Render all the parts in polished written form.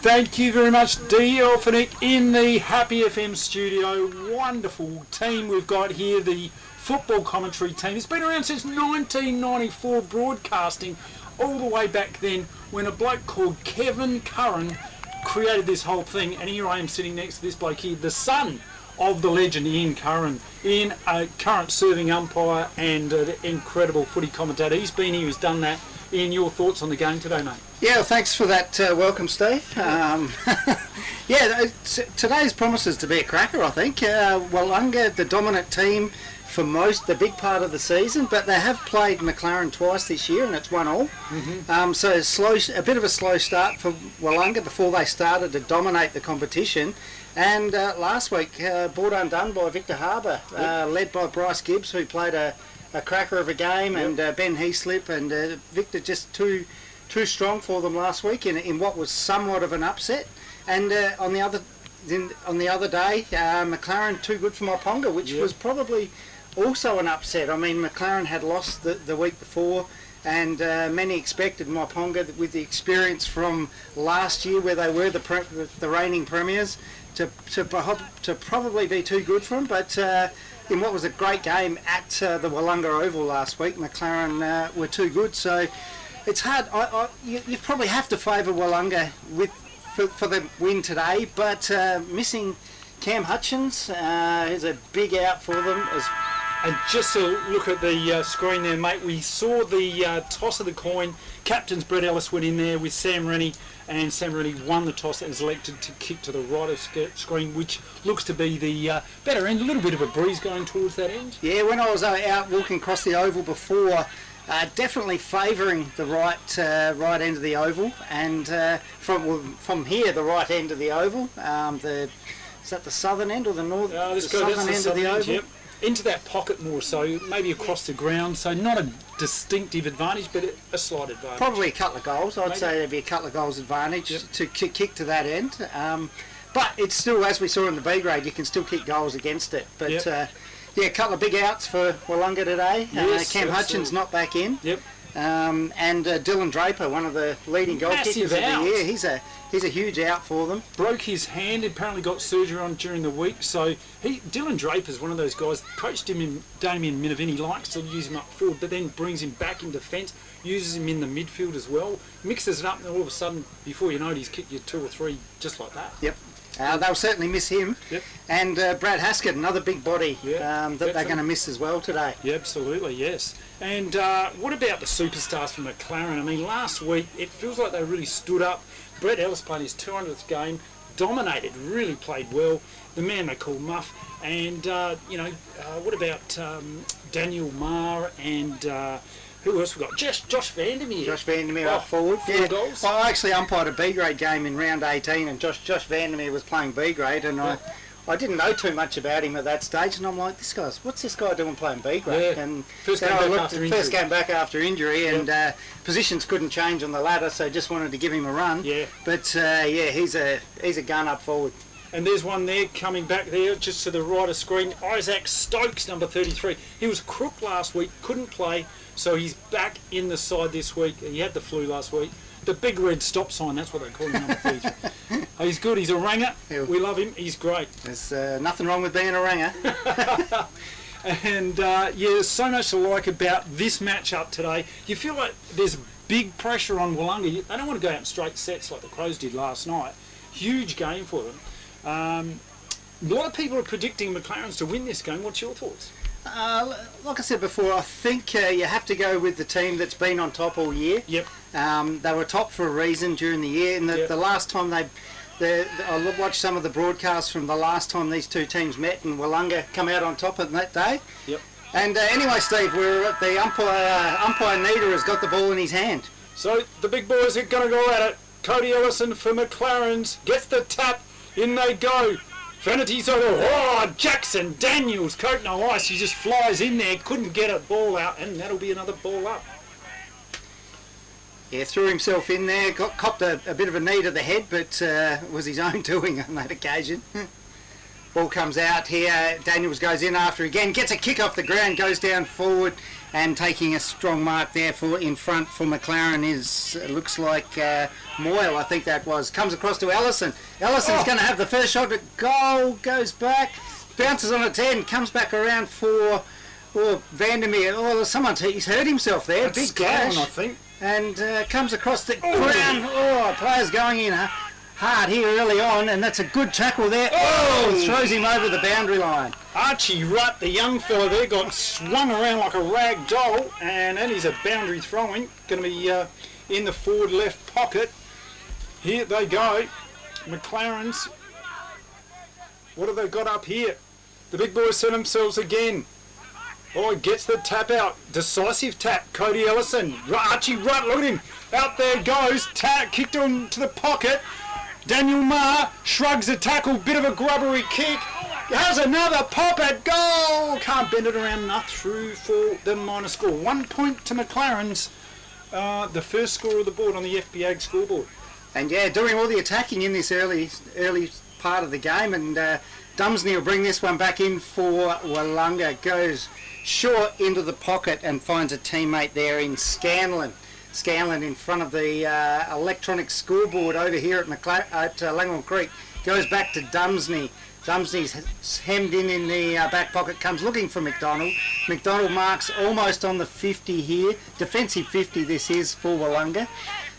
Thank you very much, D. Elphick in the Happy FM studio. Wonderful team we've got here, the football commentary team. It's been around since 1994, broadcasting all the way back then when a bloke called Kevin Curran created this whole thing. And here I am sitting next to this bloke here, the son of the legend Ian Curran, Ian, a current serving umpire and an incredible footy commentator. He's been here, he's done that. Ian, your thoughts on the game today, mate? Yeah, thanks for that welcome, Steve. Today's promises to be a cracker, I think. Wanga, the dominant team for the big part of the season, but they have played McLaren twice this year and it's 1-1. Mm-hmm. So a bit of a slow start for Wanga before they started to dominate the competition. And last week, brought undone by Victor Harbour, led by Bryce Gibbs, who played a cracker of a game, and Ben Heaslip, and Victor just too strong for them last week in what was somewhat of an upset. And on the other day, McLaren too good for Moponga, which was probably also an upset. I mean, McLaren had lost the week before, and many expected Moponga, with the experience from last year where they were the reigning premiers, to probably be too good for them. But in what was a great game at the Wanga Oval last week, McLaren were too good. So it's hard. You probably have to favour Wanga for the win today, but missing Cam Hutchins is a big out for them. And just to look at the screen there, mate, we saw the toss of the coin. Captains Brett Ellis went in there with Sam Rennie, and Sam Rennie won the toss and was elected to kick to the right of screen, which looks to be the better end. A little bit of a breeze going towards that end. Yeah, when I was out walking across the oval before, definitely favouring the right end of the oval, and from here, the right end of the oval. Is that the southern end or the north? The southern end of the oval. Yep. Into that pocket more so, maybe across the ground, so not a distinctive advantage, but a slight advantage. Probably a couple of goals. I'd say there'd be a couple of goals advantage to kick to that end. But it's still, as we saw in the B grade, you can still kick goals against it. But a couple of big outs for Wanga today. Cam Hutchins not back in. Yep. And Dylan Draper, one of the leading goal kickers of the year. He's a huge out for them. Broke his hand, apparently got surgery on during the week. So Dylan Draper's one of those guys. Coach Damien Minovini likes to use him up forward, but then brings him back in defence, uses him in the midfield as well, mixes it up, and all of a sudden, before you know it, he's kicked you 2 or 3 just like that. Yep. They'll certainly miss him. Yep. And Brad Haskett, another big body that they're going to miss as well today. Yeah, absolutely, yes. And what about the superstars from McLaren? I mean, last week, it feels like they really stood up. Brett Ellis played his 200th game, dominated, really played well. The man they call Muff. And, what about Daniel Marr and... who else we got? Josh Vandermeer. Josh Vandermeer up forward. 4 goals. Well, I actually umpired a B grade game in round 18, and Josh Vandermeer was playing B grade, and I didn't know too much about him at that stage, and I'm like, what's this guy doing playing B grade? Yeah. And First game back after injury, and positions couldn't change on the ladder, so just wanted to give him a run. Yeah. But he's a gun up forward. And there's one there coming back there, just to the right of screen. Isaac Stokes, number 33. He was crook last week, couldn't play, so he's back in the side this week. He had the flu last week. The big red stop sign, that's what they call him, number 33. He's good, he's a ranger. Yeah. We love him, he's great. There's nothing wrong with being a ranger. And there's so much to like about this matchup today. You feel like there's big pressure on Wanga. They don't want to go out in straight sets like the Crows did last night. Huge game for them. A lot of people are predicting McLaren's to win this game. What's your thoughts? Like I said before, I think you have to go with the team that's been on top all year. Yep. They were top for a reason during the year, and the last time I watched some of the broadcasts from the last time these two teams met, and Wanga come out on top on that day. Yep. And anyway, Steve, we're at the umpire Nieder has got the ball in his hand. So the big boys are going to go at it. Cody Ellison for McLaren's gets the tap. In they go. Vanity's over. Oh, Jackson Daniels, coat no ice. He just flies in there. Couldn't get a ball out, and that'll be another ball up. Yeah, threw himself in there. Copped a bit of a knee to the head, but it was his own doing on that occasion. Ball comes out here. Daniels goes in after again. Gets a kick off the ground. Goes down forward. And taking a strong mark there for in front for McLaren is, looks like Moyle, I think that was. Comes across to Ellison. Ellison's going to have the first shot at goal. Goes back. Bounces on its end. Comes back around for Vandermeer. Oh, he's hurt himself there. That's big gash. I think. And comes across the ground. Oh, player's going in hard here early on, and that's a good tackle there. Oh, throws him over the boundary line. Archie Rutt, the young fella there, got swung around like a rag doll, and that is a boundary throwing. Going to be in the forward left pocket. Here they go. McLaren's. What have they got up here? The big boys set themselves again. Oh, he gets the tap out. Decisive tap. Cody Ellison. Archie Rutt, look at him. Out there goes. Tap kicked on to the pocket. Daniel Maher shrugs the tackle. Bit of a grubbery kick. Has another pop at goal. Can't bend it around enough through for the minor score. 1 point to McLaren's. The first score of the board on the FBA scoreboard. And yeah, doing all the attacking in this early part of the game. And Dumsney will bring this one back in for Wanga. Goes short into the pocket and finds a teammate there in Scanlon. Scanlon in front of the electronic scoreboard over here at Langhorne Creek. Goes back to Dumsney. Dumsney's hemmed in the back pocket, comes looking for McDonald. McDonald marks almost on the 50 here. Defensive 50 this is for Wanga.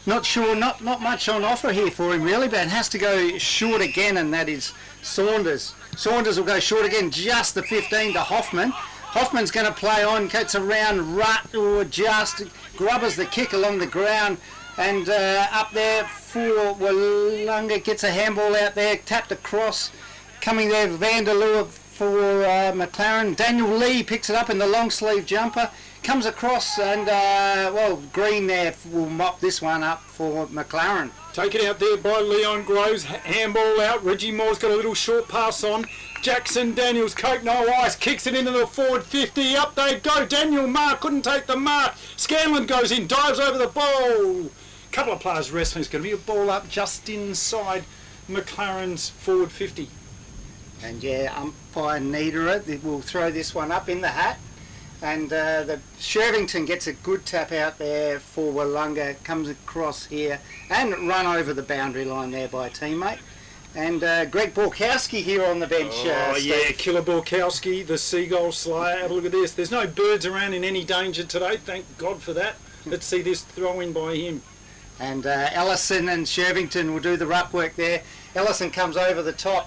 Not sure, not much on offer here for him really, but has to go short again, and that is Saunders. Saunders will go short again, just the 15 to Hoffman. Hoffman's going to play on, gets around Rutt, or just grubbers the kick along the ground, and up there for Wanga, gets a handball out there, tapped across, coming there Vanderloo for McLaren. Daniel Lee picks it up in the long sleeve jumper, comes across, and Green there will mop this one up for McLaren. Taken out there by Leon Groves, handball out, Reggie Moore's got a little short pass on. Jackson Daniels, Coke no ice, kicks it into the forward 50, up they go, Daniel Maher couldn't take the mark, Scanlon goes in, dives over the ball. Couple of players wrestling, it's going to be a ball up just inside McLaren's forward 50. And yeah, umpire Niederer will throw this one up in the hat. And the Shervington gets a good tap out there for Wanga, comes across here and run over the boundary line there by a teammate. And Greg Borkowski here on the bench. Yeah, Killer Borkowski, the Seagull Slayer. Have a look at this. There's no birds around in any danger today, thank God for that. Let's see this throw in by him. And Ellison and Shervington will do the ruck work there. Ellison comes over the top.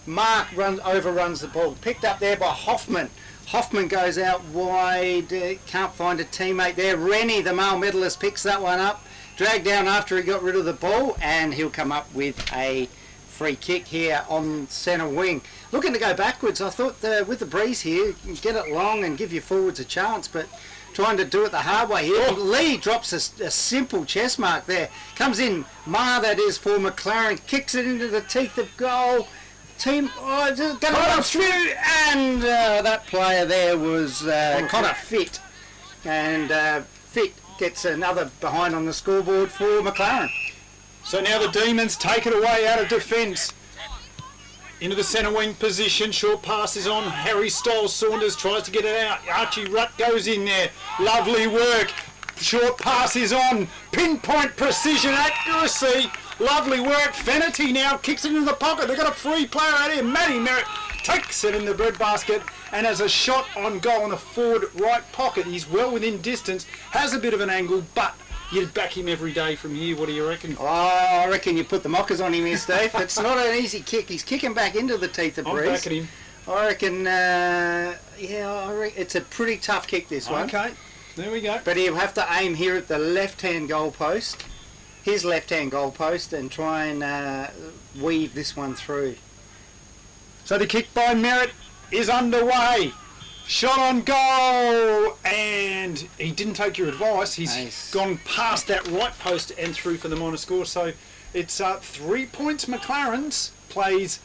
Mark overruns the ball. Picked up there by Hoffman. Hoffman goes out wide, can't find a teammate there. Rennie, the male medalist, picks that one up. Dragged down after he got rid of the ball, and he'll come up with a free kick here on centre wing. Looking to go backwards, I thought with the breeze here, you can get it long and give your forwards a chance, but trying to do it the hard way here. Oh. Lee drops a simple chest mark there. Comes in, that is for McLaren, kicks it into the teeth of goal. Going to run through, and that player there was Connor Fitt. And Fitt gets another behind on the scoreboard for McLaren. So now the Demons take it away out of defence. Into the centre wing position, short pass is on. Harry Stoles, Saunders tries to get it out. Archie Rutt goes in there. Lovely work. Short pass is on. Pinpoint precision, accuracy. Lovely work. Fennerty now kicks it into the pocket. They've got a free player out here. Matty Merritt takes it in the breadbasket and has a shot on goal in the forward right pocket. He's well within distance, has a bit of an angle, but you'd back him every day from here. What do you reckon? Oh, I reckon you put the mockers on him here, Steve. It's not an easy kick. He's kicking back into the teeth of breeze. I'm backing him. I reckon, it's a pretty tough kick, this one. Okay, there we go. But he'll have to aim here at the left-hand goal post. His left-hand goal post, and try and weave this one through. So the kick by Merritt is underway. Shot on goal, and he didn't take your advice. He's gone past that right post and through for the minor score. So it's 3 points McLaren's, plays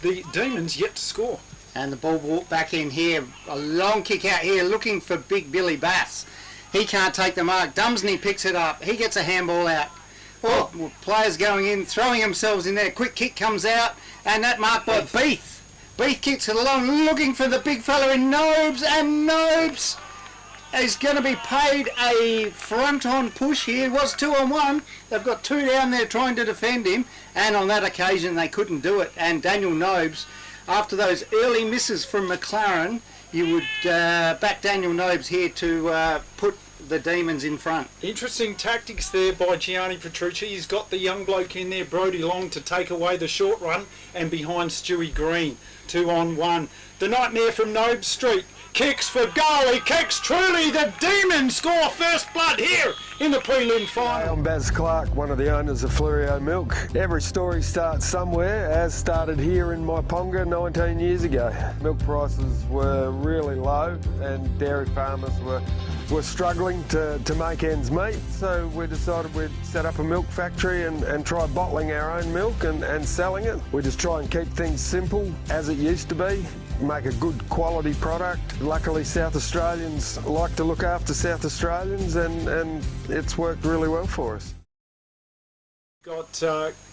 the Demons yet to score. And the ball walked back in here. A long kick out here looking for Big Billy Bass. He can't take the mark. Dumsney picks it up. He gets a handball out. Players going in, throwing themselves in there. Quick kick comes out, and that mark by Beath. Beef kicks it along, looking for the big fella in Nobes, and Nobes is going to be paid a front-on push here. It was 2-on-1. They've got 2 down there trying to defend him, and on that occasion they couldn't do it. And Daniel Nobes, after those early misses from McLaren, you would back Daniel Nobes here to put the Demons in front. Interesting tactics there by Gianni Petrucci. He's got the young bloke in there, Brodie Long, to take away the short run, and behind Stewie Green, 2-on-1. The Nightmare from Nobes Street kicks for goal. He kicks truly. The Demons score first blood here in the prelim final. I'm Baz Clark, one of the owners of Flurio Milk. Every story starts somewhere, as started here in Maiponga 19 years ago. Milk prices were really low and dairy farmers were struggling to make ends meet, so we decided we'd set up a milk factory and try bottling our own milk and selling it. We just try and keep things simple as it used to be, make a good quality product. Luckily South Australians like to look after South Australians, and it's worked really well for us. Got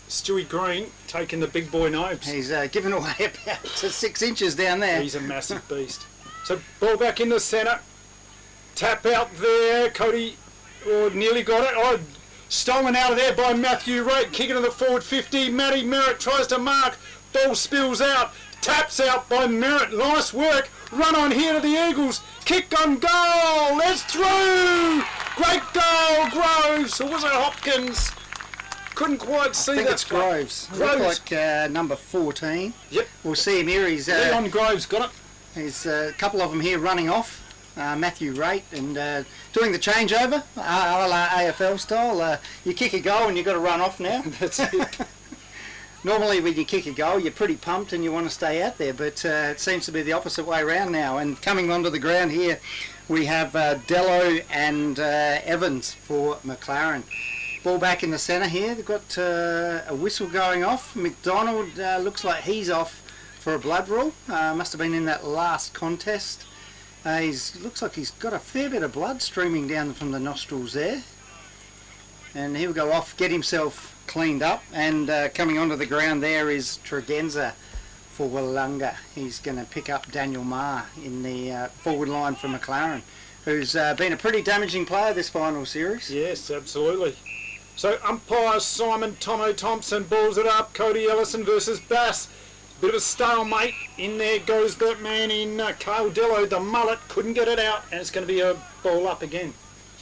Stewie Green taking the big boy Nobes. He's given away about 6 inches down there. He's a massive beast. So ball back in the centre. Tap out there. Cody nearly got it. Oh, stolen out of there by Matthew Rate. Kicking to the forward 50. Matty Merritt tries to mark. Ball spills out. Taps out by Merritt. Nice work. Run on here to the Eagles. Kick on goal. It's through. Great goal, Groves. Or was it Hopkins? Couldn't quite see that. I think it's Groves. Looked like number 14. Yep. We'll see him here. He's Leon Groves got it. There's a couple of them here running off. Matthew Rate and doing the changeover, a la AFL style. You kick a goal and you've got to run off now. That's it. Normally when you kick a goal you're pretty pumped and you want to stay out there, but it seems to be the opposite way around now. And coming onto the ground here we have Dello and Evans for McLaren. Ball back in the centre here. They've got a whistle going off. McDonald looks like he's off for a blood rule. Must have been in that last contest. Looks like he's got a fair bit of blood streaming down from the nostrils there. And he'll go off, get himself cleaned up. And coming onto the ground there is Tregenza for Wanga. He's going to pick up Daniel Marr in the forward line for McLaren, who's been a pretty damaging player this final series. Yes, absolutely. So umpire Simon Tomo Thompson balls it up. Cody Ellison versus Bass. Bit of a stalemate. In there goes that man in Kyle Dello, the mullet, couldn't get it out, and it's going to be a ball up again.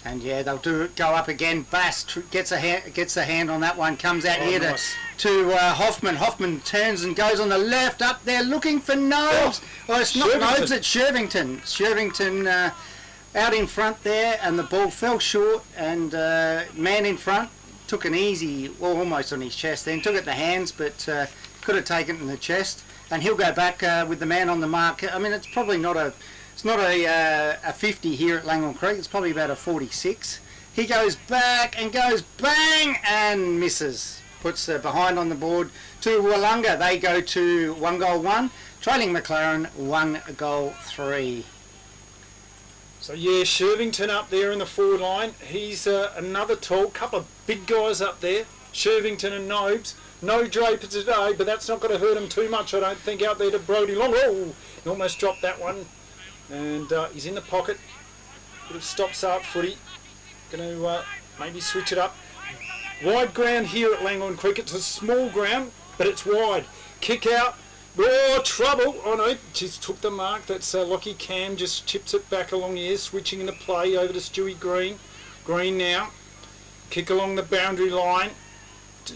And yeah, they'll go up again. Bass gets a hand on that one, comes out here nice. to Hoffman. Hoffman turns and goes on the left, up there looking for Nobes. Well, it's not Nobes, it's Shervington. Shervington out in front there, and the ball fell short, and man in front took an easy, well, almost on his chest then, took it in the hands, but could have taken it in the chest, and he'll go back with the man on the mark. I mean, it's probably not a 50 here at Langhorne Creek. It's probably about a 46. He goes back and goes bang and misses. Puts the behind on the board to Wanga. They go to 1-1, trailing McLaren 1-3. So yeah, Shervington up there in the forward line. He's another tall, couple of big guys up there. Shervington and Nobes. No Draper today, but that's not going to hurt him too much, I don't think, out there to Brodie Long. Oh, he almost dropped that one. And he's in the pocket. Bit of stop-start footy. Going to maybe switch it up. Wide ground here at Langhorne Creek. It's a small ground, but it's wide. Kick out. Oh, trouble. Oh, no, just took the mark. That's Lockie Cam. Just chips it back along here, switching into play over to Stewie Green. Green now. Kick along the boundary line.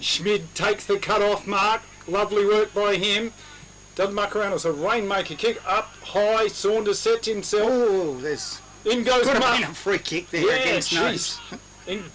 Schmid takes the cut-off mark. Lovely work by him. Doesn't muck around. It's a rainmaker kick up high. Saunders sets himself. Oh, there's in goes could Mark. have been a free kick there against Nobes.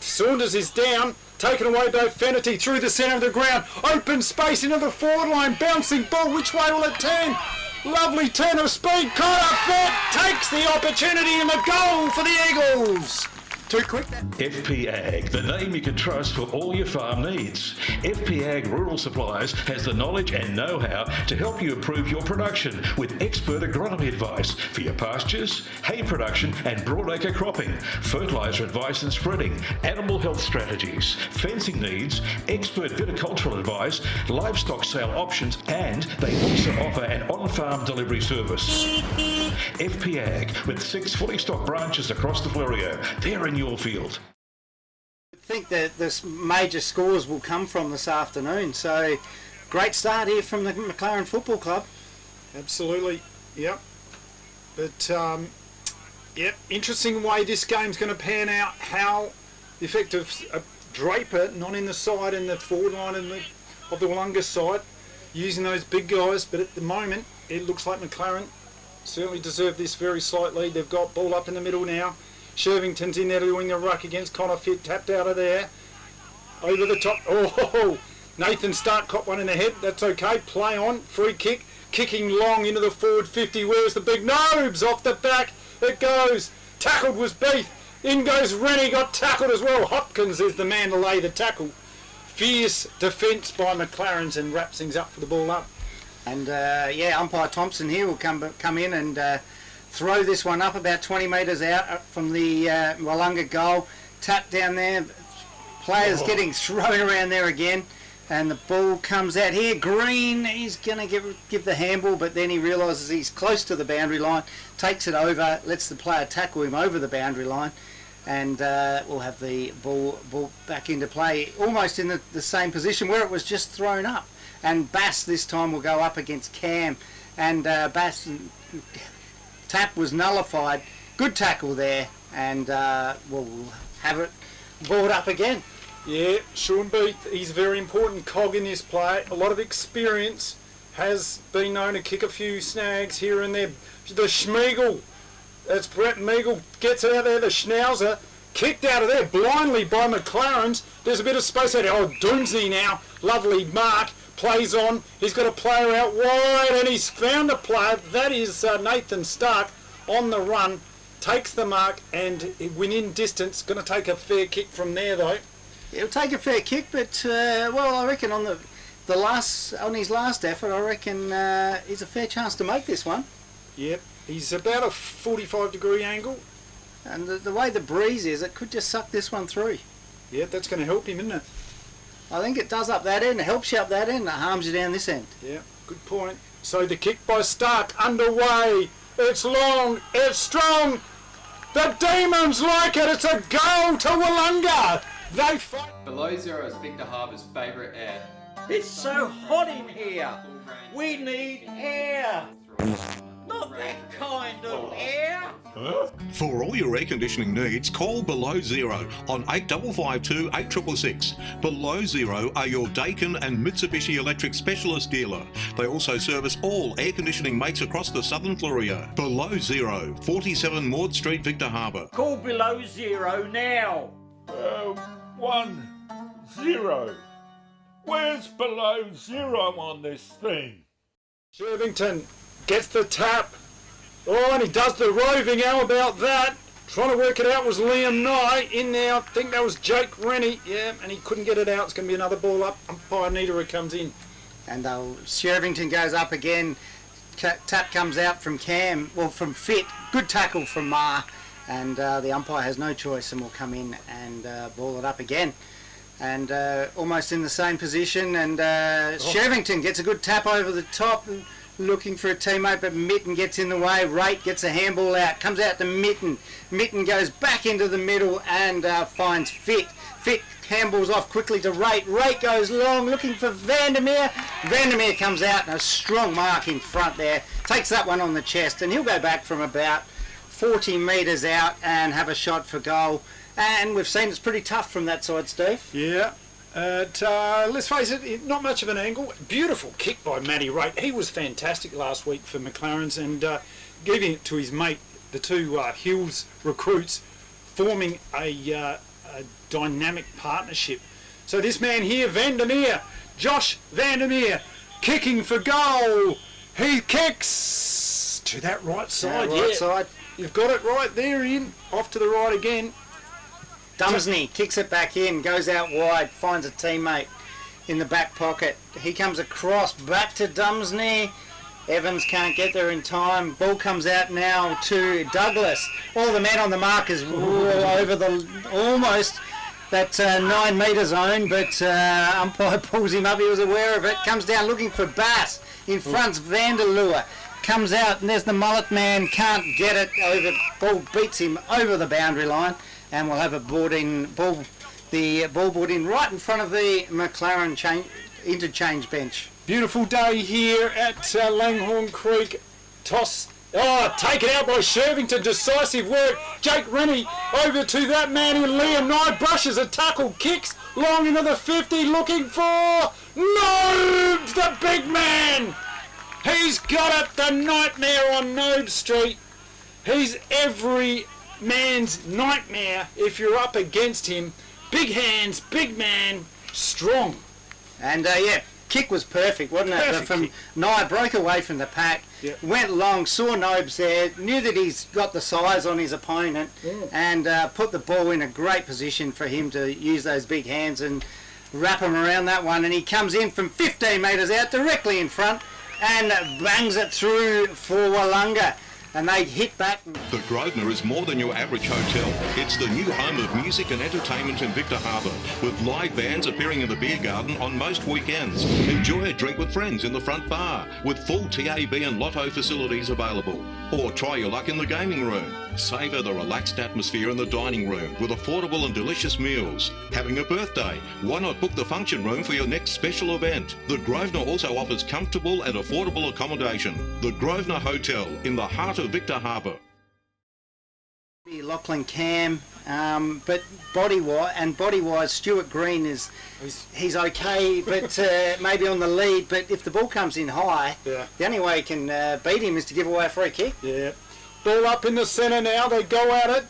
Saunders is down. Taken away by Fennerty through the centre of the ground. Open space into the forward line. Bouncing ball. Which way will it turn? Lovely turn of speed. Connor Fett takes the opportunity and the goal for the Eagles. Too quick. FP Ag, the name you can trust for all your farm needs. FP Ag Rural Supplies has the knowledge and know-how to help you improve your production with expert agronomy advice for your pastures, hay production and broadacre cropping, fertiliser advice and spreading, animal health strategies, fencing needs, expert viticultural advice, livestock sale options, and they also offer an on-farm delivery service. FP Ag, with 6 fully stocked branches across the Florio. They're in your field. I think that this major scores will come from this afternoon, so great start here from the McLaren Football Club. Absolutely, yep. But, yep, interesting way this game's going to pan out, how the effect of Draper not in the side and the forward line of the Wanga side, using those big guys, but at the moment it looks like McLaren certainly deserve this very slight lead. They've got ball up in the middle now. Shervington's in there doing the ruck against Connor Fitt, tapped out of there. Over the top. Oh, Nathan Stark caught one in the head. That's okay. Play on. Free kick. Kicking long into the forward 50. Where's the big nobes? Off the back. It goes. Tackled was Beef. In goes Rennie. Got tackled as well. Hopkins is the man to lay the tackle. Fierce defence by McLaren's and wraps things up for the ball up. And yeah, umpire Thompson here will come in and throw this one up about 20 metres out from the Wallunga goal. Tap down there. Players getting thrown around there again. And the ball comes out here. Green, he's going to give the handball, but then he realises he's close to the boundary line. Takes it over, lets the player tackle him over the boundary line. And we'll have the ball back into play, almost in the same position where it was just thrown up. And Bass this time will go up against Cam. And Bass tap was nullified. Good tackle there. And we'll have it brought up again. Yeah, Sean Beath, he's a very important cog in this play. A lot of experience, has been known to kick a few snags here and there. The Schmeagel, that's Brett Meagle, gets out there, the Schnauzer, kicked out of there blindly by McLaren's. There's a bit of space out there. Oh, Doomsy now, lovely mark, plays on. He's got a player out wide and he's found a player. That is Nathan Stark on the run, takes the mark and within distance. Going to take a fair kick from there though. He'll take a fair kick, but well, I reckon on his last effort, I reckon he's a fair chance to make this one. Yep, he's about a 45-degree angle. And the way the breeze is, it could just suck this one through. Yeah, that's going to help him, isn't it? I think it does up that end. It helps you up that end. It harms you down this end. Yeah, good point. So the kick by Stark underway. It's long. It's strong. The Demons like it. It's a goal to Wallunga. They fight. Below Zero is Victor Harbour's favourite air. It's so hot in here. We need air. Not that kind of air. For all your air conditioning needs, call Below Zero on 8552 8666. Below Zero are your Daikin and Mitsubishi Electric specialist dealer. They also service all air conditioning makes across the southern Florio. Below Zero, 47 Maud Street, Victor Harbour. Call Below Zero now. 10. Where's Below Zero on this thing? Shervington gets the tap. Oh, and he does the roving. How about that? Trying to work it out was Liam Nye in there. I think that was Jake Rennie. Yeah, and he couldn't get it out. It's going to be another ball up. Umpire Niederer comes in. And Shervington goes up again. Tap comes out from Cam, well, from Fit. Good tackle from Ma. And the umpire has no choice and will come in and ball it up again. And almost in the same position. And Shervington gets a good tap over the top, looking for a teammate, but Mitten gets in the way. Rate gets a handball out, comes out to Mitten. Mitten goes back into the middle and finds Fit. Fit handballs off quickly to Rate. Rate goes long, looking for Vandermeer. Vandermeer comes out and a strong mark in front there. Takes that one on the chest and he'll go back from about 40 metres out and have a shot for goal. And we've seen it's pretty tough from that side, Steve. Yeah. Let's face it, not much of an angle. Beautiful kick by Matty Rate. He was fantastic last week for McLaren's and giving it to his mate, the two Hills recruits, forming a dynamic partnership. So this man here, Vandermeer, Josh Vandermeer, kicking for goal. He kicks to that right side. Right side. You've got it right there, Ian. Off to the right again. Dumsney kicks it back in, goes out wide, finds a teammate in the back pocket. He comes across, back to Dumsney. Evans can't get there in time. Ball comes out now to Douglas. All the men on the mark is over the almost that 9 metre zone, but umpire pulls him up. He was aware of it. Comes down looking for Bass. In front's Vanderlua. Comes out and there's the mullet man. Can't get it over. Ball beats him over the boundary line, and we'll have a ball brought in right in front of the McLaren interchange bench. Beautiful day here at Langhorne Creek. Toss. Oh, taken out by Shervington. Decisive work. Jake Rennie over to that man in Liam Nye. Brushes a tackle. Kicks long into the 50. Looking for Nobes, the big man. He's got it. The nightmare on Nobe Street. He's every man's nightmare if you're up against him. Big hands, big man, strong. And yeah, kick was perfect, wasn't it? Perfect From kick. Nye, broke away from the pack, went long, saw Nobes there, knew that he's got the size on his opponent, and put the ball in a great position for him to use those big hands and wrap him around that one. And he comes in from 15 metres out, directly in front, and bangs it through for Wanga. And they hit back. The Grosvenor is more than your average hotel. It's the new home of music and entertainment in Victor Harbour, with live bands appearing in the beer garden on most weekends. Enjoy a drink with friends in the front bar, with full TAB and lotto facilities available. Or try your luck in the gaming room. Savour the relaxed atmosphere in the dining room with affordable and delicious meals. Having a birthday? Why not book the function room for your next special event? The Grosvenor also offers comfortable and affordable accommodation. The Grosvenor Hotel in the heart of Victor Harbour. Lachlan Cam, but body-wise, Stuart Green he's okay, but maybe on the lead. But if the ball comes in high, the only way he can beat him is to give away a free kick. Yeah. Ball up in the centre now. They go at it.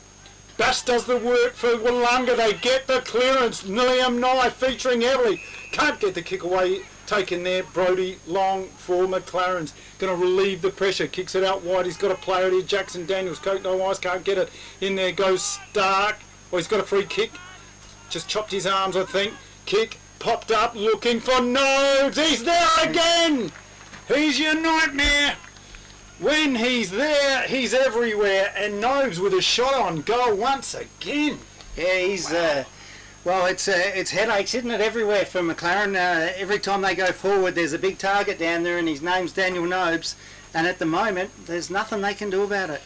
Bass does the work for Wanga. They get the clearance. Liam Nye featuring heavily. Can't get the kick away taken there. Brody long for McLaren's. Going to relieve the pressure. Kicks it out wide. He's got a player here. Jackson Daniels. Coat no eyes. Can't get it. In there goes Stark. Oh, he's got a free kick. Just chopped his arms, I think. Kick. Popped up. Looking for Nodes. He's there again. He's your nightmare. When he's there, he's everywhere. And Nodes with a shot on goal once again. Yeah, he's... Well, it's headaches, isn't it, everywhere for McLaren. Every time they go forward, there's a big target down there, and his name's Daniel Nobes. And at the moment, there's nothing they can do about it.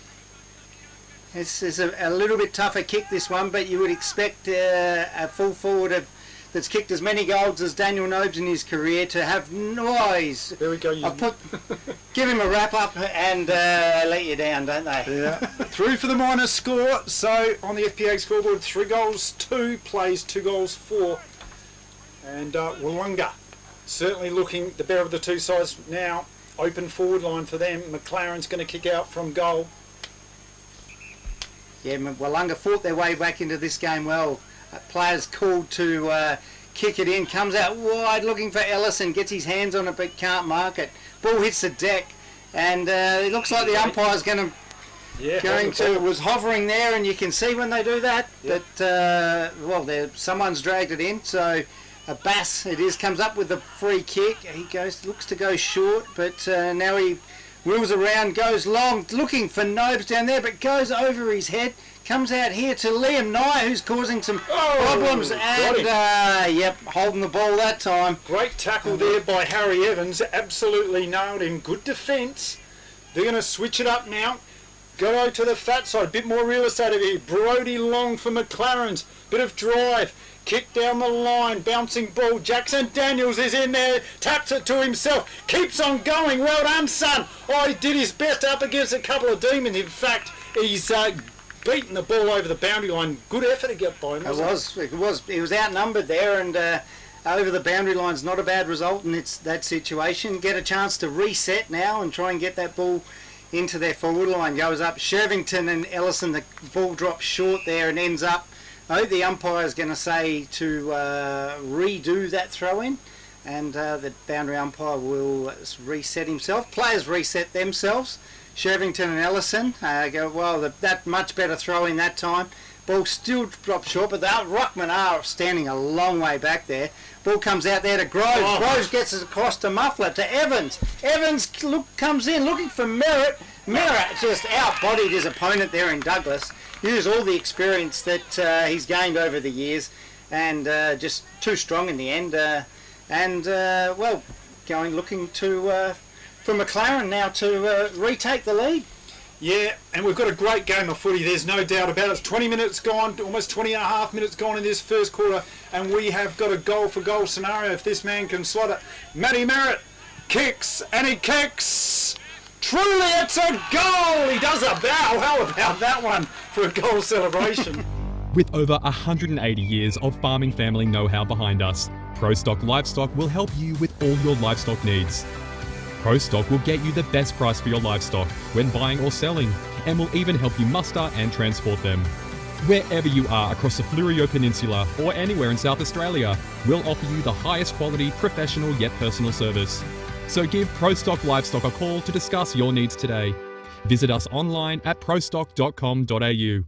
It's a little bit tougher kick, this one, but you would expect a full forward that's kicked as many goals as Daniel Nobes in his career to have noise. There we go. Give him a wrap up and let you down, don't they? Yeah. Through for the minor score. So on the FPA scoreboard, 3 goals, 2 plays, 2 goals, 4. And Wanga certainly looking the better of the two sides now. Open forward line for them. McLaren's going to kick out from goal. Yeah, Wanga fought their way back into this game well. Players called to kick it in, comes out wide looking for Ellison, gets his hands on it but can't mark it. Ball hits the deck, and it looks like the umpire's was hovering there, and you can see when they do that that someone's dragged it in. So a Bass it is, comes up with the free kick. He looks to go short, but now he wheels around, goes long, looking for Nobes down there, but goes over his head. Comes out here to Liam Nye, who's causing some problems, and holding the ball that time. Great tackle there by Harry Evans, absolutely nailed him. Good defence. They're going to switch it up now. Go to the fat side, bit more real estate over here. Brody long for McLaren's, bit of drive. Kick down the line, bouncing ball. Jackson Daniels is in there, taps it to himself, keeps on going. Well done, son. Oh, he did his best up against a couple of demons. In fact, he's beaten the ball over the boundary line. Good effort to get by him. He was outnumbered there, and over the boundary line's not a bad result in that situation. Get a chance to reset now and try and get that ball into their forward line. Goes up Shervington and Ellison. The ball drops short there and ends up. I hope the umpire's going to say to redo that throw in, and the boundary umpire will reset himself. Players reset themselves. Shervington and Ellison go, well, that much better throw in that time. Ball still dropped short, but the Ruckman are standing a long way back there. Ball comes out there to Groves. Groves gets it across to Muffler, to Evans. Evans comes in looking for Merritt. Merritt just outbodied his opponent there in Douglas. Used all the experience that he's gained over the years, and just too strong in the end. Looking to for McLaren now to retake the lead. Yeah, and we've got a great game of footy, there's no doubt about it. It's 20 minutes gone, almost 20 and a half minutes gone in this first quarter, and we have got a goal-for-goal scenario if this man can slot it. Matty Merritt kicks, and he kicks. Truly, it's a goal! He does a bow. How about that one for a goal celebration? With over 180 years of farming family know-how behind us, ProStock Livestock will help you with all your livestock needs. ProStock will get you the best price for your livestock when buying or selling, and will even help you muster and transport them. Wherever you are across the Fleurieu Peninsula or anywhere in South Australia, we'll offer you the highest quality, professional yet personal service. So give ProStock Livestock a call to discuss your needs today. Visit us online at prostock.com.au.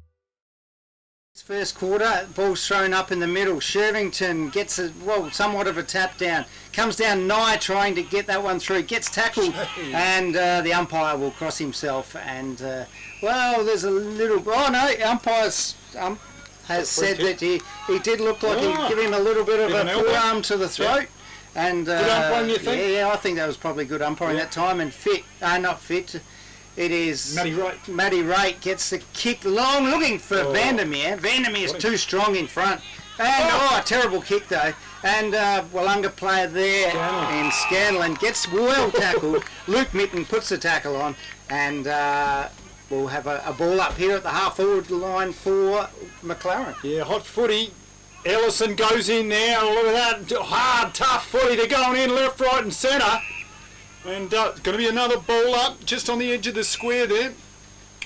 First quarter, ball's thrown up in the middle. Shervington gets somewhat of a tap down. Comes down Nye trying to get that one through. Gets tackled, and the umpire will cross himself. And there's a little. Oh no, umpire's has said that he did look like he'd give him a little bit of a forearm to the throat. Yeah. And good umpiring, you think? Yeah, I think that was probably good umpiring that time. And not fit. It is Matty Wright. Matty Wright gets the kick long, looking for Vandermeer. Vandermeer's too strong in front. And a terrible kick though. And Wanga player there in Scanlon gets well tackled. Luke Mitten puts the tackle on, and we'll have a ball up here at the half forward line for McLaren. Yeah, hot footy. Ellison goes in there. Look at that hard, tough footy. They're going in left, right, and centre. And it's going to be another ball up just on the edge of the square there,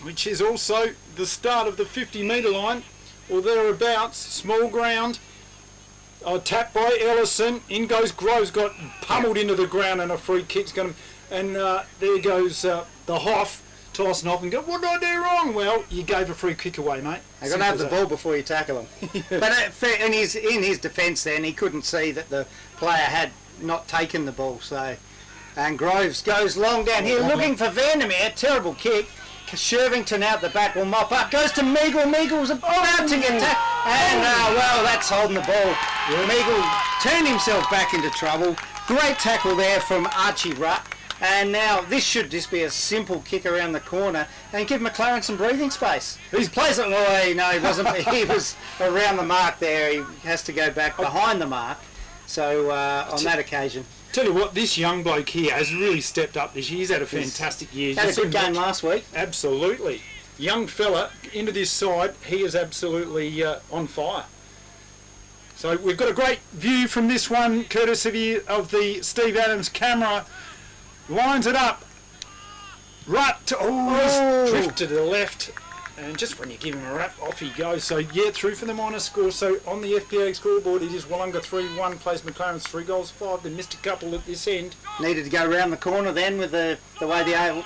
which is also the start of the 50-metre line, or thereabouts. Small ground. Tapped by Ellison. In goes Groves, got pummeled into the ground, and a free kick's going to... And there goes the Hoff, tossing off and go, what did I do wrong? Well, you gave a free kick away, mate. You've got to have the ball before you tackle him. But in his defence then, he couldn't see that the player had not taken the ball, so... And Groves goes long down here looking for Vandermeer. Terrible kick. Shervington out the back will mop up. Goes to Meagle. Meagle's about to get tackled. And, that's holding the ball. Meagle turned himself back into trouble. Great tackle there from Archie Rutt. And now this should just be a simple kick around the corner and give McLaren some breathing space. He plays it away. No, he wasn't. He was around the mark there. He has to go back behind the mark. So on that occasion... Tell you what, this young bloke here has really stepped up this year. He's had a fantastic year. Had a good game last week. Absolutely. Young fella into this side, he is absolutely on fire. So we've got a great view from this one, courtesy of the Steve Adams camera. Lines it up. Right to, drift to the left. And just when you give him a wrap, off he goes. So, yeah, through for the minor score. So, on the FPA scoreboard, it is Wanga 3-1, plays McLaren's 3 goals, 5. They missed a couple at this end. Needed to go around the corner then with the way the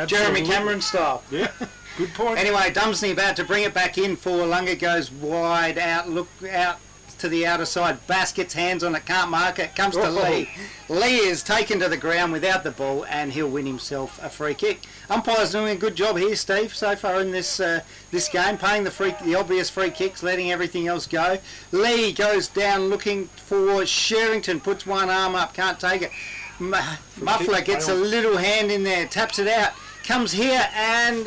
Jeremy Cameron style. Yeah, good point. Anyway, Dumsney about to bring it back in for Lunga, goes wide out, look out to the outer side. Bass gets hands on it, can't mark it, comes to Lee. Lee is taken to the ground without the ball, and he'll win himself a free kick. Umpire's doing a good job here, Steve, so far in this game, paying the obvious free kicks, letting everything else go. Lee goes down looking for Sherrington, puts one arm up, can't take it. Muffler gets a little hand in there, taps it out, comes here, and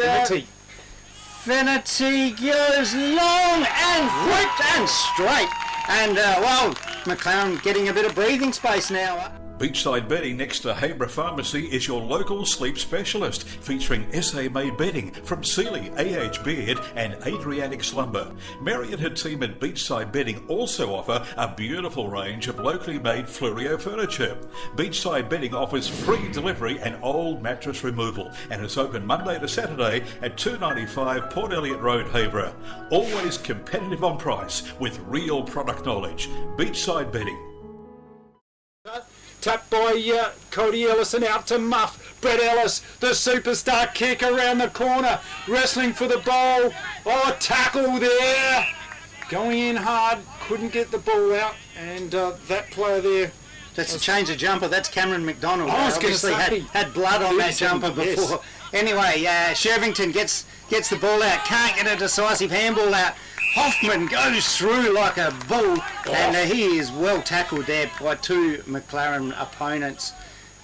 Finity goes long and quick and straight. And, McLaren getting a bit of breathing space now. Beachside Bedding next to Habra Pharmacy is your local sleep specialist, featuring SA-made bedding from Sealy, AH Beard and Adriatic Slumber. Mary and her team at Beachside Bedding also offer a beautiful range of locally made Fleurieu furniture. Beachside Bedding offers free delivery and old mattress removal, and is open Monday to Saturday at 295 Port Elliot Road, Habra. Always competitive on price with real product knowledge. Beachside Bedding. Tapped by Cody Ellison, out to Muff. Brett Ellis, the superstar kick around the corner, wrestling for the ball. Oh, tackle there. Going in hard, couldn't get the ball out, and that player there. That's a change of jumper. That's Cameron McDonald. I was going to say. Had blood on that jumper before. Yes. Anyway, Shervington gets the ball out. Can't get a decisive handball out. Hoffman goes through like a bull, and he is well tackled there by two McLaren opponents.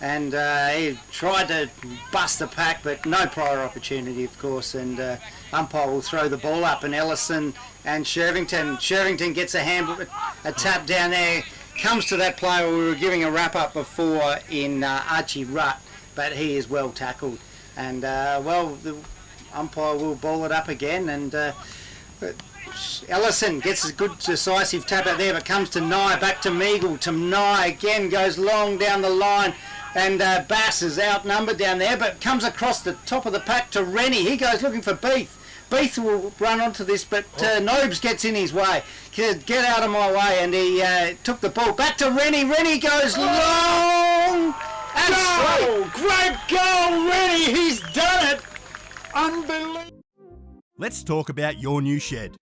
And he tried to bust the pack, but no prior opportunity, of course. And umpire will throw the ball up, and Ellison and Shervington gets a tap down there. Comes to that player we were giving a wrap up before in Archie Rutt, but he is well tackled. And the umpire will ball it up again, and Ellison gets a good decisive tap out there, but comes to Nye, back to Meagle. To Nye again, goes long down the line, and Bass is outnumbered down there, but comes across the top of the pack to Rennie. He goes looking for Beath. Beath will run onto this, but Nobes gets in his way. Get out of my way, and he took the ball back to Rennie. Rennie goes long and straight. Great goal, Rennie. He's done it. Unbelievable. Let's talk about your new shed.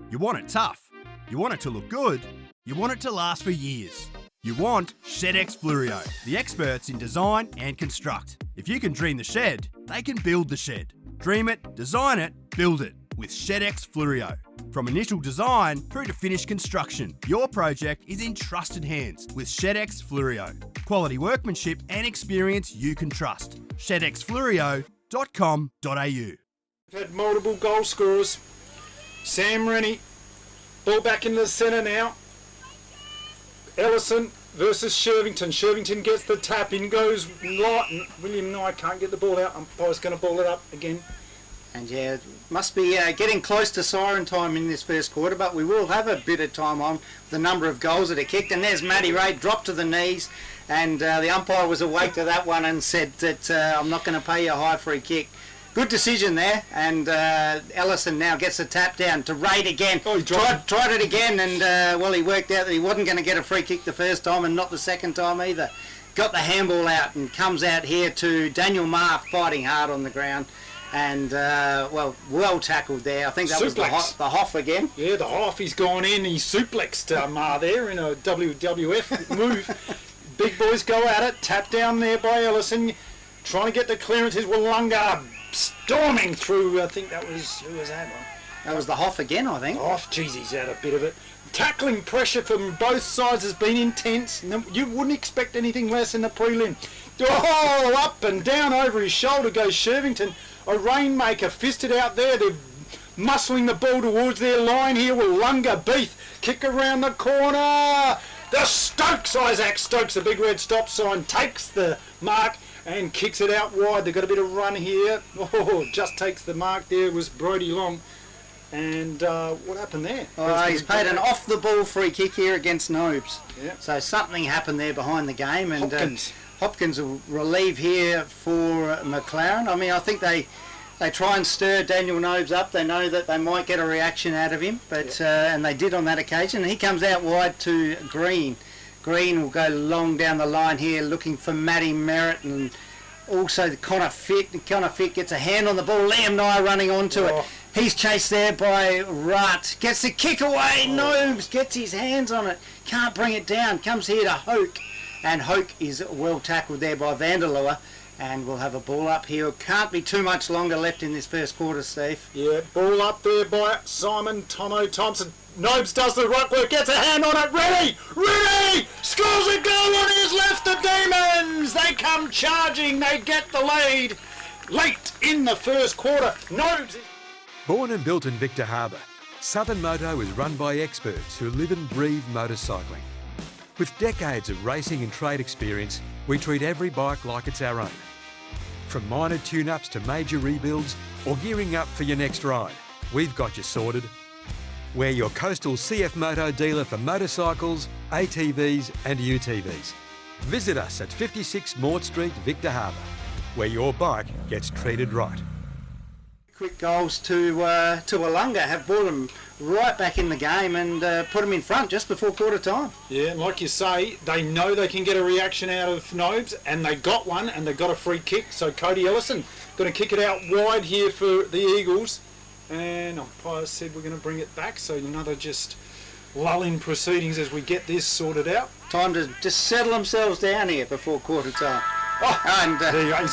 You want it tough. You want it to look good. You want it to last for years. You want ShedX Fluorio, the experts in design and construct. If you can dream the shed, they can build the shed. Dream it, design it, build it with ShedX Fluorio. From initial design through to finished construction, your project is in trusted hands with ShedX Fluorio. Quality workmanship and experience you can trust. ShedXFluorio.com.au. We've had multiple goal scorers. Sam Rennie, ball back in the centre now. Ellison versus Shervington. Shervington gets the tap, in goes Light. William Knight can't get the ball out. Umpire's going to ball it up again. And yeah, must be getting close to siren time in this first quarter, but we will have a bit of time on the number of goals that are kicked. And there's Matty Ray, dropped to the knees, and the umpire was awake to that one and said that I'm not going to pay you a high free kick. Good decision there, and Ellison now gets a tap down to Raid again. Oh, he tried it again, and he worked out that he wasn't going to get a free kick the first time and not the second time either. Got the handball out and comes out here to Daniel Marr fighting hard on the ground. And, well tackled there. I think that was the Hoff again. Yeah, the Hoff, he's gone in. He suplexed Marr there in a WWF move. Big boys go at it. Tap down there by Ellison. Trying to get the clearances. Wanga storming through. I think that was... Who was that one? That was the Hoff again, I think. Hoff, geez, he's had a bit of it. Tackling pressure from both sides has been intense. You wouldn't expect anything less in the prelim. Oh, up and down over his shoulder goes Shervington. A rainmaker fisted out there. They're muscling the ball towards their line here. Wanga Beath kick around the corner. The Stokes, Isaac Stokes, the big red stop sign, takes the mark and kicks it out wide. They've got a bit of run here. Oh, just takes the mark there. Was Brodie Long. And what happened there? He's paid an off-the-ball free kick here against Nobes. Yeah. So something happened there behind the game. And Hopkins will relieve here for McLaren. I mean, I think they try and stir Daniel Nobes up. They know that they might get a reaction out of him, but and they did on that occasion. He comes out wide to Green. Green will go long down the line here looking for Matty Merritt, and also Connor Fitt. Connor Fitt gets a hand on the ball. Liam Nye running onto it. He's chased there by Rutt. Gets the kick away. Nobes gets his hands on it. Can't bring it down. Comes here to Hoke. And Hoke is well tackled there by Vanderlooer. And we'll have a ball up here. Can't be too much longer left in this first quarter, Steve. Yeah, ball up there by Simon Tomo Thompson. Nobes does the ruck work, gets a hand on it. Ready! Scores a goal on his left. The Demons! They come charging. They get the lead late in the first quarter. Nobes... Born and built in Victor Harbour, Southern Moto is run by experts who live and breathe motorcycling. With decades of racing and trade experience, we treat every bike like it's our own. From minor tune-ups to major rebuilds or gearing up for your next ride, we've got you sorted. We're your coastal CF Moto dealer for motorcycles, ATVs and UTVs. Visit us at 56 Mort Street, Victor Harbour, where your bike gets treated right. quick goals to Wanga have brought them right back in the game and put them in front just before quarter time. Yeah, and like you say, they know they can get a reaction out of Nobes, and they got one, and they got a free kick. So Cody Ellison going to kick it out wide here for the Eagles, and umpire said we're going to bring it back. So another just lull in proceedings as we get this sorted out. Time to just settle themselves down here before quarter time. Oh, and there you go.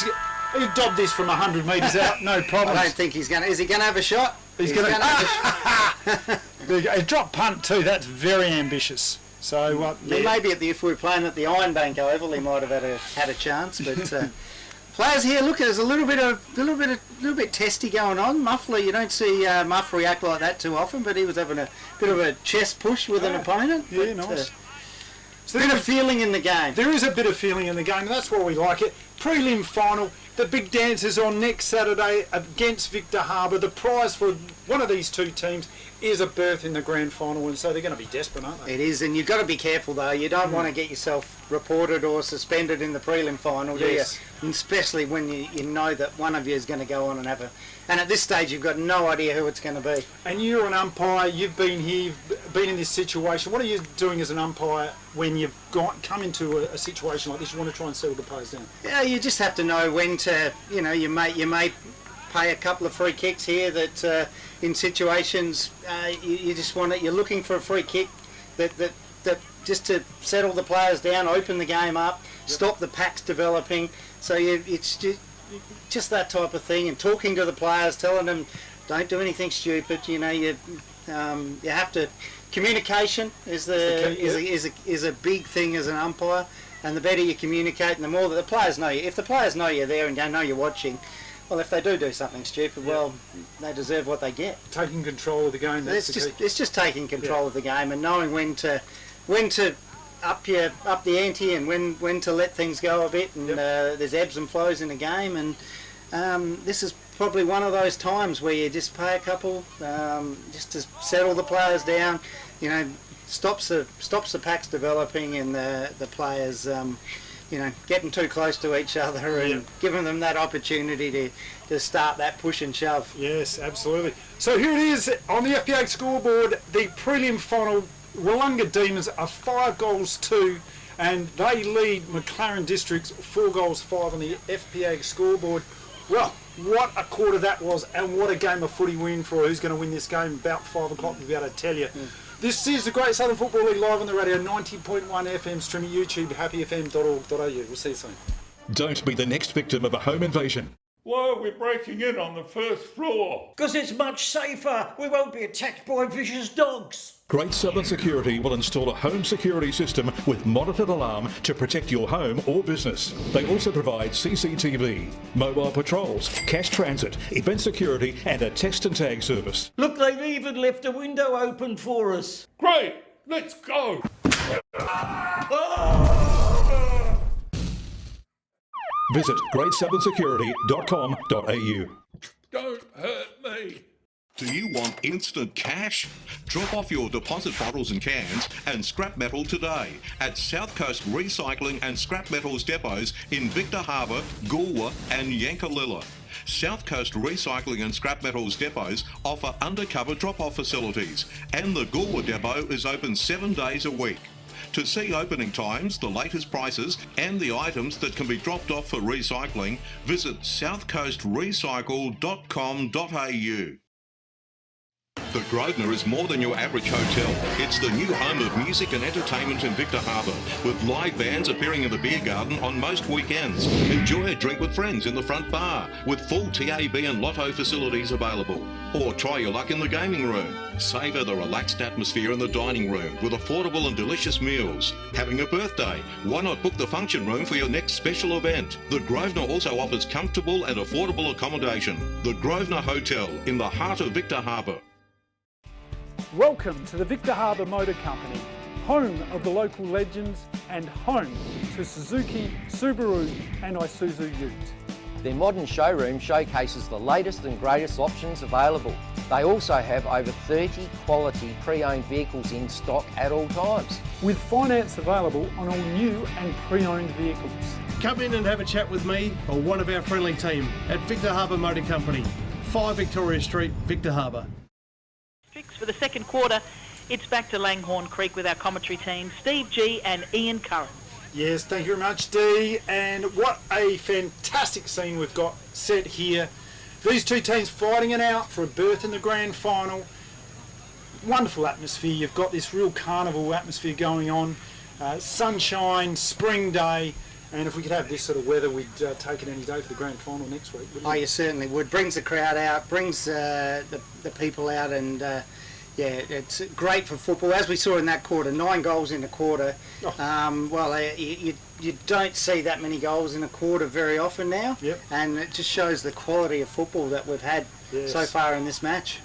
He dobbed this from 100 metres out, no problem. I don't think he's going to. Is he going to have a shot? He's going to have a shot. A drop punt too, that's very ambitious. So maybe if we were playing at the Iron Bank Oval, he might have had a chance. But players here, look, there's a little bit testy going on. Muffler, you don't see Muff react like that too often, but he was having a bit of a chest push with an opponent. Yeah, nice. So there's a bit of feeling in the game. There is a bit of feeling in the game, and that's why we like it. Prelim final, the big dance is on next Saturday against Victor Harbor. The prize for one of these two teams is a berth in the grand final, and so they're going to be desperate, aren't they? It is, and you've got to be careful though. You don't want to get yourself reported or suspended in the prelim final, do you? And especially when you know that one of you is going to go on and have a... And at this stage, you've got no idea who it's going to be. And you're an umpire. You've been here, been in this situation. What are you doing as an umpire when you've come into a situation like this? You want to try and settle the players down. Yeah, you just have to know when to. You know, you may pay a couple of free kicks here. That in situations you just want it. You're looking for a free kick that just to settle the players down, open the game up, stop the packs developing. So it's just that type of thing, and talking to the players, telling them don't do anything stupid. You know, you have to. Communication is a big thing as an umpire, and the better you communicate, and the more that the players know you. If the players know you're there and they know you're watching, well, if they do something stupid, well, they deserve what they get. Taking control of the game. It's just taking control of the game and knowing when to up the ante and when to let things go a bit. And there's ebbs and flows in the game, and this is probably one of those times where you just pay a couple just to settle the players down. You know, stops the packs developing and the players getting too close to each other and giving them that opportunity to start that push and shove. Yes, absolutely. So here it is on the FPA scoreboard, the prelim final. Wanga Demons are 5-2, and they lead McLaren Districts 4-5 on the FPA scoreboard. Well, what a quarter that was, and what a game of footy win for who's going to win this game. About 5 o'clock, we'll be able to tell you. This is the Great Southern Football League live on the radio, 90.1 FM, streaming YouTube, happyfm.org.au. We'll see you soon. Don't be the next victim of a home invasion. Why are we breaking in on the first floor? Because it's much safer. We won't be attacked by vicious dogs. Great Southern Security will install a home security system with monitored alarm to protect your home or business. They also provide CCTV, mobile patrols, cash transit, event security, and a text and tag service. Look, they've even left a window open for us. Great, let's go. Visit greatsouthernsecurity.com.au. Don't hurt me. Do you want instant cash? Drop off your deposit bottles and cans and scrap metal today at South Coast Recycling and Scrap Metals depots in Victor Harbor, Goolwa and Yankalilla. South Coast Recycling and Scrap Metals depots offer undercover drop-off facilities, and the Goolwa depot is open 7 days a week. To see opening times, the latest prices and the items that can be dropped off for recycling, visit southcoastrecycle.com.au. The Grosvenor is more than your average hotel. It's the new home of music and entertainment in Victor Harbor, with live bands appearing in the beer garden on most weekends. Enjoy a drink with friends in the front bar, with full TAB and lotto facilities available. Or try your luck in the gaming room. Savour the relaxed atmosphere in the dining room with affordable and delicious meals. Having a birthday? Why not book the function room for your next special event? The Grosvenor also offers comfortable and affordable accommodation. The Grosvenor Hotel in the heart of Victor Harbor. Welcome to the Victor Harbor Motor Company, home of the local legends and home to Suzuki, Subaru and Isuzu Utes. Their modern showroom showcases the latest and greatest options available. They also have over 30 quality pre-owned vehicles in stock at all times. With finance available on all new and pre-owned vehicles. Come in and have a chat with me or one of our friendly team at Victor Harbor Motor Company. 5 Victoria Street, Victor Harbour. For the second quarter, it's back to Langhorne Creek with our commentary team, Steve G and Ian Curran. Yes, thank you very much, Dee. And what a fantastic scene we've got set here. These two teams fighting it out for a berth in the grand final. Wonderful atmosphere. You've got this real carnival atmosphere going on. Sunshine, spring day. And if we could have this sort of weather, we'd take it any day for the grand final next week, wouldn't we? Oh, you certainly would. Brings the crowd out, brings the people out, and yeah, it's great for football. As we saw in that quarter, 9 goals in a quarter. Oh. You don't see that many goals in a quarter very often now. Yep. And it just shows the quality of football that we've had so far in this match.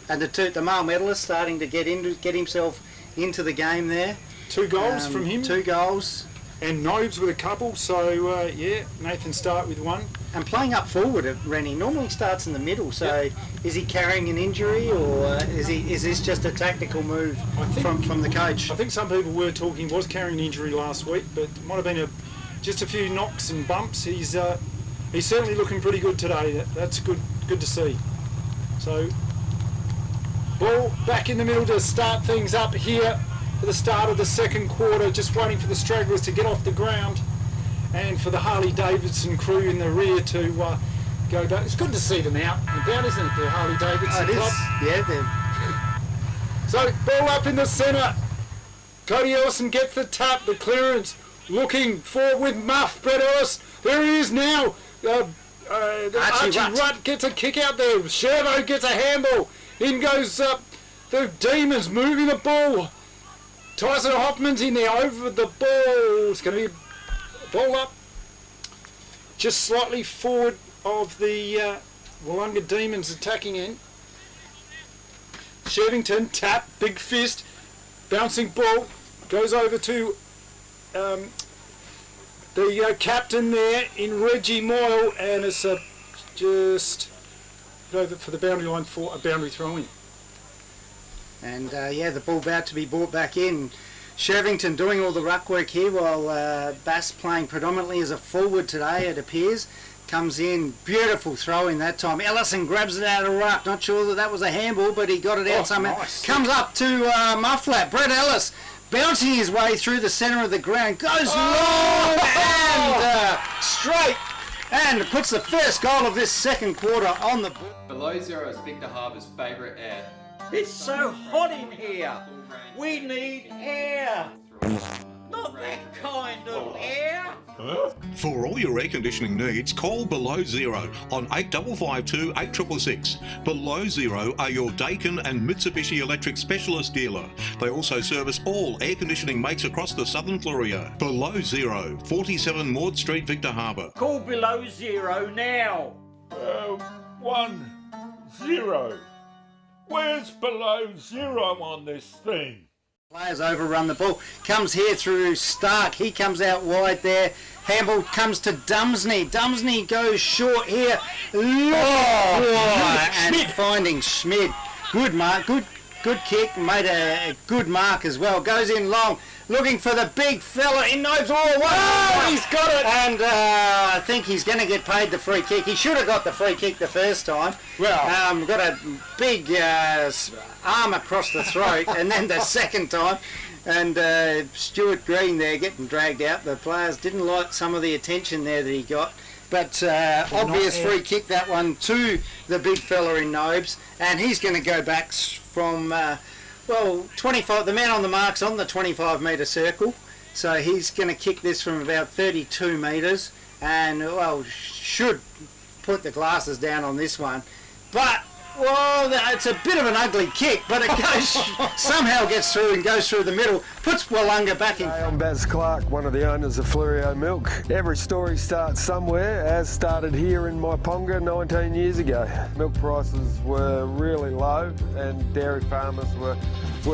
And the male medalist starting to get himself into the game there. 2 goals from him. 2 goals. And Nobes with a couple, so yeah, Nathan Start with 1. And playing up forward at Rennie normally starts in the middle, so is he carrying an injury, or is this just a tactical move from the coach? I think some people were talking he was carrying an injury last week, but it might have been just a few knocks and bumps. He's certainly looking pretty good today. That's good to see. So ball back in the middle to start things up here for the start of the second quarter, just waiting for the stragglers to get off the ground and for the Harley-Davidson crew in the rear to go back. It's good to see them out and about, isn't it, the Harley-Davidson club? Yeah, so, ball up in the centre. Cody Ellison gets the tap, the clearance, looking forward with Muff. Brett Ellis, there he is now. Archie Rutt gets a kick out there. Shervo gets a handball. In goes the Demons, moving the ball. Tyson Hoffman's in there over the ball. It's going to be a ball up just slightly forward of the Wanga Demons attacking end. Shevington, tap, big fist, bouncing ball, goes over to the captain there in Reggie Moyle, and it's just over for the boundary line for a boundary throw-in. And yeah, the ball about to be brought back in. Shevington doing all the ruck work here, while Bass playing predominantly as a forward today, it appears. Comes in, beautiful throw in that time. Ellison grabs it out of ruck. Not sure that was a handball, but he got it out somehow. Nice. Comes up to Mufflat. Brett Ellis bouncing his way through the centre of the ground. Goes long and straight. And puts the first goal of this second quarter on the board. Below Zero is Victor Harbour's favourite air. It's so hot in here. We need air. Not that kind of air. For all your air conditioning needs, call Below Zero on 8552 8666. Below Zero are your Daikin and Mitsubishi Electric specialist dealer. They also service all air conditioning makes across the southern Fleurieu. Below Zero, 47 Maud Street, Victor Harbour. Call Below Zero now. 10. Where's Below Zero on this thing? Players overrun the ball. Comes here through Stark. He comes out wide there. Handball comes to Dumsney. Dumsney goes short here. And finding Schmid. Good mark. Good kick. Made a good mark as well. Goes in long. Looking for the big fella. He knows all. He's got it. And I think he's going to get paid the free kick. He should have got the free kick the first time. Well, got a big arm across the throat, and then the second time. And Stuart Green there getting dragged out. The players didn't like some of the attention there that he got. But obvious free kick, that one, to the big fella in Nobes. And he's going to go back from... 25. The man on the mark's on the 25-metre circle, so he's going to kick this from about 32 metres, and should put the glasses down on this one. But it's a bit of an ugly kick, but it goes somehow gets through and goes through the middle, puts Wanga back in. Hey, I'm Baz Clark, one of the owners of Fleurieu Milk. Every story starts somewhere, as started here in my Ponga 19 years ago. Milk prices were really low and dairy farmers were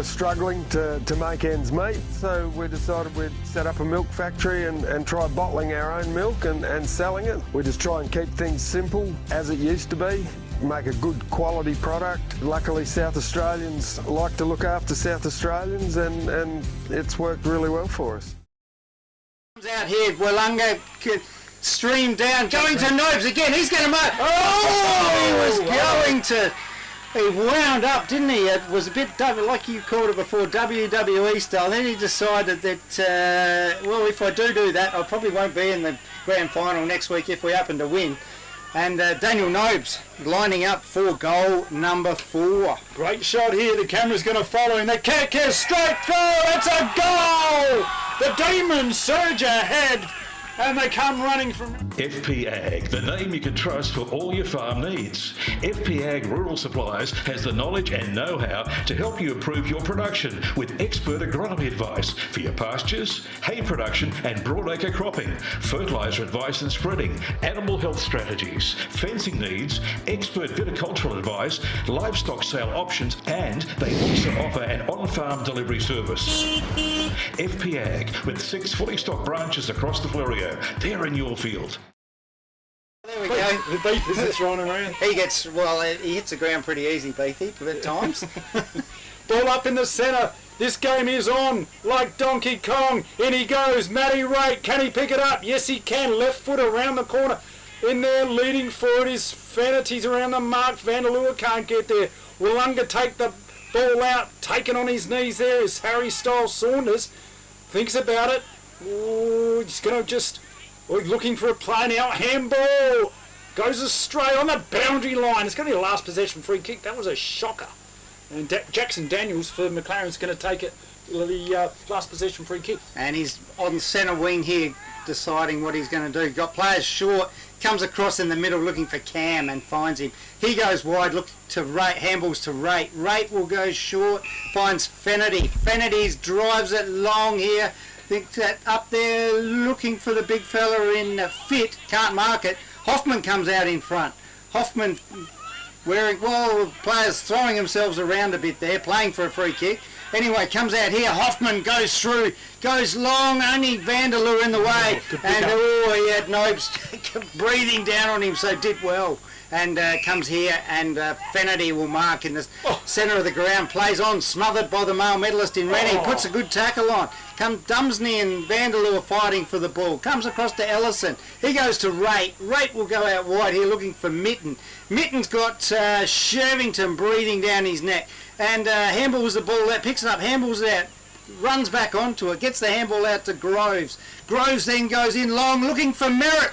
struggling to make ends meet, so we decided we'd set up a milk factory and try bottling our own milk and selling it. We just try and keep things simple as it used to be. Make a good quality product. Luckily South Australians like to look after South Australians, and it's worked really well for us. Comes out here, Wanga stream down, going to Nobes again. He's going to mark. He was going to. He wound up, didn't he? It was a bit, like you called it before, WWE style. Then he decided that, well, if I do that, I probably won't be in the grand final next week if we happen to win. And Daniel Nobes lining up for goal number 4. Great shot here. The camera's going to follow him. The kick is straight through. It's a goal. The Demons surge ahead. And they come running from... FP Ag, the name you can trust for all your farm needs. FP Ag Rural Supplies has the knowledge and know-how to help you improve your production with expert agronomy advice for your pastures, hay production and broadacre cropping, fertiliser advice and spreading, animal health strategies, fencing needs, expert viticultural advice, livestock sale options, and they also offer an on-farm delivery service. FP Ag, with 6 fully stocked branches across the Fleurieu. They're in your field. There we go. The beef is just running around. He gets, well, he hits the ground pretty easy, Beefy, at times. Ball up in the centre. This game is on like Donkey Kong. In he goes. Matty Raitt. Can he pick it up? Yes, he can. Left foot around the corner. In there, leading forward is Fennerty's around the mark. Vanderlua can't get there. Wanga take the ball out. Taken on his knees there is Harry Styles Saunders. Thinks about it. Ooh, he's going to just... looking for a play now. Handball. Goes astray on the boundary line. It's going to be a last possession free kick. That was a shocker. And Jackson Daniels for McLaren's going to take it. The last possession free kick. And he's on centre wing here, deciding what he's going to do. Got players short. Comes across in the middle looking for Cam and finds him. He goes wide, look to Raitt, handballs to Raitt. Raitt will go short, finds Fennerty. Fennerty drives it long here. Think that up there looking for the big fella in fit, can't mark it. Hoffman comes out in front. Hoffman wearing, well, players throwing themselves around a bit there, playing for a free kick. Anyway, comes out here, Hoffman goes through, goes long, only Vanderloo in the way, and he had Nobes breathing down on him, so did well. And comes here, and Fennerty will mark in the centre of the ground, plays on, smothered by the male medalist in Rennie, puts a good tackle on. Dumsney and Vanderloo are fighting for the ball, comes across to Ellison, he goes to Raitt. Raitt will go out wide here looking for Mitten. Mitten's got Shervington breathing down his neck, and handballs the ball out, picks it up, handballs it out, runs back onto it, gets the handball out to Groves. Groves then goes in long looking for Merritt,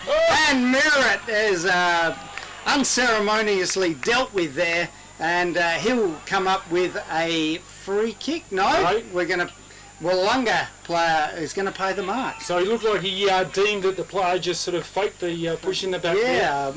and Merritt is unceremoniously dealt with there, and he'll come up with a free kick. No, we're going to... Wanga player is going to pay the mark. So he looked like he deemed that the player just sort of faked the push in the back. Yeah.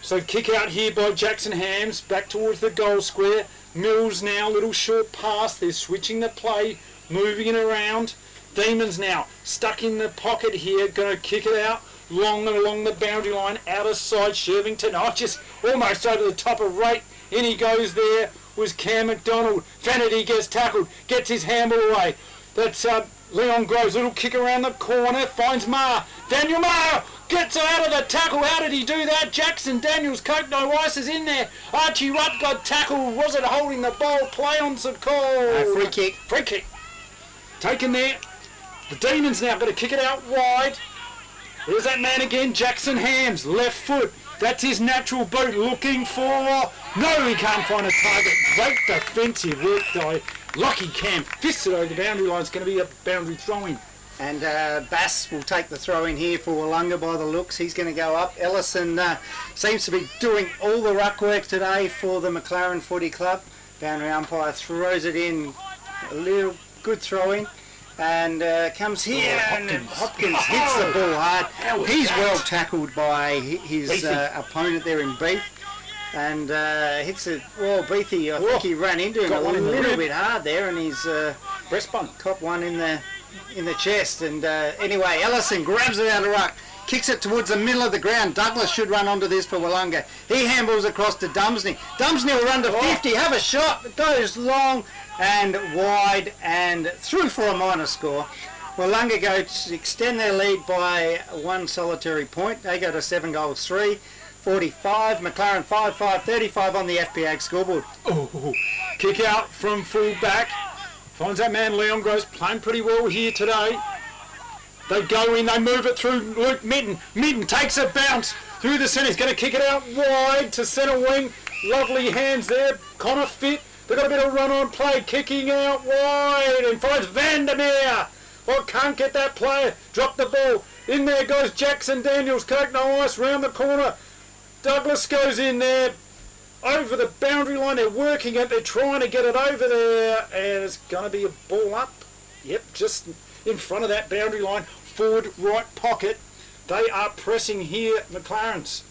So kick out here by Jackson Hams, back towards the goal square. Mills now, little short pass. They're switching the play, moving it around. Demons now stuck in the pocket here, going to kick it out. Long and along the boundary line, out of sight, Shervington. Just almost over the top of Raitt. In he goes there, was Cam McDonald. Fennerty gets tackled, gets his handball away. That's Leon Groves, little kick around the corner, finds Maher. Daniel Maher gets out of the tackle. How did he do that? Jackson Daniels, Coke No Ice is in there. Archie Rutt got tackled. Was it holding the ball? Play on some call. Free kick. Free kick. Taken there. The Demons now got to kick it out wide. There's that man again, Jackson Hams, left foot. That's his natural boot, looking for... No, he can't find a target. Great defensive work, though. Lucky Cam fists it over the boundary line. It's going to be a boundary throw-in. And Bass will take the throw-in here for Wanga by the looks. He's going to go up. Ellison seems to be doing all the ruck work today for the McLaren Footy Club. Boundary umpire throws it in. A little good throw-in. And comes here, and Hopkins hits the ball hard. He's well tackled by his opponent there in Beef. And hits it, well, Beefy, I think he ran into him a little bit hard there, and he's breastbone caught one in the chest. And anyway, Ellison grabs it out of ruck, kicks it towards the middle of the ground. Douglas should run onto this for Wanga. He handballs across to Dumsney. Dumsney will run to 50, have a shot. It goes long and wide and through for a minor score. Wanga go to extend their lead by one solitary point. They go to 7-3. 45, McLaren 5-5, 35 on the FPAG scoreboard. Kick out from full back. Finds that man Leon Groves playing pretty well here today. They go in, they move it through Luke Mitten. Mitten takes a bounce through the centre. He's going to kick it out wide to centre wing. Lovely hands there. Connor fit. They've got a bit of run on play. Kicking out wide and finds Vandermeer. Oh, can't get that player. Drop the ball. In there goes Jackson Daniels. Coke no ice round the corner. Douglas goes in there. Over the boundary line. They're working it. They're trying to get it over there. And it's going to be a ball up. Yep, just in front of that boundary line, forward right pocket. They are pressing here, McLaren's.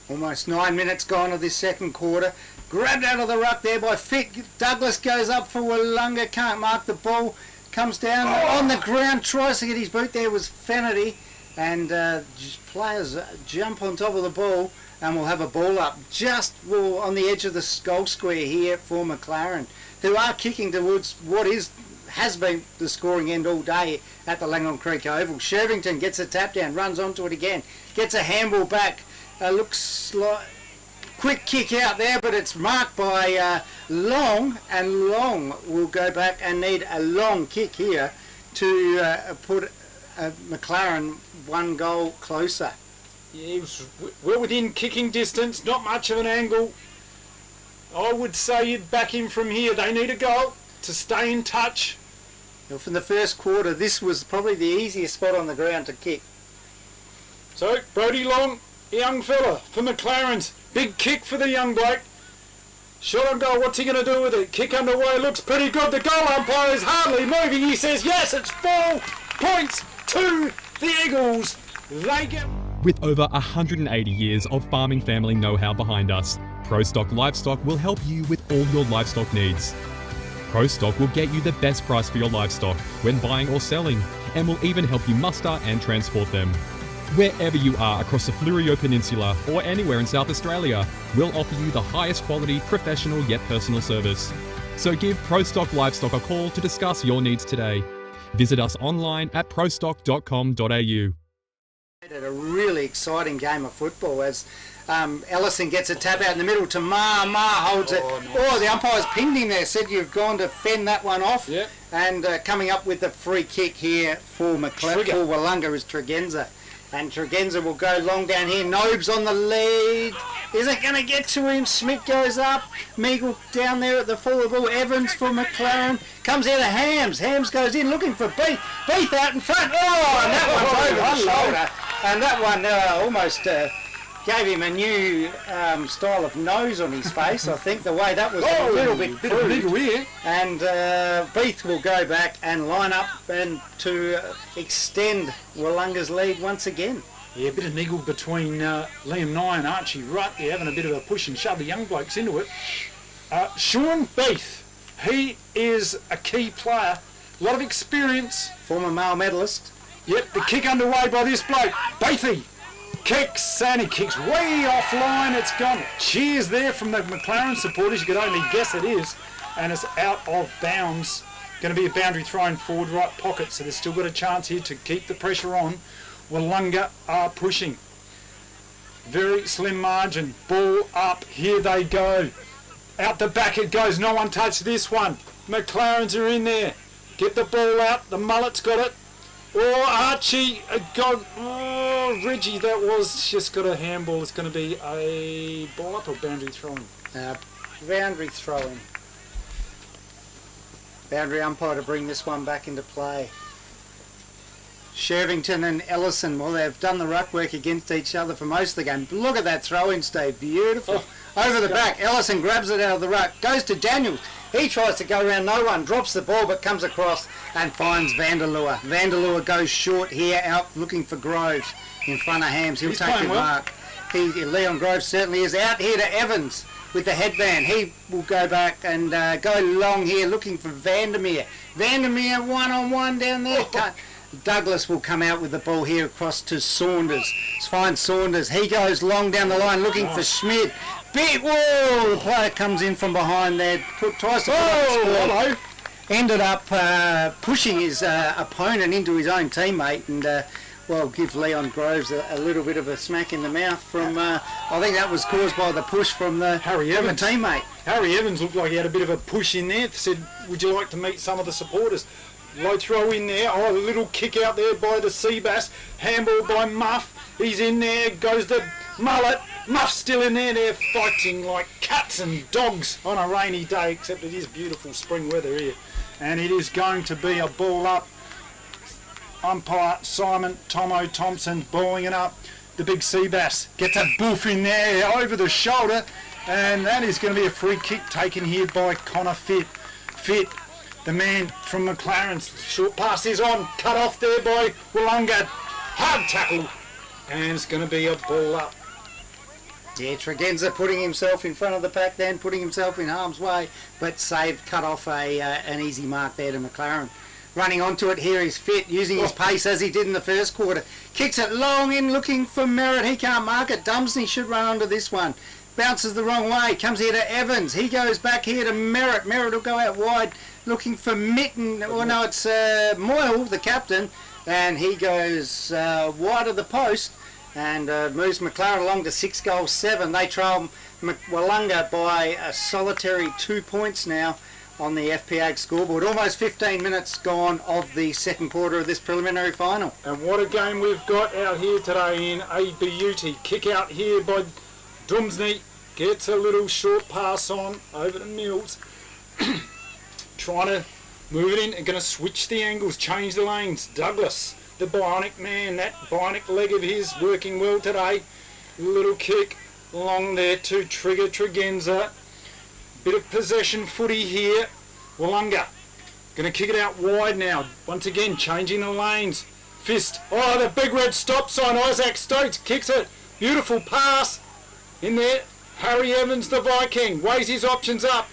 Almost 9 minutes gone of this second quarter. Grabbed out of the ruck there by Fick. Douglas goes up for Wanga, can't mark the ball. Comes down on the ground, tries to get his boot. There was Fennerty, and players jump on top of the ball, and we'll have a ball up just on the edge of the goal square here for McLaren, who are kicking towards what has been the scoring end all day at the Langhorne Creek Oval. Shervington gets a tap down, runs onto it again, gets a handball back, looks like quick kick out there, but it's marked by Long, and Long will go back and need a long kick here to put McLaren 1 goal closer. Yeah, he was well within kicking distance, not much of an angle. I would say you'd back him from here. They need a goal to stay in touch. Well, from the first quarter, this was probably the easiest spot on the ground to kick. So, Brodie Long, young fella for McLaren's. Big kick for the young bloke. Shot on goal, what's he going to do with it? Kick underway, looks pretty good. The goal umpire is hardly moving. He says, yes, it's 4 points to the Eagles. They get... With over 180 years of farming family know-how behind us, ProStock Livestock will help you with all your livestock needs. ProStock will get you the best price for your livestock when buying or selling, and will even help you muster and transport them. Wherever you are across the Fleurieu Peninsula or anywhere in South Australia, we'll offer you the highest quality, professional yet personal service. So give ProStock Livestock a call to discuss your needs today. Visit us online at prostock.com.au. A really exciting game of football as Ellison gets a tap out in the middle to Ma. Ma holds it. Nice. Oh, the umpire's pinged him there, said you've gone to fend that one off. Yep. And coming up with the free kick here for McLaren, for Wanga is Tregenza. And Tregenza will go long down here. Nobes on the lead. Isn't going to get to him. Smith goes up. Meagle down there at the full ball. Evans for McLaren. Comes out of Hams. Hams goes in looking for Beef. Beef out in front. Oh, and that one's over the shoulder. And that one almost gave him a new style of nose on his face. I think the way that was a little bit crude. And Beef will go back and line up and to extend Wallanga's lead once again. Yeah, a bit of niggle between Liam Nye and Archie Rutt. They're having a bit of a push and shove the young blokes into it. Sean Beef, he is a key player. A lot of experience. Former male medalist. Yep, the kick underway by this bloke. Beathy kicks, and he kicks way offline. It's gone. Cheers there from the McLaren supporters. You could only guess it is. And it's out of bounds. Going to be a boundary thrown forward right pocket, so they've still got a chance here to keep the pressure on. Wallunga are pushing. Very slim margin. Ball up. Here they go. Out the back it goes. No one touched this one. McLaren's are in there. Get the ball out. The mullet's got it. Oh, Archie got... Oh, Reggie, that was just got a handball. It's going to be a ball up or boundary throwing? Boundary throwing. Boundary umpire to bring this one back into play. Shervington and Ellison, well, they've done the ruck work against each other for most of the game. Look at that throw-in, Steve. Beautiful. Over the back, Ellison grabs it out of the ruck, goes to Daniels. He tries to go around no one, drops the ball, but comes across and finds Vanderlua. Vanderlua goes short here, out looking for Groves in front of Hams. He'll take the mark. Leon Groves certainly is. Out here to Evans with the headband. He will go back and go long here looking for Vandermeer. Vandermeer one-on-one down there. Douglas will come out with the ball here across to Saunders. Finds Saunders. He goes long down the line looking for Schmidt. Whoa! The player comes in from behind there. Tries to put up the score. Ended up pushing his opponent into his own teammate and give Leon Groves a little bit of a smack in the mouth from, I think that was caused by the push from Harry Evans. teammate. Harry Evans looked like he had a bit of a push in there. Said, would you like to meet some of the supporters? Low throw in there. Oh, a little kick out there by the Seabass. Handball by Muff. He's in there. Goes the Mullet. Muff's still in there. They're fighting like cats and dogs on a rainy day, except it is beautiful spring weather here. And it is going to be a ball up. Umpire Simon Tomo Thompson balling it up. The big Seabass gets a boof in there over the shoulder. And that is going to be a free kick taken here by Connor Fitt. Fitt, the man from McLaren's short pass is on. Cut off there by Wanga. Hard tackle. And it's going to be a ball up. Yeah, Tregenza putting himself in front of the pack then, putting himself in harm's way, but saved, cut off an easy mark there to McLaren. Running onto it here is Fitt, using his pace as he did in the first quarter. Kicks it long in, looking for Merritt. He can't mark it. Dumsney should run onto this one. Bounces the wrong way. Comes here to Evans. He goes back here to Merritt. Merritt will go out wide, looking for Mitten. Well, no, it's Moyle, the captain, and he goes wide of the post and moves McLaren along to 6-7. They trail Wanga by a solitary 2 points now on the FPA scoreboard. Almost 15 minutes gone of the second quarter of this preliminary final. And what a game we've got out here today in ABUT. Kick out here by Dumsney. Gets a little short pass on over to Mills. Trying to move it in and going to switch the angles, change the lanes. Douglas, the bionic man, that bionic leg of his working well today. Little kick along there to trigger Tregenza. Bit of possession footy here. Wanga going to kick it out wide now. Once again, changing the lanes. Fist. Oh, the big red stop sign. Isaac Stokes kicks it. Beautiful pass in there. Harry Evans, the Viking, weighs his options up.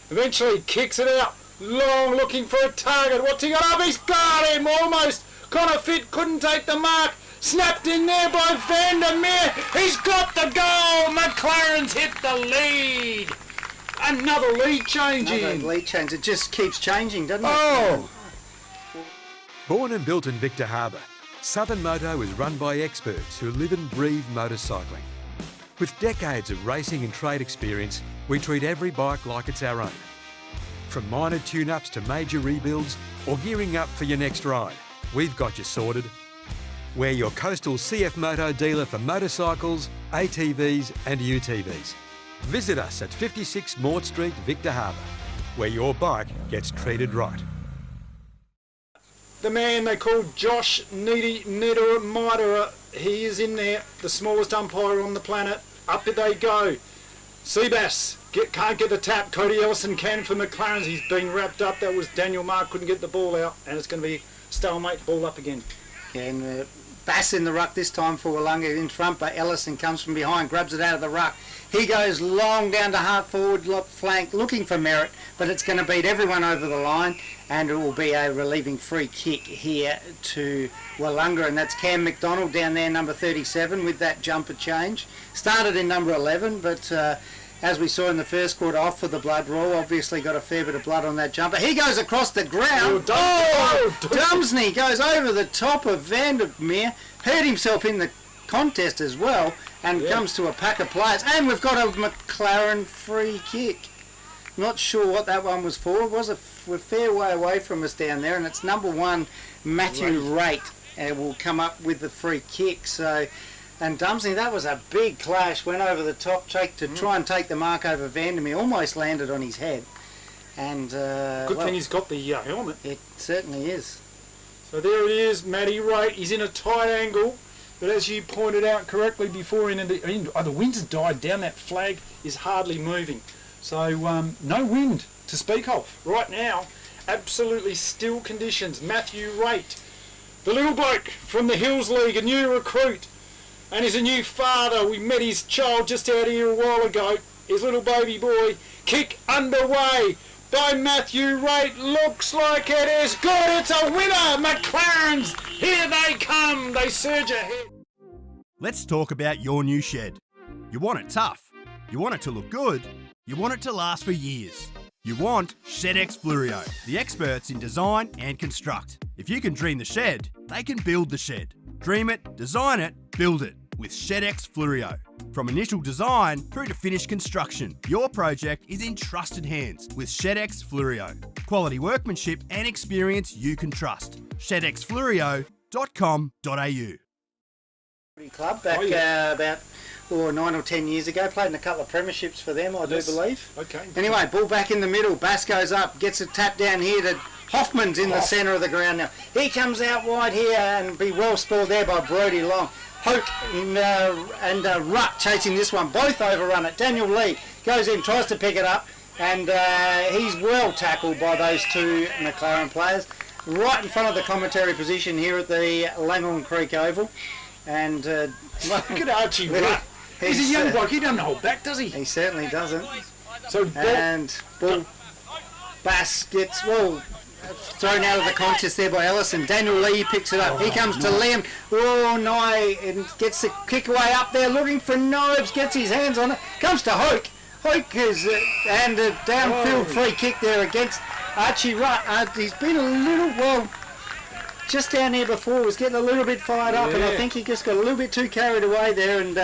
Eventually kicks it out. Long, looking for a target. What's he got up? He's got him almost. Connor Fitt couldn't take the mark. Snapped in there by Vandermeer. He's got the goal. McLaren's hit the lead. Another lead changing. Another lead change. It just keeps changing, doesn't it? Oh! Born and built in Victor Harbour, Southern Moto is run by experts who live and breathe motorcycling. With decades of racing and trade experience, we treat every bike like it's our own. From minor tune-ups to major rebuilds or gearing up for your next ride, we've got you sorted. We're your coastal CF Moto dealer for motorcycles, ATVs and UTVs. Visit us at 56 Mort Street, Victor Harbour, where your bike gets treated right. The man they call Josh Niedermeyer, he is in there, the smallest umpire on the planet. Up they go. Seabass can't get the tap. Cody Ellison can for McLaren's. He's been wrapped up. That was Daniel Mark, couldn't get the ball out, and it's going to be stalemate, ball up again. Yeah, and Bass in the ruck this time for Wanga in front, but Ellison comes from behind, grabs it out of the ruck. He goes long down to half forward flank, looking for Merritt, but it's going to beat everyone over the line, and it will be a relieving free kick here to Wallunga, and that's Cam McDonald down there, number 37, with that jumper change. Started in number 11, but as we saw in the first quarter, off for the blood roll. Obviously got a fair bit of blood on that jumper. He goes across the ground. Dumsney goes over the top of Vandermeer, hurt himself in the contest as well, and comes to a pack of players. And we've got a McLaren free kick. Not sure what that one was for. It was a fair way away from us down there, and it's number 1, Matthew Rate, will come up with the free kick. So. And Dumsney, that was a big clash, went over the top to try and take the mark over Vandermeer, almost landed on his head. And good thing he's got the helmet. It certainly is. So there it is, Matty Wright. He's in a tight angle, but as you pointed out correctly before, the wind has died down. That flag is hardly moving. So no wind to speak of right now. Absolutely still conditions. Matthew Wright, the little bloke from the Hills League, a new recruit. And he's a new father. We met his child just out here a while ago. His little baby boy. Kick underway by Matthew Rate. Looks like it is good. It's a winner. McLaren's. Here they come. They surge ahead. Let's talk about your new shed. You want it tough. You want it to look good. You want it to last for years. You want ShedX Fluorio, the experts in design and construct. If you can dream the shed, they can build the shed. Dream it, design it, build it. with ShedX Fluorio. From initial design through to finished construction, your project is in trusted hands with ShedX Fluorio. Quality workmanship and experience you can trust. ShedXFluorio.com.au. Club back about 9 or 10 years ago. Played in a couple of premierships for them, I do believe. Okay. Anyway, ball back in the middle. Bass goes up, gets a tap down here to Hoffman's in the centre of the ground now. He comes out wide here and be well spoiled there by Brodie Long. Hoke and Rutt chasing this one. Both overrun it. Daniel Lee goes in, tries to pick it up, and he's well tackled by those two McLaren players. Right in front of the commentary position here at the Langhorne Creek Oval. And look at Archie Rutt. He's a young bloke. He doesn't hold back, does he? He certainly doesn't. So Bull Bass gets thrown out of the contest there by Ellison. Daniel Lee picks it up. He comes to Liam. Oh, Nye and gets the kick away up there, looking for Nobes. Gets his hands on it. Comes to Hoke. Hoke is and a downfield free kick there against Archie Rutt. He's been a little just down there before, was getting a little bit fired up, and I think he just got a little bit too carried away there, and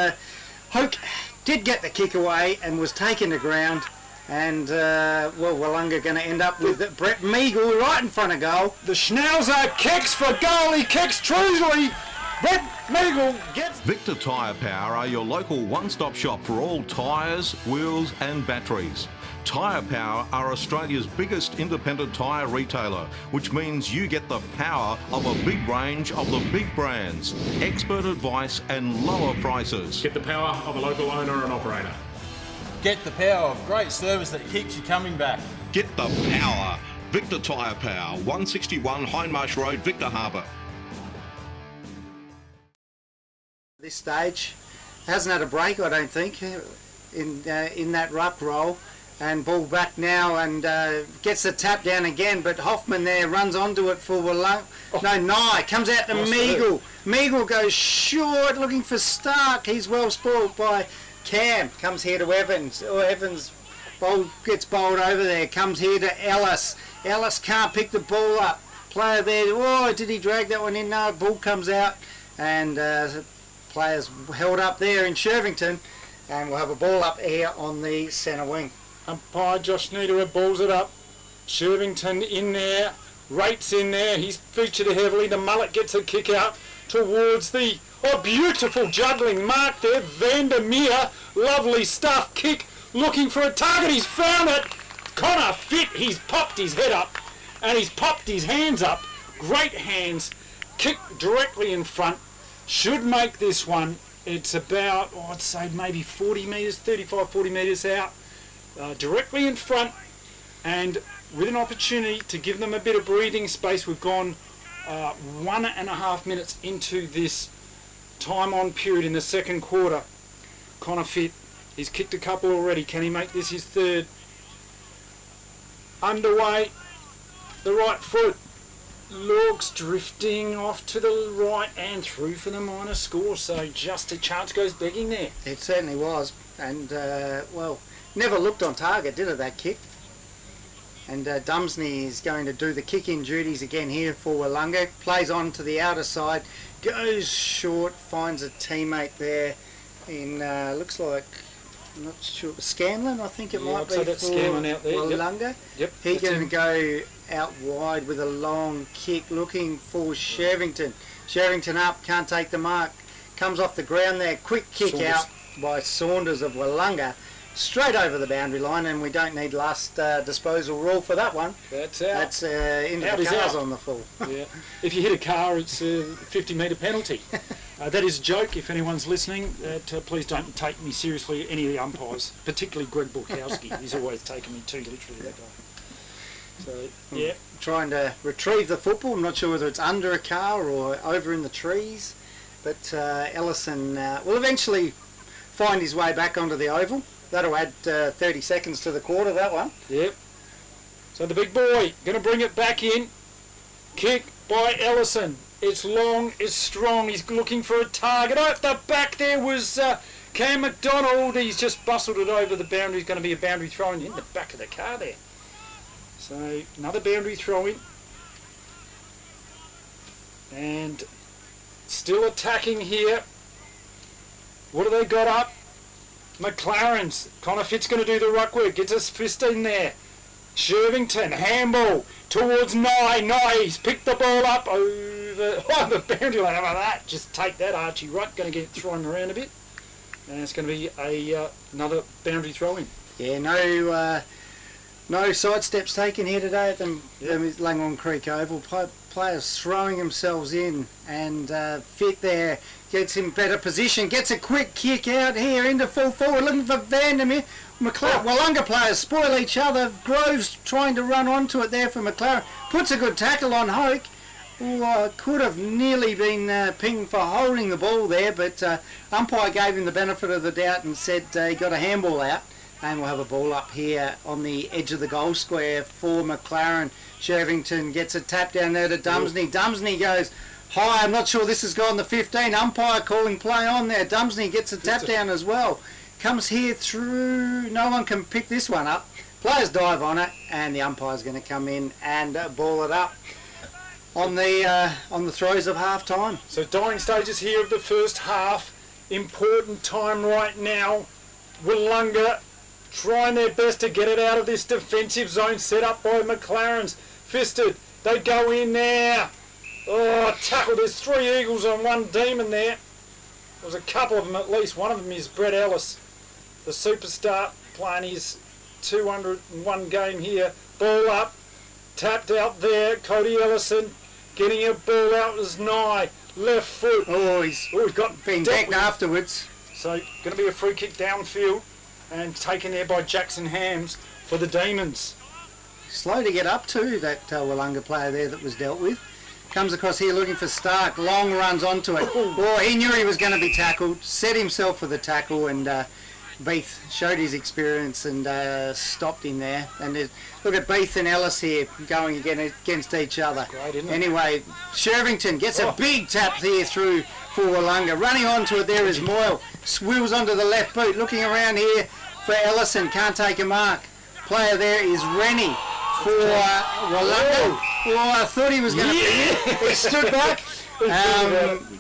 Hoke did get the kick away and was taken to ground, and Wanga going to end up with Brett Meagle right in front of goal. The Schnauzer kicks for goal, he kicks Trusley. Brett Meagle gets... Victor Tyre Power are your local one-stop shop for all tyres, wheels and batteries. Tyre Power are Australia's biggest independent tyre retailer, which means you get the power of a big range of the big brands, expert advice and lower prices. Get the power of a local owner and operator. Get the power of great service that keeps you coming back. Get the power. Victor Tyre Power, 161 Hindmarsh Road, Victor Harbour. This stage hasn't had a break, I don't think, in that ruck roll. And ball back now and gets the tap down again, but Hoffman there runs onto it for Nye comes out to Meagle. Meagle goes short, looking for Stark. He's well spoiled by Cam. Comes here to Evans. Evans gets bowled over there. Comes here to Ellis. Ellis can't pick the ball up. Player there. Did he drag that one in? No, ball comes out, and players held up there in Shervington, and we'll have a ball up here on the centre wing. Umpire Josh Niederer balls it up. Shervington in there. Rates in there. He's featured heavily. The mullet gets a kick out towards the beautiful juggling mark there. Vandermeer. Lovely stuff. Kick. Looking for a target. He's found it. Connor Fit. He's popped his head up and he's popped his hands up. Great hands. Kick directly in front. Should make this one. It's about, I'd say maybe 40 metres, 35, 40 metres out. Directly in front, and with an opportunity to give them a bit of breathing space. We've gone 1.5 minutes into this time on period in the second quarter. Connor Fit, he's kicked a couple already. Can he make this his third? Underway, the right foot. Looks drifting off to the right and through for the minor score, so just a chance goes begging there. It certainly was, and never looked on target, did it, that kick? And Dumsney is going to do the kick-in duties again here for Wanga. Plays on to the outer side, goes short, finds a teammate there in, looks like, I'm not sure, Scanlon, I think it might be for Scanlon out there. Wanga. Yep. He's going to go out wide with a long kick, looking for Shervington. Shervington up, can't take the mark. Comes off the ground there, quick kick out by Saunders of Wanga. Straight over the boundary line, and we don't need last disposal rule for that one. That's out. That's into the cars on the full. Yeah. If you hit a car, it's a 50-metre penalty. That is a joke. If anyone's listening, please don't take me seriously, any of the umpires, particularly Greg Bulkowski. He's always taken me too literally, that guy. So, yeah. Trying to retrieve the football. I'm not sure whether it's under a car or over in the trees, but Ellison will eventually find his way back onto the oval. That'll add 30 seconds to the quarter, that one. Yep. So the big boy going to bring it back in. Kick by Ellison. It's long, it's strong. He's looking for a target. Oh, at the back there was Cam McDonald. He's just bustled it over the boundary. It's going to be a boundary throw in the back of the car there. So another boundary throw in. And still attacking here. What have they got up? McLaren's. Connor Fitz going to do the ruck work. Gets his fist in there. Shervington, handball towards Nye. He's picked the ball up over the boundary line. How about that? Just take that, Archie Ruck. Going to get thrown around a bit. And it's going to be another boundary throw-in. Yeah, no sidesteps taken here today at the Langhorne Creek Oval. Players throwing themselves in, and Fit there gets in better position, gets a quick kick out here into full forward, looking for Vandermeer. Wanga players spoil each other. Groves trying to run onto it there for McLaren. Puts a good tackle on Hoke. Could have nearly been pinged for holding the ball there, but umpire gave him the benefit of the doubt and said he got a handball out. And we'll have a ball up here on the edge of the goal square for McLaren. Shervington gets a tap down there to Dumsney. Dumsney goes high. I'm not sure this has gone the 15. Umpire calling play on there. Dumsney gets a tap down as well. Comes here through. No one can pick this one up. Players dive on it, and the umpire's going to come in and ball it up on the throes of half time. So dying stages here of the first half. Important time right now. Willunga trying their best to get it out of this defensive zone set up by McLaren's. Fisted. They go in there. Tackle. There's 3 Eagles on 1 Demon there. There's a couple of them at least. One of them is Brett Ellis, the superstar, playing his 201 game here. Ball up. Tapped out there. Cody Ellison getting a ball out as Nye. Left foot. He's got been decked afterwards. So going to be a free kick downfield. And taken there by Jackson Hams for the Demons. Slow to get up to, that Willunga player there that was dealt with. Comes across here looking for Stark. Long runs onto it. He knew he was going to be tackled. Set himself for the tackle, and Beath showed his experience and stopped him there. And look at Beath and Ellis here going against each other. Great, isn't it? Anyway, Shervington gets a big tap here through for Willunga. Running onto it there is Moyle. Swills onto the left boot. Looking around here for Ellison. Can't take a mark. Player there is Rennie for Willunga. I thought he was going to be. He stood back,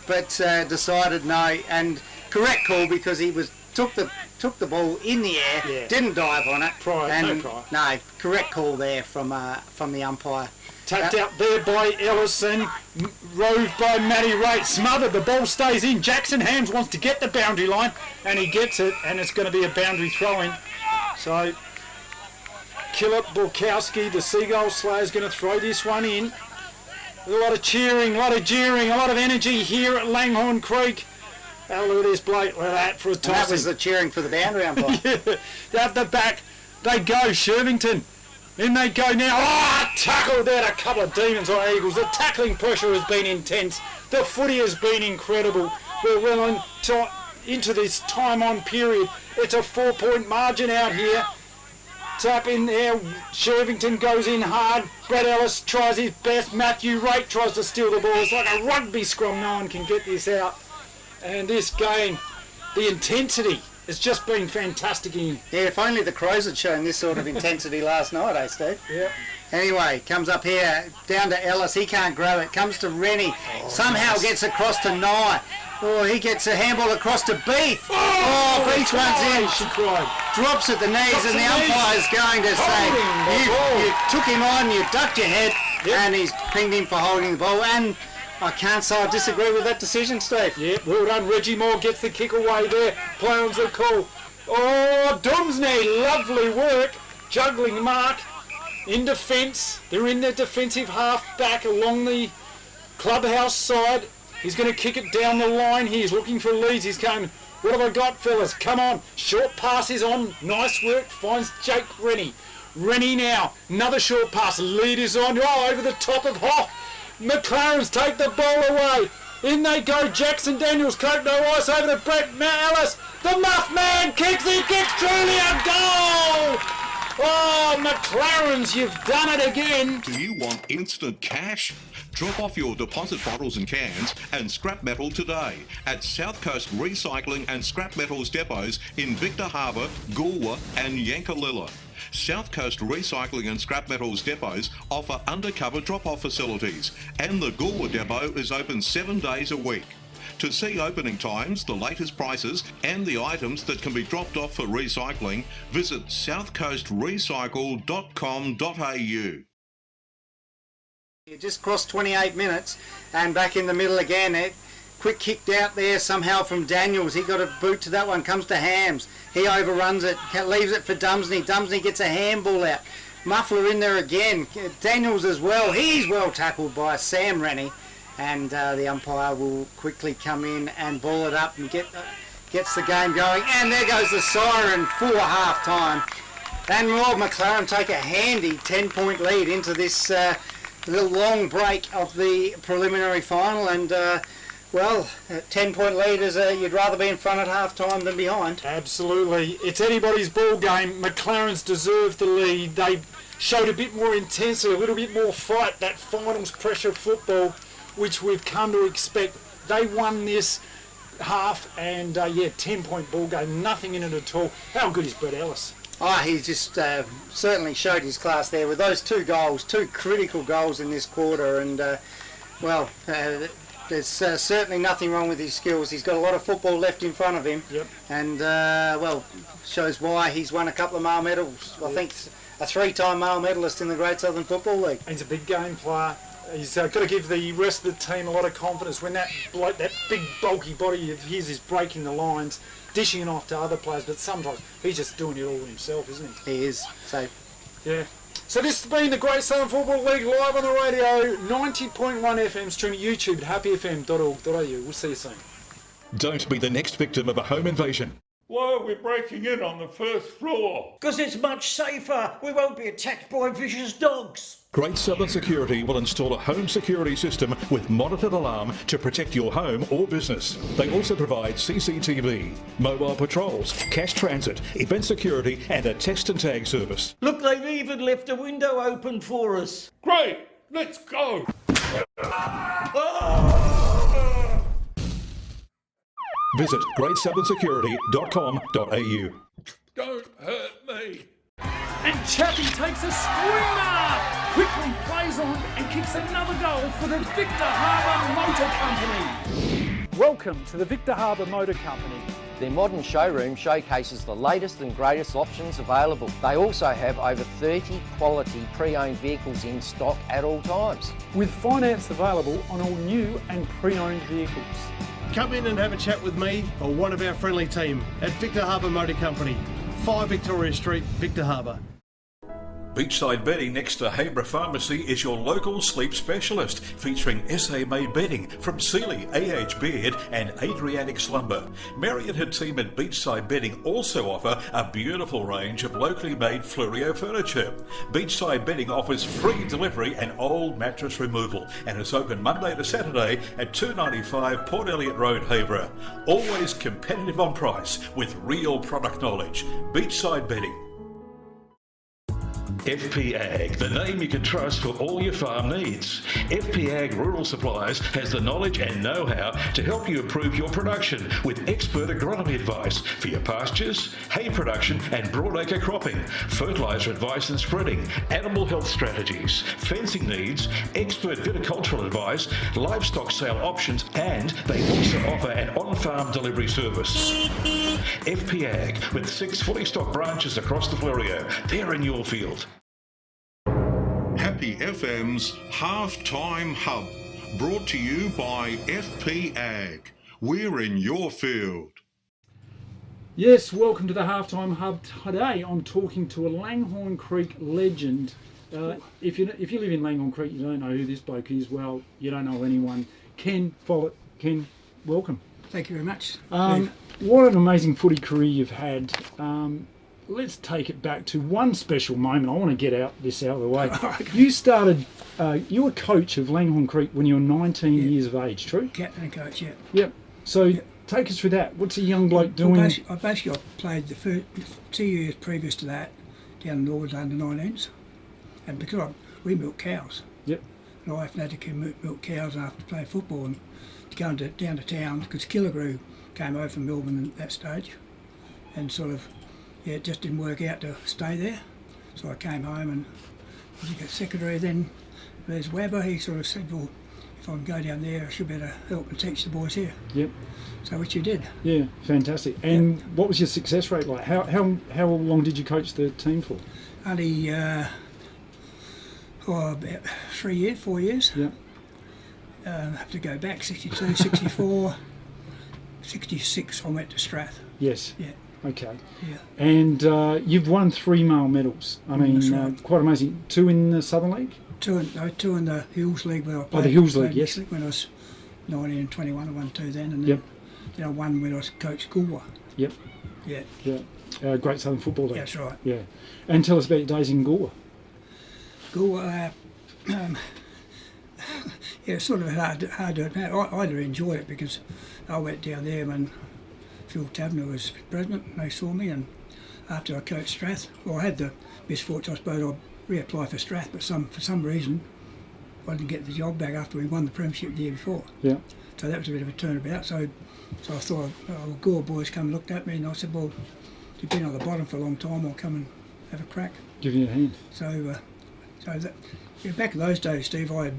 but decided no. And correct call, because he took the ball in the air, didn't dive on it. No, correct call there from the umpire. Tapped out there by Ellison, roved by Matty Raitt, smothered, the ball stays in. Jackson Hams wants to get the boundary line, and he gets it, and it's going to be a boundary throw-in. So, Killip Borkowski, the Seagull Slayer, is going to throw this one in. A lot of cheering, a lot of jeering, a lot of energy here at Langhorne Creek. Oh, look at this, Blake, look at that for a toss. That was the cheering for the boundary umpire. At the back, they go, Shervington. In they go now. Tackled out a couple of Demons or Eagles. The tackling pressure has been intense. The footy has been incredible. We're well into this time on period. It's a 4-point margin out here. Tap in there. Shervington goes in hard. Brett Ellis tries his best. Matthew Raitt tries to steal the ball. It's like a rugby scrum. No one can get this out. And this game, the intensity has just been fantastic. Yeah, if only the Crows had shown this sort of intensity last night, eh, Steve? Yep. Anyway, comes up here, down to Ellis. He can't grab it. Comes to Rennie. Somehow gets across to Nye. He gets a handball across to Beath. Beath runs in. Drops at the knees, and the umpire's going to say, you took him on, you ducked your head, and he's pinged him for holding the ball. And I can't say I disagree with that decision, Steve. Yeah, well done. Reggie Moore gets the kick away there. Play on's the call. Dumsney, lovely work. Juggling mark in defence. They're in their defensive half back along the clubhouse side. He's going to kick it down the line. He's looking for leads. He's going, what have I got, fellas? Come on. Short pass is on. Nice work. Finds Jake Rennie. Rennie now. Another short pass. Lead is on. Over the top of Hoff. McLaren's take the ball away. In they go. Jackson Daniels. Coke no ice over to Brett Ellis. The Muff Man kicks. He kicks truly a goal. McLaren's, you've done it again. Do you want instant cash? Drop off your deposit bottles and cans and scrap metal today at South Coast Recycling and Scrap Metals depots in Victor Harbour, Goolwa and Yankalilla. South Coast Recycling and Scrap Metals depots offer undercover drop-off facilities, and the Goolwa depot is open 7 days a week. To see opening times, the latest prices and the items that can be dropped off for recycling, visit southcoastrecycle.com.au. You just crossed 28 minutes and back in the middle again. Quick kicked out there somehow from Daniels. He got a boot to that one, comes to Hams. He overruns it, leaves it for Dumsney. Dumsney gets a handball out. Muffler in there again. Daniels as well. He's well tackled by Sam Rennie. And the umpire will quickly come in and ball it up and gets the game going. And there goes the siren for half-time. And Rob McLaren take a handy 10-point lead into this little long break of the preliminary final. And, well, 10-point leaders, you'd rather be in front at half-time than behind. Absolutely. It's anybody's ball game. McLaren's deserved the lead. They showed a bit more intensity, a little bit more fight, that finals pressure football, which we've come to expect. They won this half and, 10-point ball game, nothing in it at all. How good is Brett Ellis? Oh, he just certainly showed his class there with those two goals, two critical goals in this quarter. And, there's certainly nothing wrong with his skills. He's got a lot of football left in front of him. Yep. And, shows why he's won a couple of male medals. I think a 3-time male medalist in the Great Southern Football League. He's a big game player. He's got to give the rest of the team a lot of confidence when that bloke, that big bulky body of his is breaking the lines, dishing it off to other players, but sometimes he's just doing it all himself, isn't he? He is. So, yeah. So this has been the Great Southern Football League live on the radio, 90.1 FM, streaming YouTube at happyfm.org.au. We'll see you soon. Don't be the next victim of a home invasion. Why are we breaking in on the first floor? Because it's much safer. We won't be attacked by vicious dogs. Great Southern Security will install a home security system with monitored alarm to protect your home or business. They also provide CCTV, mobile patrols, cash transit, event security and a text and tag service. Look, they've even left a window open for us. Great, let's go. Visit greatsouthernsecurity.com.au. Don't hurt me. And Chappie takes a screamer! Quickly plays on and kicks another goal for the Victor Harbour Motor Company. Welcome to the Victor Harbour Motor Company. Their modern showroom showcases the latest and greatest options available. They also have over 30 quality pre-owned vehicles in stock at all times. With finance available on all new and pre-owned vehicles. Come in and have a chat with me or one of our friendly team at Victor Harbour Motor Company, 5 Victoria Street, Victor Harbour. Beachside Bedding next to Habra Pharmacy is your local sleep specialist, featuring SA-made bedding from Sealy, AH Beard and Adriatic Slumber. Mary and her team at Beachside Bedding also offer a beautiful range of locally made Fluorio furniture. Beachside Bedding offers free delivery and old mattress removal and is open Monday to Saturday at 295 Port Elliot Road, Habra. Always competitive on price with real product knowledge. Beachside Bedding. FP Ag, the name you can trust for all your farm needs. FP Ag Rural Supplies has the knowledge and know-how to help you improve your production with expert agronomy advice for your pastures, hay production and broadacre cropping, fertiliser advice and spreading, animal health strategies, fencing needs, expert viticultural advice, livestock sale options, and they also offer an on-farm delivery service. FP Ag, with 6 fully stocked branches across the Fleurieu. They're in your field. Happy FM's Halftime Hub, brought to you by FP Ag. We're in your field. Yes, welcome to the Halftime Hub. Today I'm talking to a Langhorne Creek legend. If you live in Langhorne Creek, you don't know who this bloke is. Well, you don't know anyone. Ken Follett. Ken, welcome. Thank you very much. What an amazing footy career you've had. Let's take it back to one special moment. I want to get this out of the way. You started, you were coach of Langhorne Creek when you were 19 years of age, true? Captain and coach, yeah. Yep. So take us through that. What's a young bloke doing? I played the first 2 years previous to that down in the Northern under 19s. And because we milk cows. Yep. And I often had to milk cows after play football and to go down to town because Killigrew came over from Melbourne at that stage. And sort of, it just didn't work out to stay there. So I came home and I was secretary then. There's Weber, he sort of said, well, if I can go down there, I should be able to help and teach the boys here. Yep. So which you did. Yeah, fantastic. And what was your success rate like? How long did you coach the team for? Only about 4 years. Yeah. Have to go back, 62, 64, 66 I went to Strath. Yes. Yeah. Okay. Yeah. And you've won 3 male medals. I mean, That's right. quite amazing. 2 in the Southern League? 2 in the Hills League where I played. The Hills League, played yes. When I was 19 and 21, I won 2 then. And then, Yep. then I won when I was coached Goolwa. Yep. Yeah. Yeah. Great Southern Football League. That's right. Yeah. And tell us about your days in Goolwa. Goolwa, yeah, sort of hard to admit. I enjoyed it because I went down there when Phil Taverner was president, and they saw me, and after I coached Strath, well, I had the misfortune, I suppose, I reapplied for Strath, but for some reason I didn't get the job back after we won the premiership the year before. Yeah. So that was a bit of a turnabout. So I thought, Gore boys come and looked at me, and I said, well, you've been on the bottom for a long time, I'll come and have a crack. Give you a hand. So back in those days, Steve, I had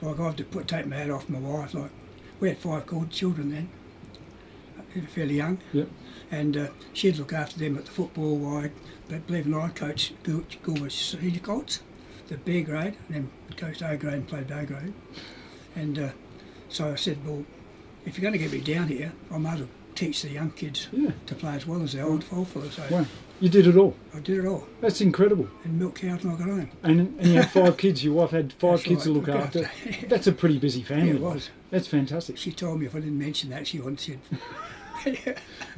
to take my hat off my wife. Like, we had 5 children then, fairly young. Yep. And she'd look after them at the football. But believe it or not, I coached Goolwa senior colts, the B grade, and then coached A grade and played B grade. And so I said, well, if you're going to get me down here, I might as well teach the young kids to play as well as the old fellas. So wow. You did it all? I did it all. That's incredible. And milk cows when I got home. And you had 5 kids, your wife had 5 kids to look Look after. after. That's a pretty busy family. Yeah, it was. That's fantastic. She told me if I didn't mention that, she wouldn't. She'd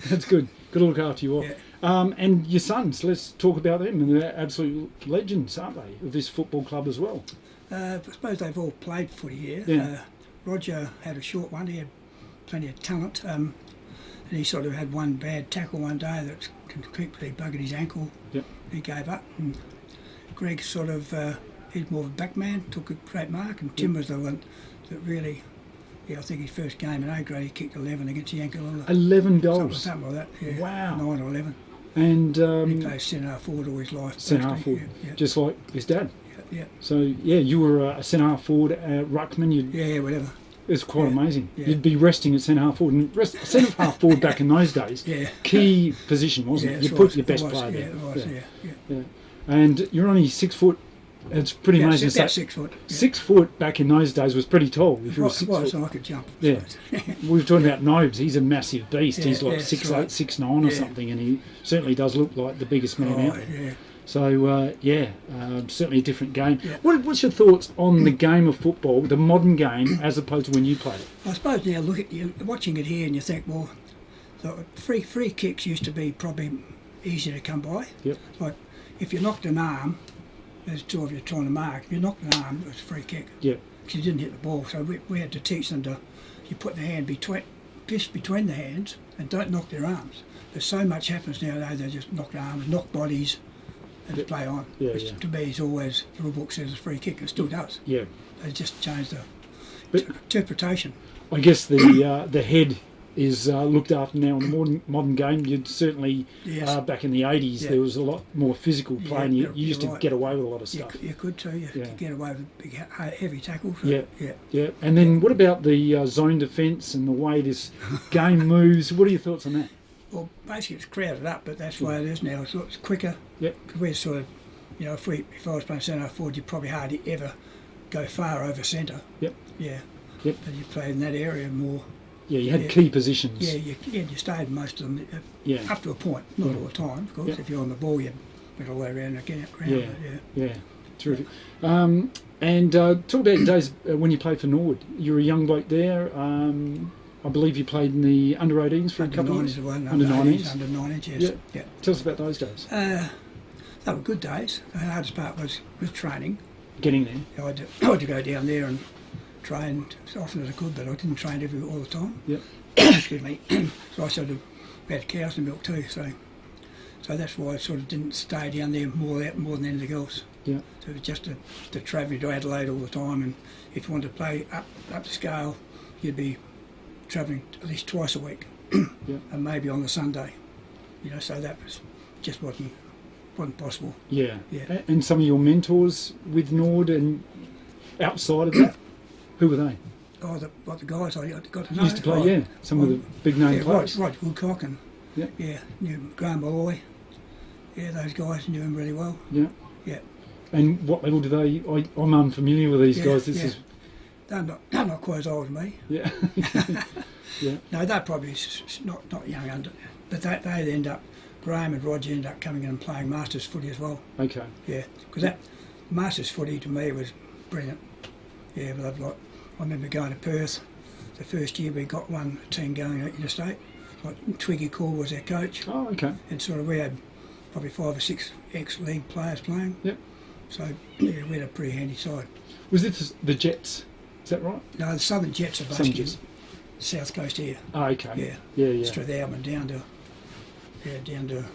That's good. Good to look after your wife. Yeah. And your sons, let's talk about them. And they're absolute legends, aren't they, of this football club as well? I suppose they've all played footy here. Yeah. Roger had a short one. He had plenty of talent. And he sort of had one bad tackle one day that completely buggered his ankle. Yep. He gave up. And Greg sort of, he's more of a back man, took a great mark. And Tim was the one that really, I think his first game in A grade, he kicked 11 against Yankee. 11 goals? Something like that, yeah. Wow. 9 or 11. And he played centre forward all his life. Centre half forward, just like his dad. Yeah. So, you were a centre half forward, ruckman. Yeah, whatever. It's quite amazing. Yeah. You'd be resting at centre half forward. And centre half forward back in those days, key position, wasn't it? You put your best player there. Yeah, it was, yeah. And you're only 6 foot. It's pretty amazing. About 6 foot. 6 foot back in those days was pretty tall. If you were 6 foot. So I could jump. Yeah. We were talking about Nobes. He's a massive beast. Yeah, He's like yeah, 6'8", right. 6'9" or something, and he certainly does look like the biggest man out there. Yeah. So, certainly a different game. Yeah. What's your thoughts on the game of football, the modern game, as opposed to when you played it? I suppose now you're watching it here and you think, well, the free kicks used to be probably easier to come by. Yep. Like, if you knocked an arm, there's 2 of you trying to mark. If you knocked an arm, it was a free kick. Yeah. Because you didn't hit the ball. So we had to teach them to, you put the hand just between the hands and don't knock their arms. There's so much happens nowadays, they just knock arms, knock bodies, and play on. Which to me is always, the rule book says it's a free kick, it still does. Yeah. They just changed the interpretation. I guess the head is looked after now in the modern game. You'd certainly, back in the 80s, there was a lot more physical play, and you used to get away with a lot of stuff. You could too, you could get away with big, heavy tackles. Yeah. And then what about the zone defence and the way this game moves? What are your thoughts on that? Well, basically it's crowded up, but that's the way it is now. It's quicker. Yep. Because we're sort of, if I was playing centre forward, you'd probably hardly ever go far over centre. Yep. Yeah. Yep. But you played in that area more. Yeah, you had key positions. Yeah, you stayed in most of them. Up to a point, not all the time, of course. Yep. If you're on the ball, you went all the way around again. Yeah. Terrific. And talk about your days when you played for Norwood. You were a young bloke there. I believe you played in the under-18s for a couple of years. Under 19s, yes. Yeah. Tell us about those days. They were good days. The hardest part was training. Getting there. I had to go down there and train as often as I could, but I didn't train all the time. Yep. Excuse me. So we had cows and milk too, so that's why I sort of didn't stay down there more than anything else. Yeah. So it was just the travelling to Adelaide all the time, and if you wanted to play up to scale, you'd be travelling at least twice a week, and maybe on the Sunday. So that just wasn't possible. Yeah. And some of your mentors with Nord and outside of that, who were they? what the guys I got to know. You used to play, some of the big name players. Rod Woodcock and knew Graham Malloy. Yeah, those guys knew him really well. Yeah. Yeah. And what level do they? I'm unfamiliar with these guys. This is. They're not quite as old as me. Yeah. Yeah. No, they're probably not young under, but they end up. Graham and Roger ended up coming in and playing Masters footy as well. Okay. Yeah, because that Masters footy to me was brilliant. Yeah, but I remember going to Perth the first year we got one team going interstate. Like Twiggy Core was our coach. Oh, okay. And sort of we had probably 5 or 6 ex-league players playing. Yep. So yeah, we had a pretty handy side. Was this the Jets? Is that right? No, the Southern Jets are based in the south coast here. Oh, okay. Yeah. Yeah. Through the Albion down to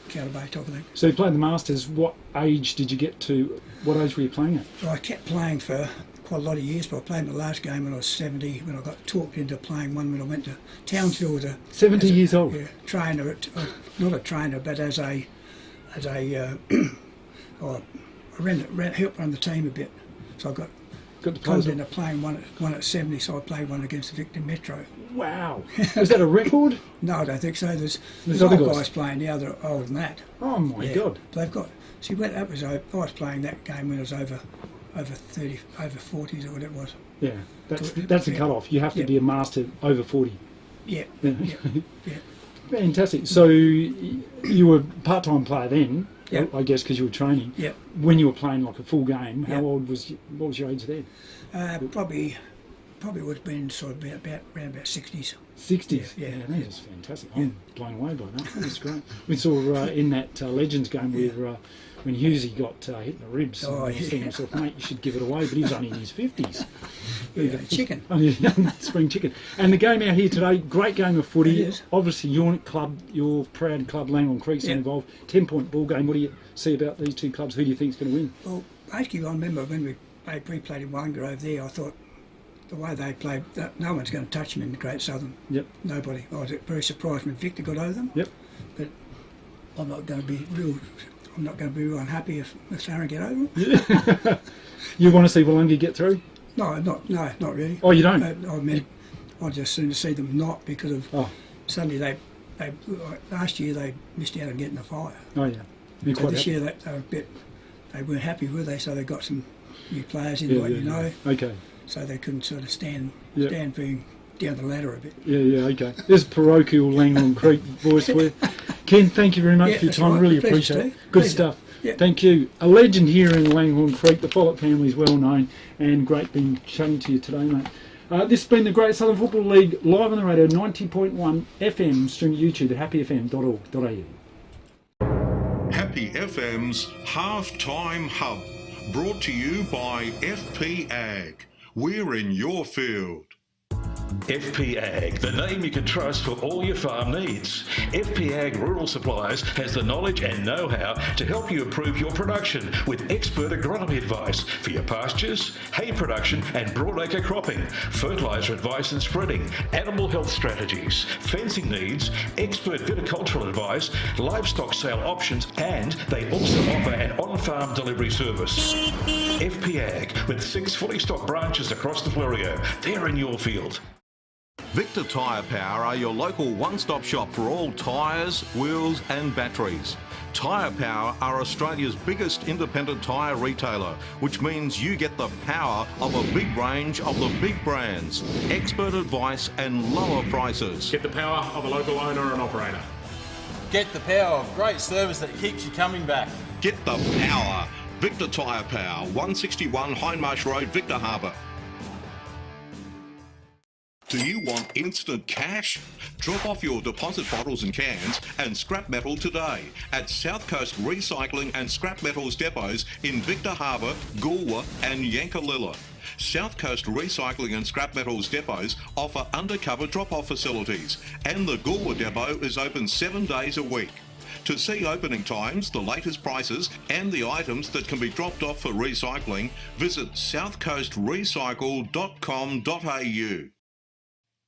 Counter Bay type of thing. So you played the Masters. What age did you get to? What age were you playing at? So I kept playing for quite a lot of years, but I played my last game when I was 70, when I got talked into playing one when I went to Townsville. 70 years old? Yeah, trainer, not a trainer, but as I helped run the team a bit. So I got called into playing one at 70, so I played one against the Victor Metro. Wow. Is that a record? No, I don't think so. There's other other guys guys playing now that are older than that. Oh my God. They've got. See, when that was, I was playing that game when it was over 30, over 40s or whatever it was. Yeah, that's a cut-off. You have to be a master over 40. Yeah. Fantastic. So you were a part-time player then, I guess, because you were training. Yeah. When you were playing like a full game, how old was what was your age then? Probably would have been sort of around about 60s. 60s? Yeah, that is fantastic. I'm blown away by that. That's great. We saw in that Legends game where when Hughesy got hit in the ribs, I was thinking to myself, mate, you should give it away, but he was only in his 50s. Chicken. Only a young spring chicken. And the game out here today, great game of footy. It is. Obviously, your club, your proud club, Langhorne Creek, is involved. 10-point ball game. What do you see about these two clubs? Who do you think is going to win? Well, basically, I remember when we played in Wanga over there, I thought the way they played, no one's going to touch them in the Great Southern. Yep. Nobody. I was very surprised when Victor got over them. Yep. But I'm not going to be real unhappy if McLaren get over them. You want to see Wanga get through? No, not really. Oh, you don't? I'd just sooner see them not because of suddenly they last year they missed out on getting the fire. Oh yeah. So this year they weren't happy with they, so they got some new players in, Okay. So they couldn't sort of stand being down the ladder a bit. Yeah, okay. There's parochial Langhorne Creek voice for you. Ken, thank you very much for your time. Right. Really appreciate it. Good stuff. Yeah. Thank you. A legend here in Langhorne Creek. The Follett family is well known, and great being chatting to you today, mate. This has been the Great Southern Football League live on the radio, 90.1 FM, stream at YouTube at happyfm.org.au. Happy FM's Halftime Hub, brought to you by FP Ag. We're in your field. FP Ag, the name you can trust for all your farm needs. FP Ag Rural Supplies has the knowledge and know-how to help you improve your production with expert agronomy advice for your pastures, hay production and broadacre cropping, fertiliser advice and spreading, animal health strategies, fencing needs, expert viticultural advice, livestock sale options, and they also offer an on-farm delivery service. FP Ag, with 6 fully stocked branches across the Florio. They're in your field. Victor Tyre Power are your local one-stop shop for all tyres, wheels and batteries. Tyre Power are Australia's biggest independent tyre retailer, which means you get the power of a big range of the big brands, expert advice and lower prices. Get the power of a local owner and operator. Get the power of great service that keeps you coming back. Get the power. Victor Tyre Power, 161 Hindmarsh Road, Victor Harbour. Do you want instant cash? Drop off your deposit bottles and cans and scrap metal today at South Coast Recycling and Scrap Metals depots in Victor Harbour, Goolwa and Yankalilla. South Coast Recycling and Scrap Metals depots offer undercover drop-off facilities, and the Goolwa depot is open 7 days a week. To see opening times, the latest prices and the items that can be dropped off for recycling, visit southcoastrecycle.com.au.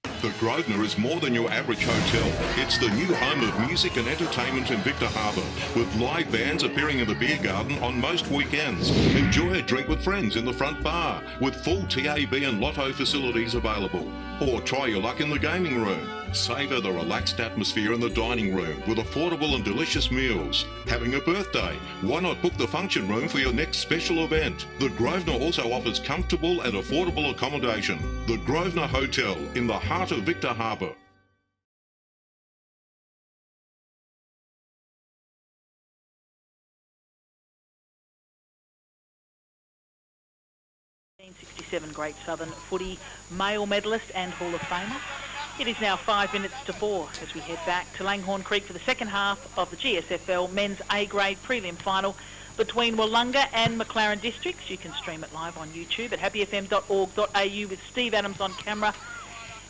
The Grosvenor is more than your average hotel. It's the new home of music and entertainment in Victor Harbour, with live bands appearing in the beer garden on most weekends. Enjoy a drink with friends in the front bar, with full TAB and lotto facilities available. Or try your luck in the gaming room. Savour the relaxed atmosphere in the dining room with affordable and delicious meals. Having a birthday? Why not book the function room for your next special event? The Grosvenor also offers comfortable and affordable accommodation. The Grosvenor Hotel in the heart of Victor Harbour. Great Southern Footy male medalist and Hall of Famer. It is now 5 minutes to 4 as we head back to Langhorne Creek for the second half of the GSFL men's A-grade prelim final between Wanga and McLaren districts. You can stream it live on YouTube at happyfm.org.au with Steve Adams on camera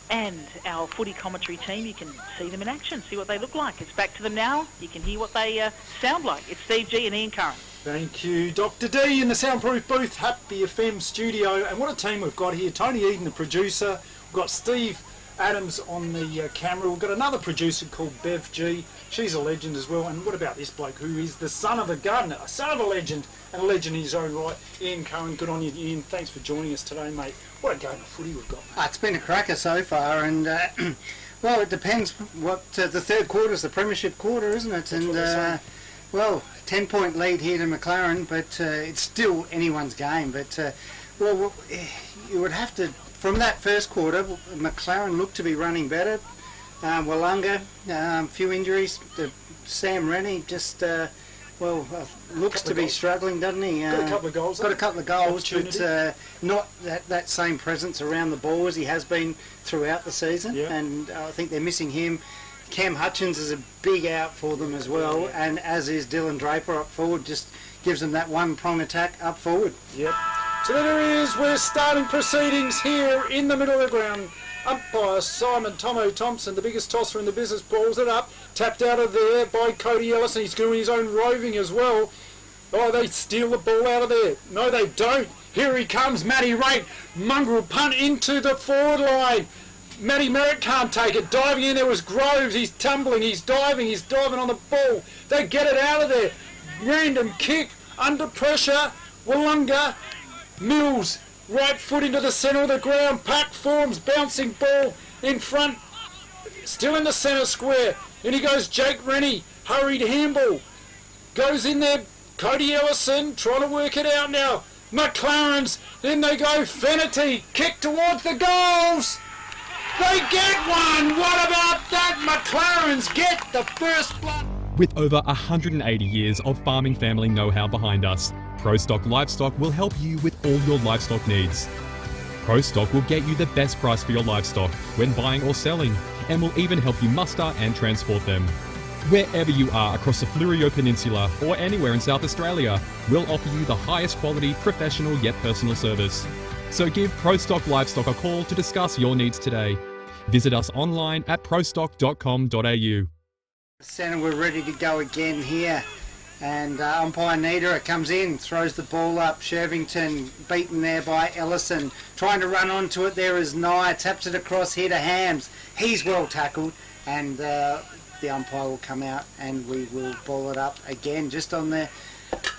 and our footy commentary team. You can see them in action, see what they look like. It's back to them now. You can hear what they sound like. It's Steve G and Ian Curran. Thank you, Dr. D in the soundproof booth, Happy FM studio. And what a team we've got here. Tony Eden, the producer. We've got Steve Adams on the camera. We've got another producer called Bev G. She's a legend as well. And what about this bloke who is the son of a gardener, a son of a legend, and a legend in his own right. Ian Curran, good on you, Ian. Thanks for joining us today, mate. What a game of footy we've got. It's been a cracker so far, and well, it depends what the third quarter is, the premiership quarter, isn't it? And well, 10-point lead here to McLaren, but it's still anyone's game. But well, you would have to, from that first quarter, McLaren looked to be running better. Wanga, a few injuries. Sam Rennie just looks to be struggling, doesn't he? Got a couple of goals. Got a couple of goals, but not that same presence around the ball as he has been throughout the season. Yeah. And I think they're missing him. Cam Hutchins is a big out for them as well, and as is Dylan Draper up forward, just gives them that one-prong attack up forward. Yep. So there it is. We're starting proceedings here in the middle of the ground. Umpire Simon Tomo Thompson, the biggest tosser in the business, balls it up. Tapped out of there by Cody Ellison. He's doing his own roving as well. Oh, they steal the ball out of there. No, they don't. Here he comes, Matty Raitt. Mongrel punt into the forward line. Matty Merritt can't take it. Diving in there was Groves. He's tumbling. He's diving on the ball. They get it out of there. Random kick. Under pressure. Wanga. Mills. Right foot into the centre of the ground. Pack forms. Bouncing ball in front. Still in the centre square. In he goes Jake Rennie. Hurried handball. Goes in there. Cody Ellison trying to work it out now. McLaren's. Then they go Fennerty. Kick towards the goals. They get one! What about that? McLaren's get the first blood. With over 180 years of farming family know-how behind us, ProStock Livestock will help you with all your livestock needs. ProStock will get you the best price for your livestock when buying or selling, and will even help you muster and transport them. Wherever you are across the Fleurieu Peninsula or anywhere in South Australia, we'll offer you the highest quality, professional yet personal service. So give ProStock Livestock a call to discuss your needs today. Visit us online at prostock.com.au. Centre, we're ready to go again here. And umpire Niederer comes in, throws the ball up. Shervington beaten there by Ellison. Trying to run onto it there is Nye. Taps it across here to Hams. He's well tackled. And the umpire will come out and we will ball it up again just on the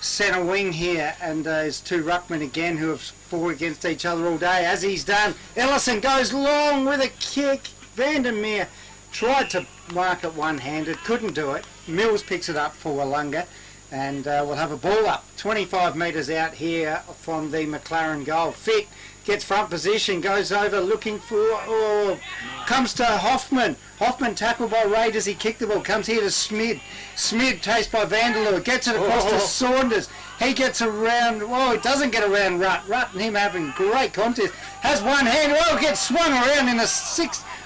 centre wing here. And there's two ruckmen again who have fought against each other all day. As he's done, Ellison goes long with a kick. Vandermeer tried to mark it one-handed, couldn't do it. Mills picks it up for Wanga, and we'll have a ball up 25 metres out here from the McLaren goal. Fit gets front position, goes over looking for, comes to Hoffman. Hoffman tackled by Reid as he kicked the ball, comes here to Smid. Smid chased by Vanderloo, gets it across to Saunders. He gets around, he doesn't get around Rutt. Rutt and him having great contest. Has one hand, gets swung around in a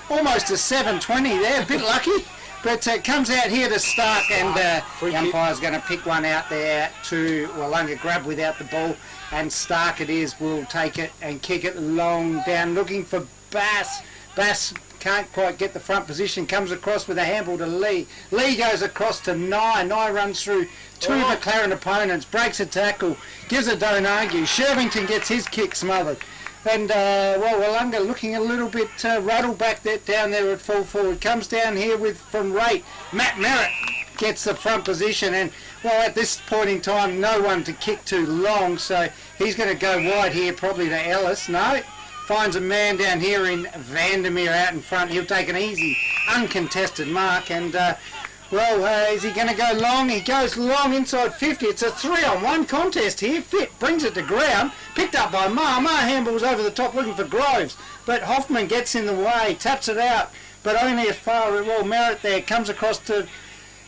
almost a 720 there, a bit lucky. But comes out here to Stark, and the umpire's going to pick one out there to Wanga, grab without the ball, and Stark it is, will take it and kick it long down, looking for Bass. Bass can't quite get the front position, comes across with a handball to Lee. Lee goes across to Nye. Nye runs through two McLaren opponents, breaks a tackle, gives a don't argue. Shervington gets his kick smothered. And, Wanga looking a little bit rattled back down there at full forward. Comes down here from Rate. Matt Merritt gets the front position. And, at this point in time, no one to kick too long. So he's going to go wide here, probably to Ellis. No, finds a man down here in Vandermeer out in front. He'll take an easy, uncontested mark. And, is he going to go long? He goes long inside 50. It's a 3-on-1 contest here. Fit brings it to ground. Picked up by Ma. Ma handballs over the top looking for Groves. But Hoffman gets in the way, taps it out. But only as far as Merritt there. Comes across to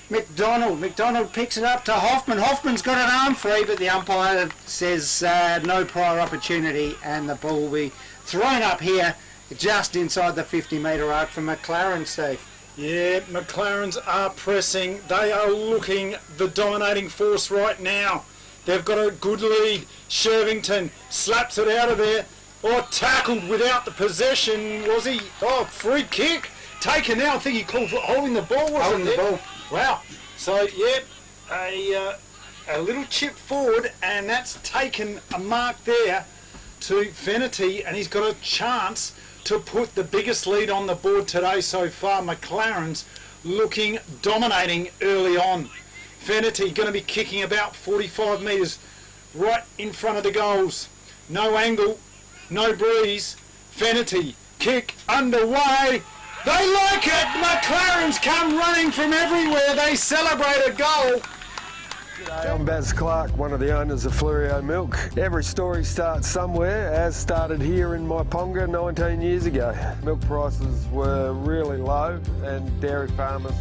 McDonald. McDonald picks it up to Hoffman. Hoffman's got an arm free, but the umpire says no prior opportunity. And the ball will be thrown up here just inside the 50-metre arc for McLaren, Steve. Yeah, McLarens are pressing. They are looking the dominating force right now. They've got a good lead. Shervington slaps it out of there. Tackled without the possession, was he? Free kick. Taken now. I think he called for holding the ball, wasn't it? Holding the ball. Wow. So, a little chip forward, and that's taken a mark there to Venity, and he's got a chance to put the biggest lead on the board today so far. McLaren's looking dominating early on. Venity going to be kicking about 45 metres right in front of the goals. No angle, no breeze. Venity, kick underway. They like it. McLaren's come running from everywhere. They celebrate a goal. I'm Baz Clark, one of the owners of Flurio Milk. Every story starts somewhere, as started here in my Ponga 19 years ago. Milk prices were really low and dairy farmers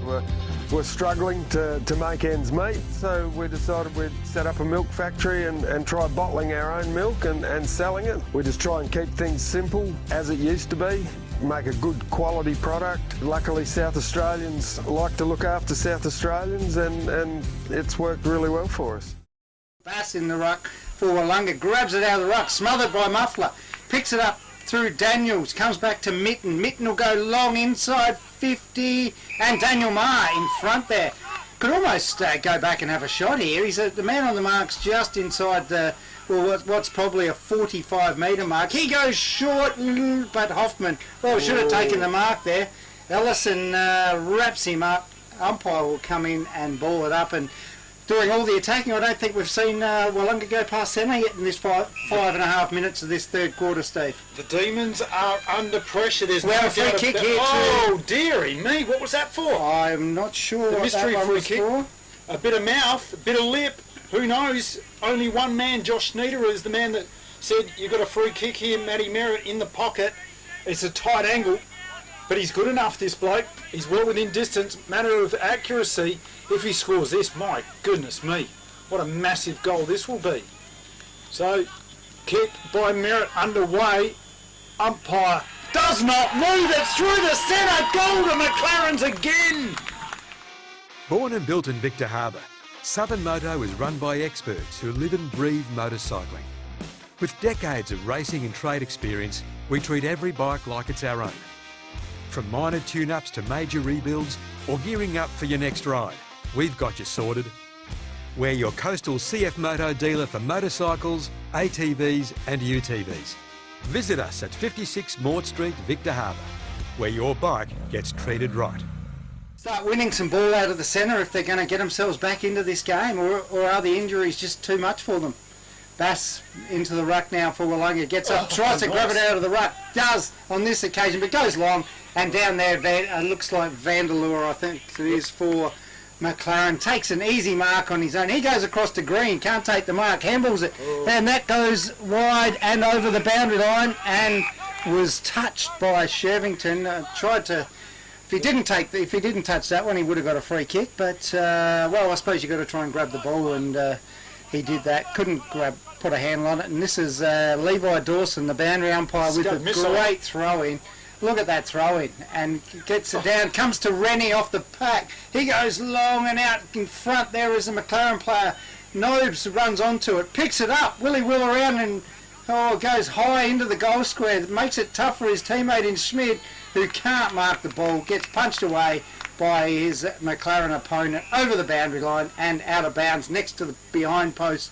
were struggling to make ends meet, so we decided we'd set up a milk factory and try bottling our own milk and selling it. We just try and keep things simple as it used to be. Make a good quality product. Luckily South Australians like to look after South Australians and it's worked really well for us. Bass in the ruck for Wanga, grabs it out of the ruck, smothered by Muffler, picks it up through Daniels, comes back to Mitten. Mitten will go long inside 50 and Daniel Maher in front there. Could almost go back and have a shot here. He's the man on the mark's just inside the what's probably a 45-metre mark. He goes short, but Hoffman, should have taken the mark there. Ellison wraps him up. Umpire will come in and ball it up, and doing all the attacking. I don't think we've seen Wanga go past centre yet in this 5.5 minutes of this third quarter, Steve. The Demons are under pressure. There's no free kick here too. Dearie me, what was that for? I'm not sure the what mystery that one free was kick. for. A bit of mouth, a bit of lip. Who knows? Only one man, Josh Schneider, is the man that said you got a free kick here. Matty Merritt in the pocket. It's a tight angle, but he's good enough, this bloke. He's well within distance. Matter of accuracy. If he scores this, my goodness me, what a massive goal this will be. So, kick by Merritt underway. Umpire does not move it through the centre. Goal to McLaren's again. Born and built in Victor Harbour, Southern Moto is run by experts who live and breathe motorcycling. With decades of racing and trade experience, we treat every bike like it's our own. From minor tune-ups to major rebuilds or gearing up for your next ride, we've got you sorted. We're your coastal CF Moto dealer for motorcycles, ATVs and UTVs. Visit us at 56 Mort Street, Victor Harbour, where your bike gets treated right. Start winning some ball out of the centre if they're going to get themselves back into this game, or are the injuries just too much for them? Bass into the ruck now for Wanga, gets up, tries to grab it out of the ruck, does on this occasion, but goes long, and down there looks like Vanderloo, I think it is, for McLaren. Takes an easy mark on his own. He goes across to green, can't take the mark, handballs it, and that goes wide and over the boundary line, and was touched by Shervington. Tried to... If he didn't touch that one, he would have got a free kick. But I suppose you got to try and grab the ball, and he did that. Couldn't put a handle on it. And this is Levi Dawson, the boundary umpire, with a great throw in. Look at that throw in, and gets it down. Comes to Rennie off the pack. He goes long and out in front. There is a McLaren player. Nobes runs onto it, picks it up. Willie Will around and goes high into the goal square. It makes it tough for his teammate in Schmid, who can't mark the ball, gets punched away by his McLaren opponent over the boundary line and out of bounds next to the behind post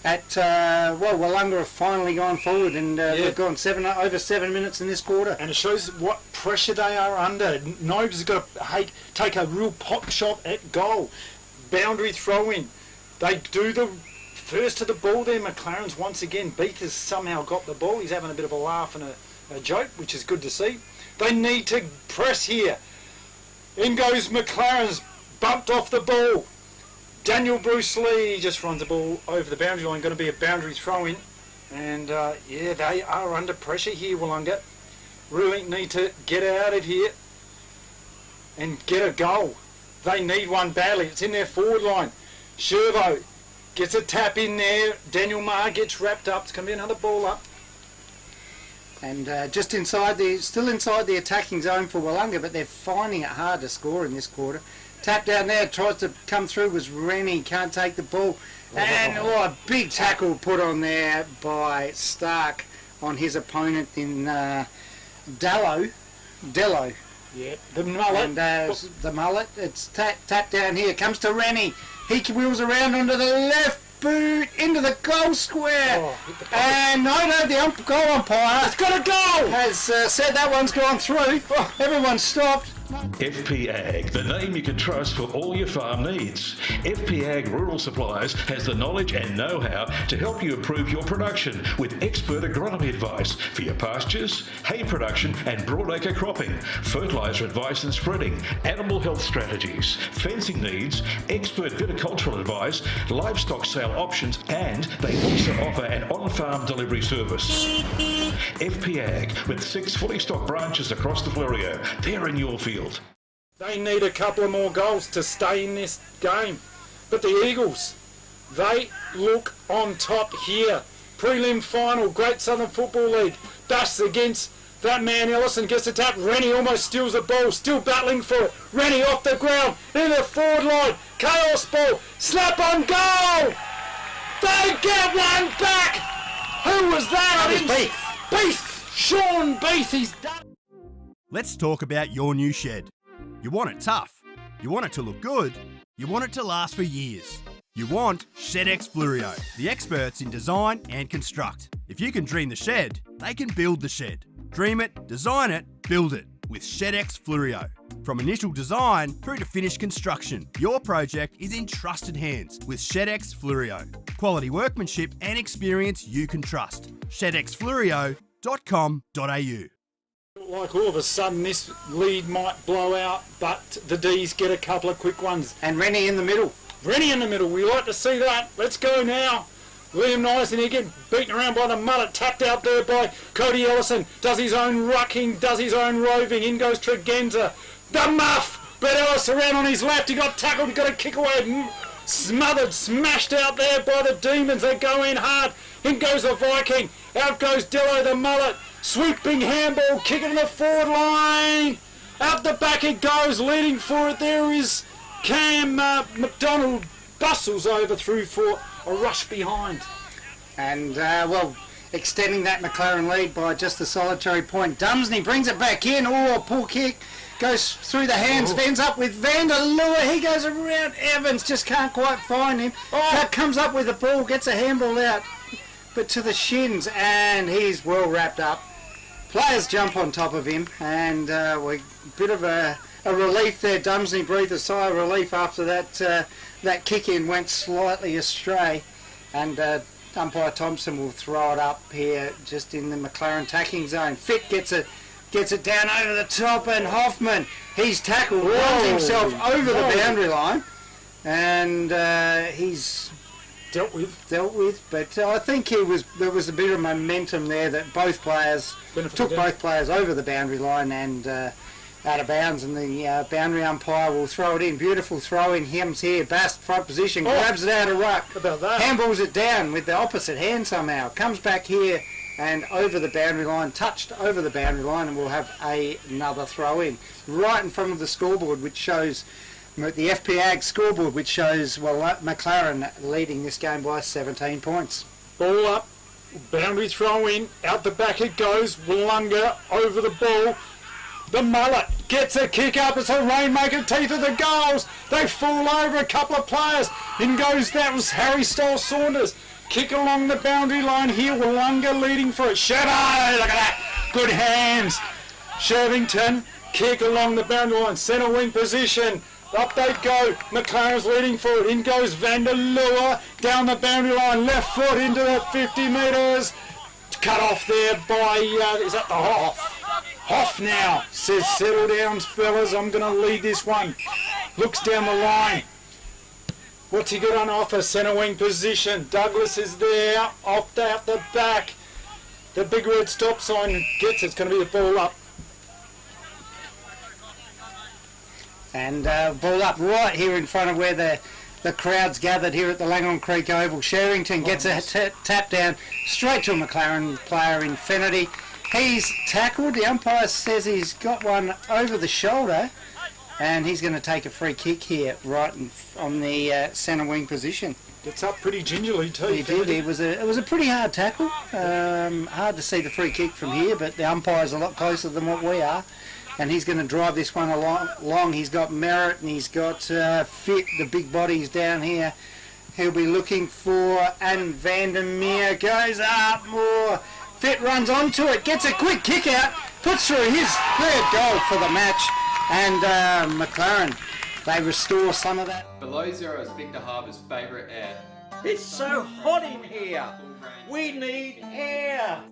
Wanga have finally gone forward, and they've gone over 7 minutes in this quarter. And it shows what pressure they are under. Nobes has got to take a real pop shot at goal. Boundary throw in. They do the first to the ball there. McLaren's once again. Beath has somehow got the ball. He's having a bit of a laugh and a joke, which is good to see. They need to press here. In goes McLaren's bumped off the ball. Daniel Bruce Lee just runs the ball over the boundary line. Going to be a boundary throw in. And they are under pressure here, Wanga. Really need to get out of here and get a goal. They need one badly. It's in their forward line. Shervo gets a tap in there. Daniel Marr gets wrapped up. It's going to be another ball up. And still inside the attacking zone for Wanga, but they're finding it hard to score in this quarter. Tap down there, tries to come through, was Rennie, can't take the ball. And a big tackle put on there by Stark on his opponent in Dello. Yeah, the mullet. And the mullet, it's tap down here, comes to Rennie. He wheels around onto the left boot, into the goal square. And the goal umpire has got a goal! Has said that one's gone through. Everyone stopped. FP Ag, the name you can trust for all your farm needs. FP Ag Rural Supplies has the knowledge and know-how to help you improve your production with expert agronomy advice for your pastures, hay production and broadacre cropping, fertiliser advice and spreading, animal health strategies, fencing needs, expert viticultural advice, livestock sale options, and they also offer an on-farm delivery service. FP Ag, with 6 fully stocked branches across the Fleurieu. They're in your field. They need a couple of more goals to stay in this game. But the Eagles, they look on top here. Prelim final, Great Southern Football League. Bash against that man Ellison, gets a tap. Rennie almost steals the ball, still battling for it. Rennie off the ground, in the forward line. Chaos ball, slap on goal! They get one back! Who was that? That was Beath. Beath! Sean Beath, he's done. Let's talk about your new shed. You want it tough, you want it to look good, you want it to last for years. You want ShedX Fluorio, the experts in design and construct. If you can dream the shed, they can build the shed. Dream it, design it, build it with ShedX Fluorio. From initial design through to finished construction, your project is in trusted hands with ShedX Fluorio. Quality workmanship and experience you can trust. ShedXFluorio.com.au. Like all of a sudden this lead might blow out, but the D's get a couple of quick ones. And Rennie in the middle. Rennie in the middle, we like to see that. Let's go now. Liam Nyson again, beaten around by the mullet, tapped out there by Cody Ellison. Does his own rucking, does his own roving. In goes Tregenza. The muff! But Ellis around on his left, he got tackled, he got a kick away. Smothered, smashed out there by the Demons. They go in hard. In goes the Viking. Out goes Dello the mullet. Sweeping handball, kicking in the forward line. Out the back it goes, leading for it. There is Cam McDonald. Bustles over through for a rush behind. And, extending that McLaren lead by just a solitary point. Dumsney brings it back in. Oh, a pull kick. Goes through the hands, ends up with Vanderlua. He goes around Evans, just can't quite find him. Comes up with the ball, gets a handball out, but to the shins, and he's well wrapped up. Players jump on top of him, and a bit of a relief there. Dumsney breathed a sigh of relief after that kick-in went slightly astray, and umpire Thompson will throw it up here just in the McLaren tacking zone. Fitt gets it down over the top, and Hoffman, he's tackled, runs himself over the boundary line, and he's dealt with. But I think there was a bit of momentum there that both players took both players over the boundary line and out of bounds, and the boundary umpire will throw it in. Beautiful throw in. Hems here, Bast front position, grabs it out of ruck, handballs it down with the opposite hand somehow, comes back here and over the boundary line, touched over the boundary line, and we'll have another throw in right in front of the scoreboard, which shows the FP Ag scoreboard, which shows McLaren leading this game by 17 points. Ball up, boundary throw in, out the back it goes. Wanga over the ball. The mullet gets a kick up. It's a rainmaker, teeth of the goals. They fall over a couple of players. In goes, that was Harry Stoll Saunders. Kick along the boundary line here. Wanga leading for it. Sherbo, look at that. Good hands. Shervington, kick along the boundary line. Centre wing position. Up they go. McLaren's leading for it. In goes Vanderlua. Down the boundary line. Left foot into the 50 metres. Cut off there by, is that the Hoff? Hoff now says, settle down, fellas. I'm going to lead this one. Looks down the line. What's he got on offer? Centre wing position. Douglas is there. Off out the back. The big red stop sign gets it. It's going to be the ball up. And ball up right here in front of where the crowd's gathered here at the Langhorne Creek Oval. Sherrington gets a tap down straight to a McLaren player, Infinity. He's tackled. The umpire says he's got one over the shoulder, and he's going to take a free kick here right on the centre wing position. Gets up pretty gingerly too. He did. It was a pretty hard tackle. Hard to see the free kick from here, but the umpire's a lot closer than what we are. And he's going to drive this one along. He's got Merritt and he's got Fit, the big bodies down here. He'll be looking for, and Vandermeer goes up more. Fit runs onto it, gets a quick kick out, puts through his third goal for the match. And McLaren, they restore some of that. Below zero is Victor Harbour's favourite air. It's so hot in here. We need air.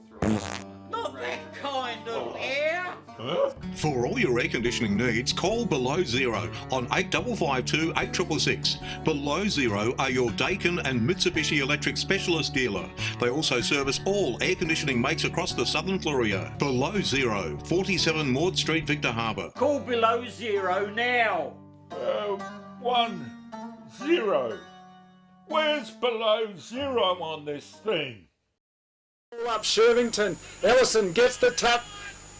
Not that kind of air. For all your air conditioning needs, call Below Zero on 8552 8666. Below Zero are your Dakin and Mitsubishi Electric specialist dealer. They also service all air conditioning makes across the southern Fleurieu. Below Zero, 47 Maud Street, Victor Harbour. Call Below Zero now. 10. Where's Below Zero on this thing? Up Shervington. Ellison gets the tap.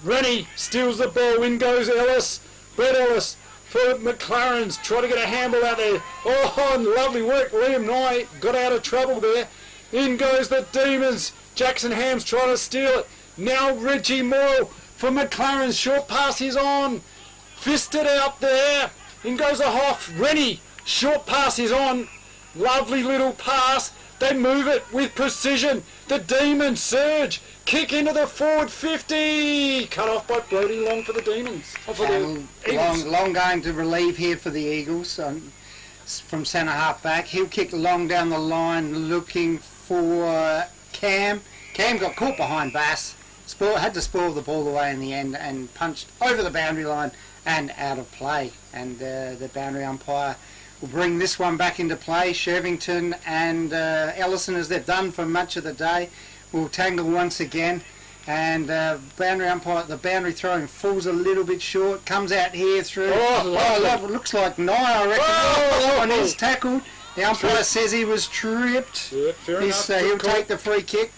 Rennie steals the ball. In goes Ellis. Brett Ellis for McLaren's. Try to get a handle out there. Oh, lovely work. Liam Nye got out of trouble there. In goes the Demons. Jackson Ham's trying to steal it. Now Reggie Moore for McLaren's. Short pass is on. Fisted out there. In goes the Hoff. Rennie. Short pass is on. Lovely little pass. They move it with precision. The Demons surge. Kick into the forward 50. Cut off by Brody Long for the Demons. Long going to relieve here for the Eagles from centre half back. He'll kick long down the line looking for Cam. Cam got caught behind Bass. Had to spoil the ball away in the end and punched over the boundary line and out of play. And the boundary umpire will bring this one back into play. Shervington and Ellison, as they've done for much of the day, will tangle once again. And boundary umpire, the boundary throwing falls a little bit short. Comes out here through. Looks like Nye, I reckon. That one is tackled. The umpire says he was tripped. Yeah, fair enough. He'll take the free kick.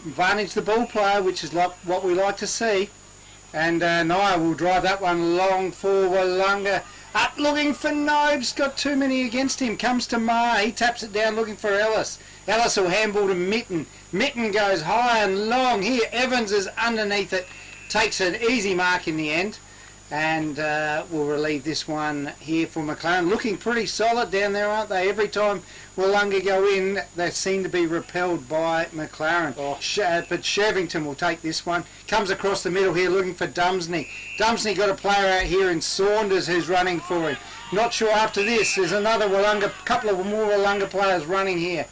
Advantage the ball player, which is like what we like to see. And Nye will drive that one long for Wanga. Up looking for Nobes, got too many against him, comes to Ma, he taps it down looking for Ellis. Ellis will handball to Mitten. Mitten goes high and long here, Evans is underneath it, takes an easy mark in the end, and we'll relieve this one here for McLaren. Looking pretty solid down there, aren't they? Every time Wanga go in, they seem to be repelled by McLaren. But Shervington will take this one. Comes across the middle here looking for Dumsney. Dumsney got a player out here in Saunders who's running for him. Not sure after this. There's another couple of more Wanga players running here.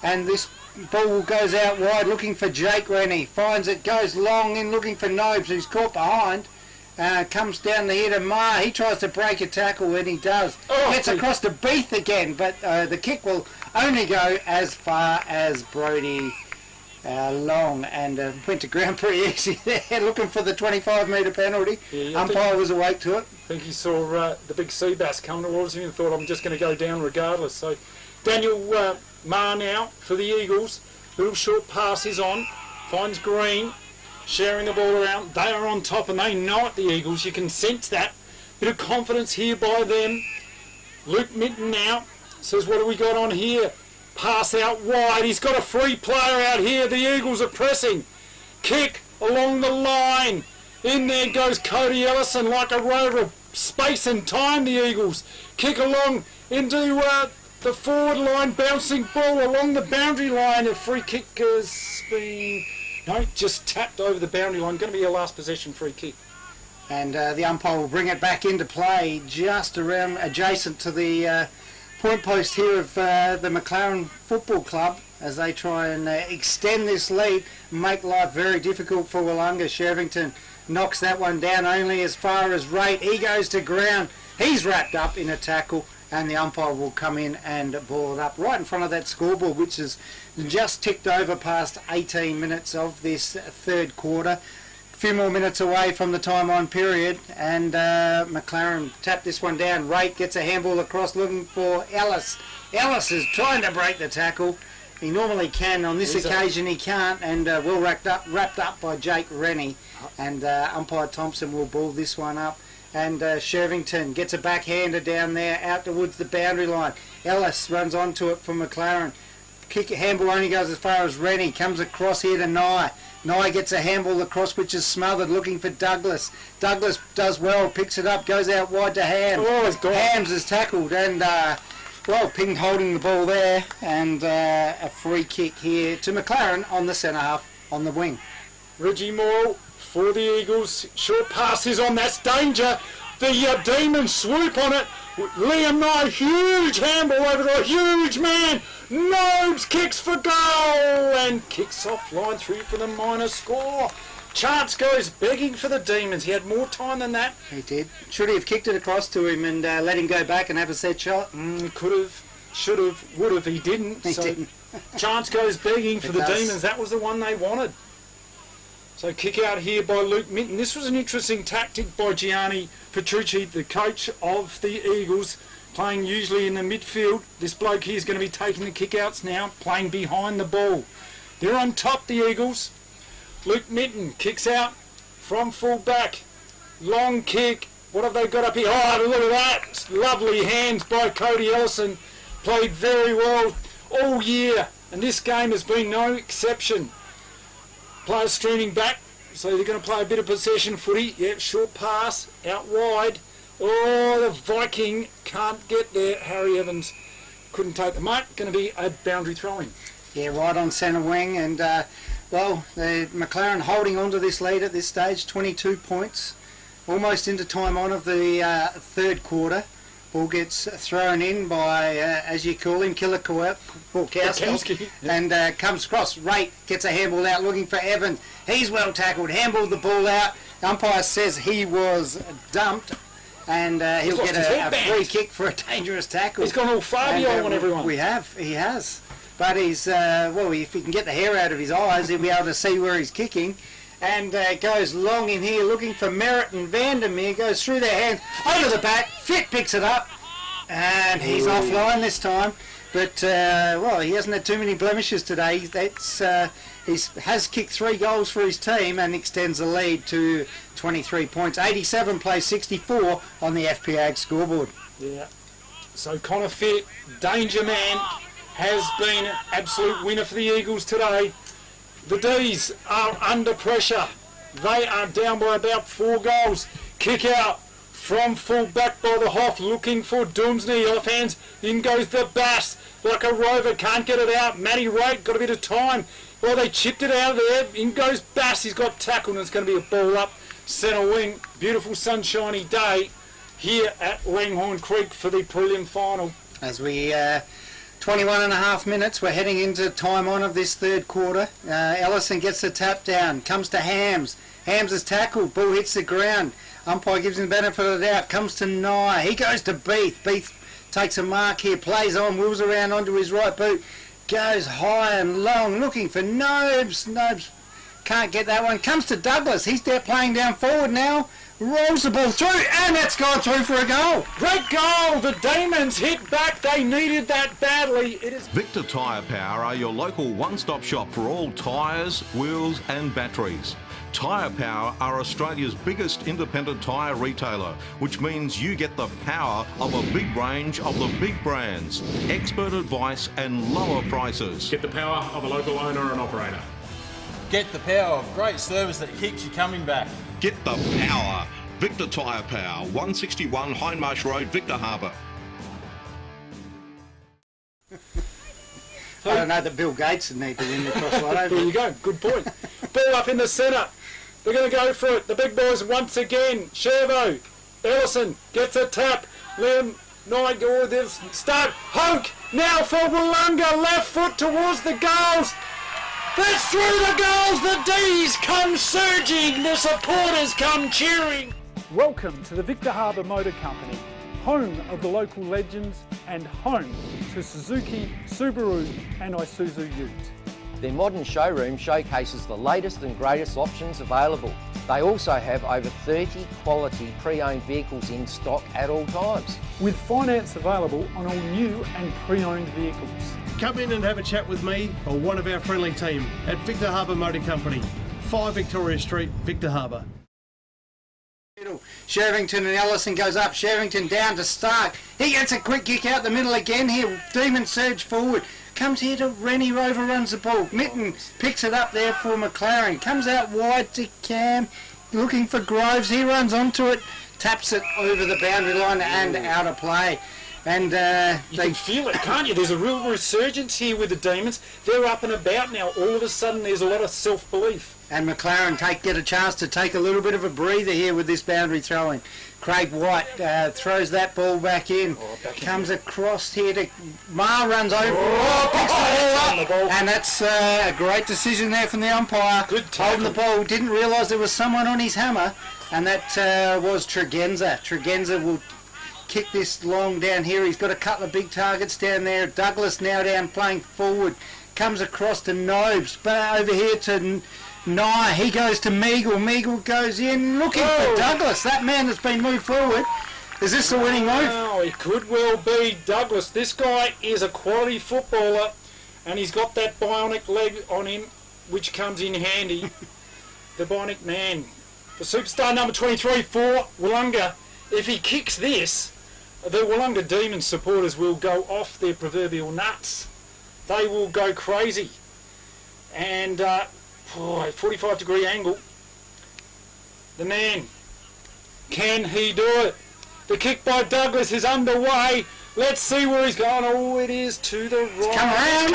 And this ball goes out wide looking for Jake Rennie. Finds it, goes long in looking for Nobes who's caught behind. Comes down the head of Ma. He tries to break a tackle and he does. Gets across to Beath again, but the kick will only go as far as Brody Long, and went to ground pretty easy there, looking for the 25-metre penalty. Yeah, umpire was awake to it. I think he saw the big sea bass coming towards him and thought, I'm just going to go down regardless. So Daniel Ma now for the Eagles. Little short pass is on. Finds Green. Sharing the ball around. They are on top and they know it, the Eagles. You can sense that. Bit of confidence here by them. Luke Mitten now says, what have we got on here? Pass out wide. He's got a free player out here. The Eagles are pressing. Kick along the line. In there goes Cody Ellison like a rover of space and time, the Eagles. Kick along into the forward line, bouncing ball along the boundary line. A free kick has been, no, just tapped over the boundary line. Going to be a last possession free kick. And the umpire will bring it back into play just around adjacent to the point post here of the McLaren Football Club as they try and extend this lead and make life very difficult for Wanga. Shervington knocks that one down only as far as Rate. He goes to ground. He's wrapped up in a tackle, and the umpire will come in and ball it up right in front of that scoreboard, which has just ticked over past 18 minutes of this third quarter. A few more minutes away from the time on period, and McLaren tap this one down. Rate gets a handball across looking for Ellis. Ellis is trying to break the tackle. He normally can. On this occasion he can't, and well wrapped up by Jake Rennie, and umpire Thompson will ball this one up, and Shervington gets a backhander down there out towards the boundary line. Ellis runs onto it for McLaren. Handball only goes as far as Rennie. Comes across here to Nye. Nye gets a handball across which is smothered, looking for Douglas. Douglas does well, picks it up, goes out wide to Hams. Hams is tackled, and well, Ping holding the ball there, and a free kick here to McLaren on the centre half on the wing. Reggie Morrill for the Eagles. Short passes on, that's danger. The Demons swoop on it. Liam Nye, huge handball over to a huge man. Nobes kicks for goal and kicks off line through for the minor score. Chance goes begging for the Demons. He had more time than that. He did. Should he have kicked it across to him and let him go back and have a set shot? Could have, should have, would have. He didn't. He didn't. Chance goes begging for the Demons. That was the one they wanted. So kick out here by Luke Minton. This was an interesting tactic by Gianni Petrucci, the coach of the Eagles, playing usually in the midfield. This bloke here is going to be taking the kick-outs now, playing behind the ball. They're on top, the Eagles. Luke Minton kicks out from full back. Long kick. What have they got up here? Oh, look at that. Lovely hands by Cody Ellison. Played very well all year, and this game has been no exception. Players streaming back, so they're going to play a bit of possession footy. Yeah, short pass, out wide. Oh, the Viking can't get there. Harry Evans couldn't take the mark. Going to be a boundary throwing. Yeah, right on centre wing, and well, the McLaren holding on to this lead at this stage, 22 points, almost into time on of the third quarter. Ball gets thrown in by, as you call him, Killer Kowalski, and comes across. Rate gets a handball out looking for Evans. He's well tackled, handballed the ball out. The umpire says he was dumped, and he'll get a free kick for a dangerous tackle. He's gone all Fabio on everyone. He has. But he's, well, if he can get the hair out of his eyes, he'll be able to see where he's kicking. And goes long in here looking for Merritt and Vandermeer, goes through their hands, over the back, Fit picks it up, and he's offline this time. But, well, he hasn't had too many blemishes today. He has kicked 3 goals for his team and extends the lead to 23 points. 87 plays 64 on the FPAG scoreboard. Yeah. So Connor Fit, danger man, has been an absolute winner for the Eagles today. The D's are under pressure. They are down by about 4 goals. Kick out from full back by the Hoff, looking for Doomsney. Off hands, in goes the Bass. Like a rover, can't get it out. Matty Rate got a bit of time. Well, they chipped it out of there. In goes Bass. He's got tackled, and it's going to be a ball up centre wing. Beautiful sunshiny day here at Langhorne Creek for the prelim final. As we 21 and a half minutes, we're heading into time on of this third quarter. Ellison gets the tap down, comes to Hams. Hams is tackled, ball hits the ground. Umpire gives him the benefit of the doubt, comes to Nye. He goes to Beath. Beath takes a mark here, plays on, wheels around onto his right boot, goes high and long, looking for Nobes. Nobes can't get that one. Comes to Douglas. He's there playing down forward now. Rolls the ball through, and that's gone through for a goal. Great goal. The Demons hit back. They needed that badly. It is Victor Tyre Power are your local one-stop shop for all tyres, wheels and batteries. Tyre Power are Australia's biggest independent tyre retailer, which means you get the power of a big range of the big brands, expert advice and lower prices. Get the power of a local owner and operator. Get the power of great service that keeps you coming back. Get the power. Victor Tyre Power, 161 Hindmarsh Road, Victor Harbour. I don't know that Bill Gates would need to win the cross lotto. There you go, good point. Ball up in the centre. They're going to go for it. The big boys once again. Shervo, Ellison gets a tap. Liam Knight, they've start. Hoke now for Wanga, left foot towards the goals. That's through the goals. The D's come surging. The supporters come cheering. Welcome to the Victor Harbour Motor Company, home of the local legends and home to Suzuki, Subaru and Isuzu Utes. Their modern showroom showcases the latest and greatest options available. They also have over 30 quality pre-owned vehicles in stock at all times. With finance available on all new and pre-owned vehicles. Come in and have a chat with me or one of our friendly team at Victor Harbour Motor Company, 5 Victoria Street, Victor Harbour. Shervington and Ellison goes up. Shervington down to Stark. He gets a quick kick out the middle again here. Demon surge forward. Comes here to Rennie, overruns the ball. Mitten picks it up there for McLaren. Comes out wide to Cam. Looking for Groves. He runs onto it. Taps it over the boundary line and out of play. And you can feel it, can't you? There's a real resurgence here with the Demons. They're up and about now. All of a sudden there's a lot of self-belief. And McLaren get a chance to take a little bit of a breather here with this boundary throwing. Craig White throws that ball back in. Comes across here to Mar, runs over. Picks the ball up. And that's a great decision there from the umpire. Good holding the ball. Didn't realise there was someone on his hammer. And that was Tregenza. Tregenza will kick this long down here. He's got a couple of big targets down there. Douglas now down playing forward. Comes across to Nobes. But over here to Nye, he goes to Meagle. Meagle goes in looking for Douglas. That man has been moved forward. Is this the winning move? Oh, it could well be Douglas. This guy is a quality footballer and he's got that bionic leg on him which comes in handy. The bionic man. The superstar number 23 for Wanga. If he kicks this, the Wollonga Demons supporters will go off their proverbial nuts. They will go crazy. And 45-degree angle. The man, can he do it? The kick by Douglas is underway. Let's see where he's going. Oh, it is to the right. Come around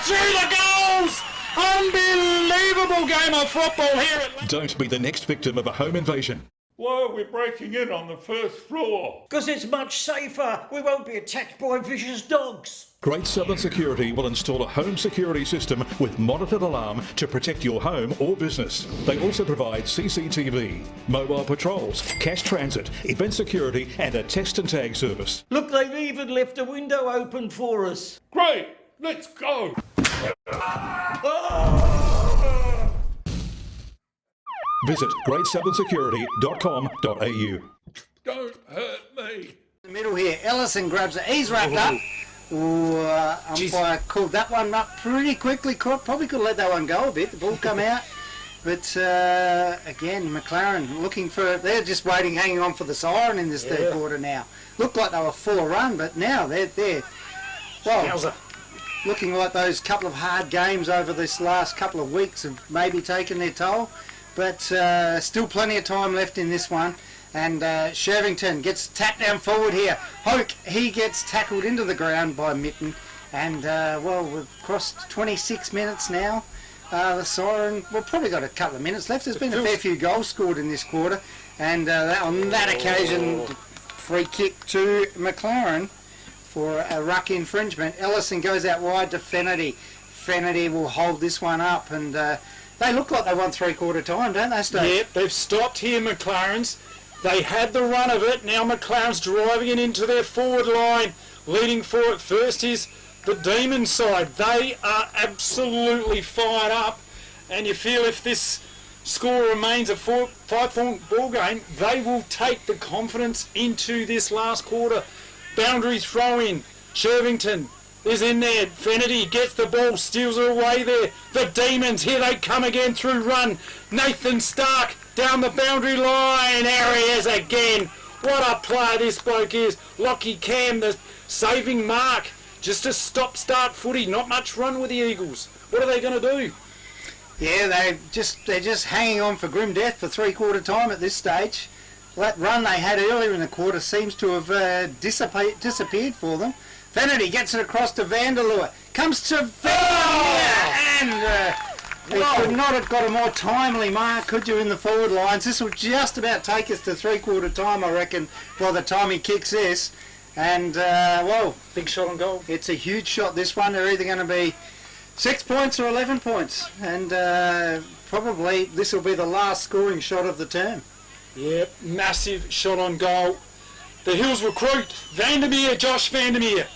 through the goals. Unbelievable game of football here at... Don't be the next victim of a home invasion. Why are we breaking in on the first floor? Because it's much safer. We won't be attacked by vicious dogs. Great Southern Security will install a home security system with monitored alarm to protect your home or business. They also provide CCTV, mobile patrols, cash transit, event security and a text and tag service. Look, they've even left a window open for us. Great, let's go. Visit greatsouthernsecurity.com.au. Don't hurt me. In the middle here, Ellison grabs it. He's wrapped up. Umpire called that one up pretty quickly. Probably could have let that one go a bit. The ball come out. But again, McLaren looking for... They're just waiting, hanging on for the siren in this third quarter now. Looked like they were full of run, but now they're well, looking like those couple of hard games over this last couple of weeks have maybe taken their toll. But still plenty of time left in this one. And Shervington gets tapped down forward here. Hoke, he gets tackled into the ground by Mitten. And, well, we've crossed 26 minutes now. The siren, we've probably got a couple of minutes left. There's been a fair few goals scored in this quarter. And on that occasion, free kick to McLaren for a ruck infringement. Ellison goes out wide to Fennerty. Fennerty will hold this one up. And they look like they won three-quarter time, don't they, Steve? Yeah, they've stopped here, McLaren's. They had the run of it. Now McLaren's driving it into their forward line. Leading for it first is the Demon side. They are absolutely fired up. And you feel if this score remains a 5-point ball game, they will take the confidence into this last quarter. Boundary throw in. Shervington is in there. Fennerty gets the ball, steals it away there. The Demons, here they come again through run. Nathan Stark down the boundary line. There he is again. What a player this bloke is. Lockie Cam, the saving mark. Just a stop-start footy. Not much run with the Eagles. What are they going to do? Yeah, they're just hanging on for grim death for three-quarter time at this stage. that run they had earlier in the quarter seems to have disappeared for them. Vanity gets it across to Vanderloo. Comes to Vanderloo, and he could not have got a more timely mark, could you, in the forward lines? This will just about take us to three-quarter time, I reckon, by the time he kicks this. And, well... Big shot on goal. It's a huge shot, this one. They're either going to be 6 points or 11 points. And probably this will be the last scoring shot of the term. Yep, massive shot on goal. The Hills recruit, Vandermeer, Josh Vandermeer.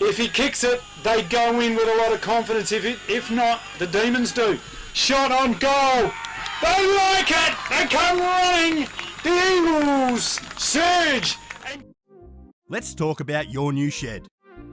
If he kicks it, they go in with a lot of confidence. If not, the Demons do. Shot on goal. They like it. They come running. The Eagles surge. Let's talk about your new shed.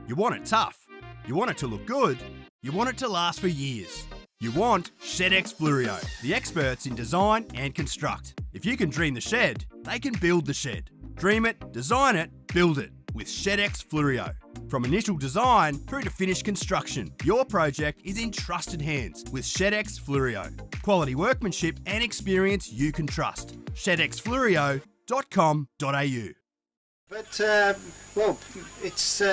You want it tough. You want it to look good. You want it to last for years. You want ShedX Fluorio, the experts in design and construct. If you can dream the shed, they can build the shed. Dream it, design it, build it with ShedX Fluorio. From initial design through to finished construction, your project is in trusted hands with ShedX Fluorio. Quality workmanship and experience you can trust. ShedXFluorio.com.au. But, well, it's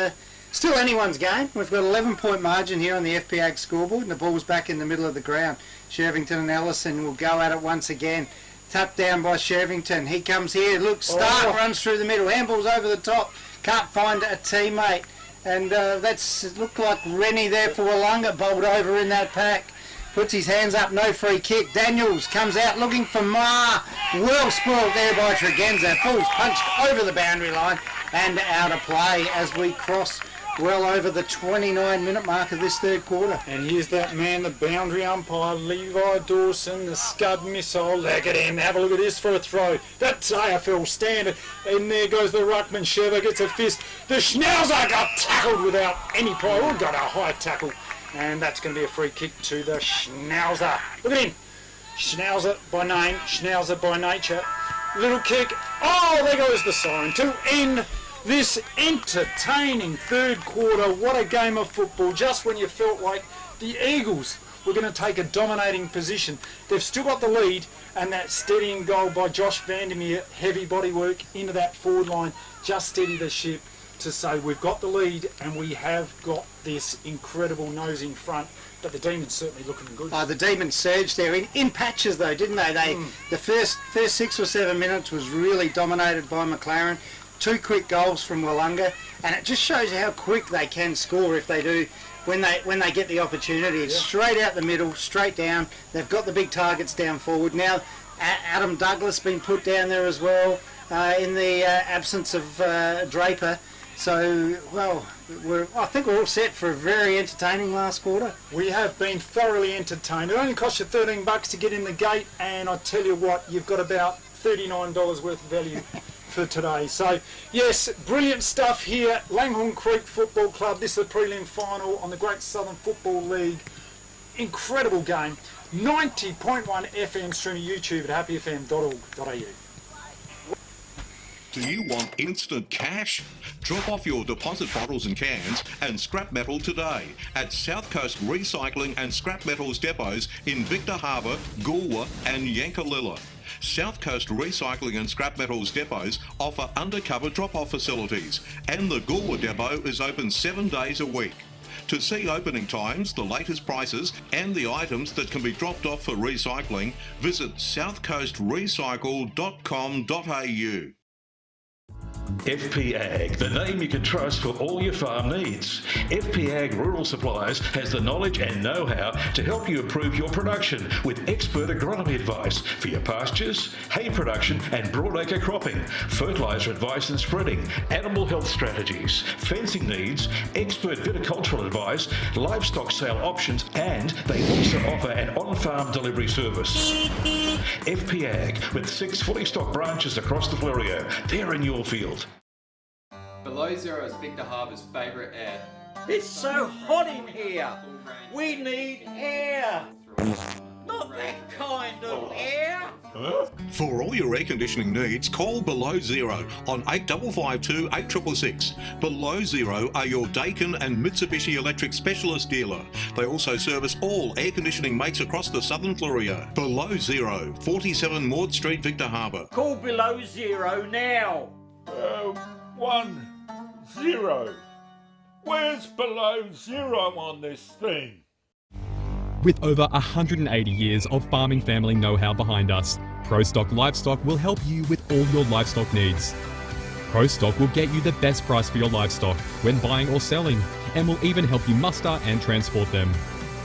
still anyone's game. We've got an 11-point margin here on the FPAG scoreboard, and the ball's back in the middle of the ground. Shervington and Ellison will go at it once again. Tapped down by Shervington. He comes here. Look, Stark runs through the middle. Handball's over the top. Can't find a teammate. And that's looked like Rennie there for Wanga, bowled over in that pack. Puts his hands up, no free kick. Daniels comes out looking for Ma. Well spoiled there by Tregenza. Ball's punched over the boundary line and out of play as we cross well over the 29-minute mark of this third quarter. And here's that man, the boundary umpire, Levi Dawson, the Scud missile. Look at him. Have a look at this for a throw. That's AFL standard. And there goes the ruckman. Shever gets a fist. The Schnauzer got tackled without any prior. Got a high tackle. And that's going to be a free kick to the Schnauzer. Look at him. Schnauzer by name, Schnauzer by nature. Little kick. Oh, there goes the siren to end this entertaining third quarter. What a game of football. Just when you felt like the Eagles were going to take a dominating position, they've still got the lead, and that steadying goal by Josh Vandermeer, heavy body work into that forward line, just steady the ship to say we've got the lead and we have got this incredible nose in front. But the Demons certainly looking good. The Demons surged there in patches though, didn't they? The first 6 or 7 minutes was really dominated by McLaren. 2 quick goals from Wanga, and it just shows you how quick they can score if they do when they get the opportunity. It's straight out the middle, straight down. They've got the big targets down forward. Now Adam Douglas been put down there as well in the absence of Draper. So, well, I think we're all set for a very entertaining last quarter. We have been thoroughly entertained. It only cost you $13 to get in the gate, and I tell you what, you've got about $39 worth of value for today. So, yes, brilliant stuff here. Langhorne Creek Football Club. This is the prelim final on the Great Southern Football League. Incredible game. 90.1 FM streaming YouTube at happyfm.org.au. Do you want instant cash? Drop off your deposit bottles and cans and scrap metal today at South Coast Recycling and Scrap Metals depots in Victor Harbor, Goolwa and Yankalilla. South Coast Recycling and Scrap Metals depots offer undercover drop-off facilities, and the Goolwa depot is open 7 days a week. To see opening times, the latest prices and the items that can be dropped off for recycling, visit southcoastrecycle.com.au. FP Ag, the name you can trust for all your farm needs. FP Ag Rural Supplies has the knowledge and know-how to help you improve your production with expert agronomy advice for your pastures, hay production and broadacre cropping, fertiliser advice and spreading, animal health strategies, fencing needs, expert viticultural advice, livestock sale options, and they also offer an on-farm delivery service. FP Ag, with 6 fully stocked branches across the Fleurieu. They're in your field. Below Zero is Victor Harbour's favourite air. It's so hot in here. We need air. Not that kind of air. For all your air conditioning needs, call Below Zero on 8552 8666. Below Zero are your Daikin and Mitsubishi Electric specialist dealer. They also service all air conditioning makes across the southern Fleurieu. Below Zero, 47 Maud Street, Victor Harbour. Call Below Zero now. 10. Where's Below Zero on this thing? With over 180 years of farming family know-how behind us, ProStock Livestock will help you with all your livestock needs. ProStock will get you the best price for your livestock when buying or selling, and will even help you muster and transport them.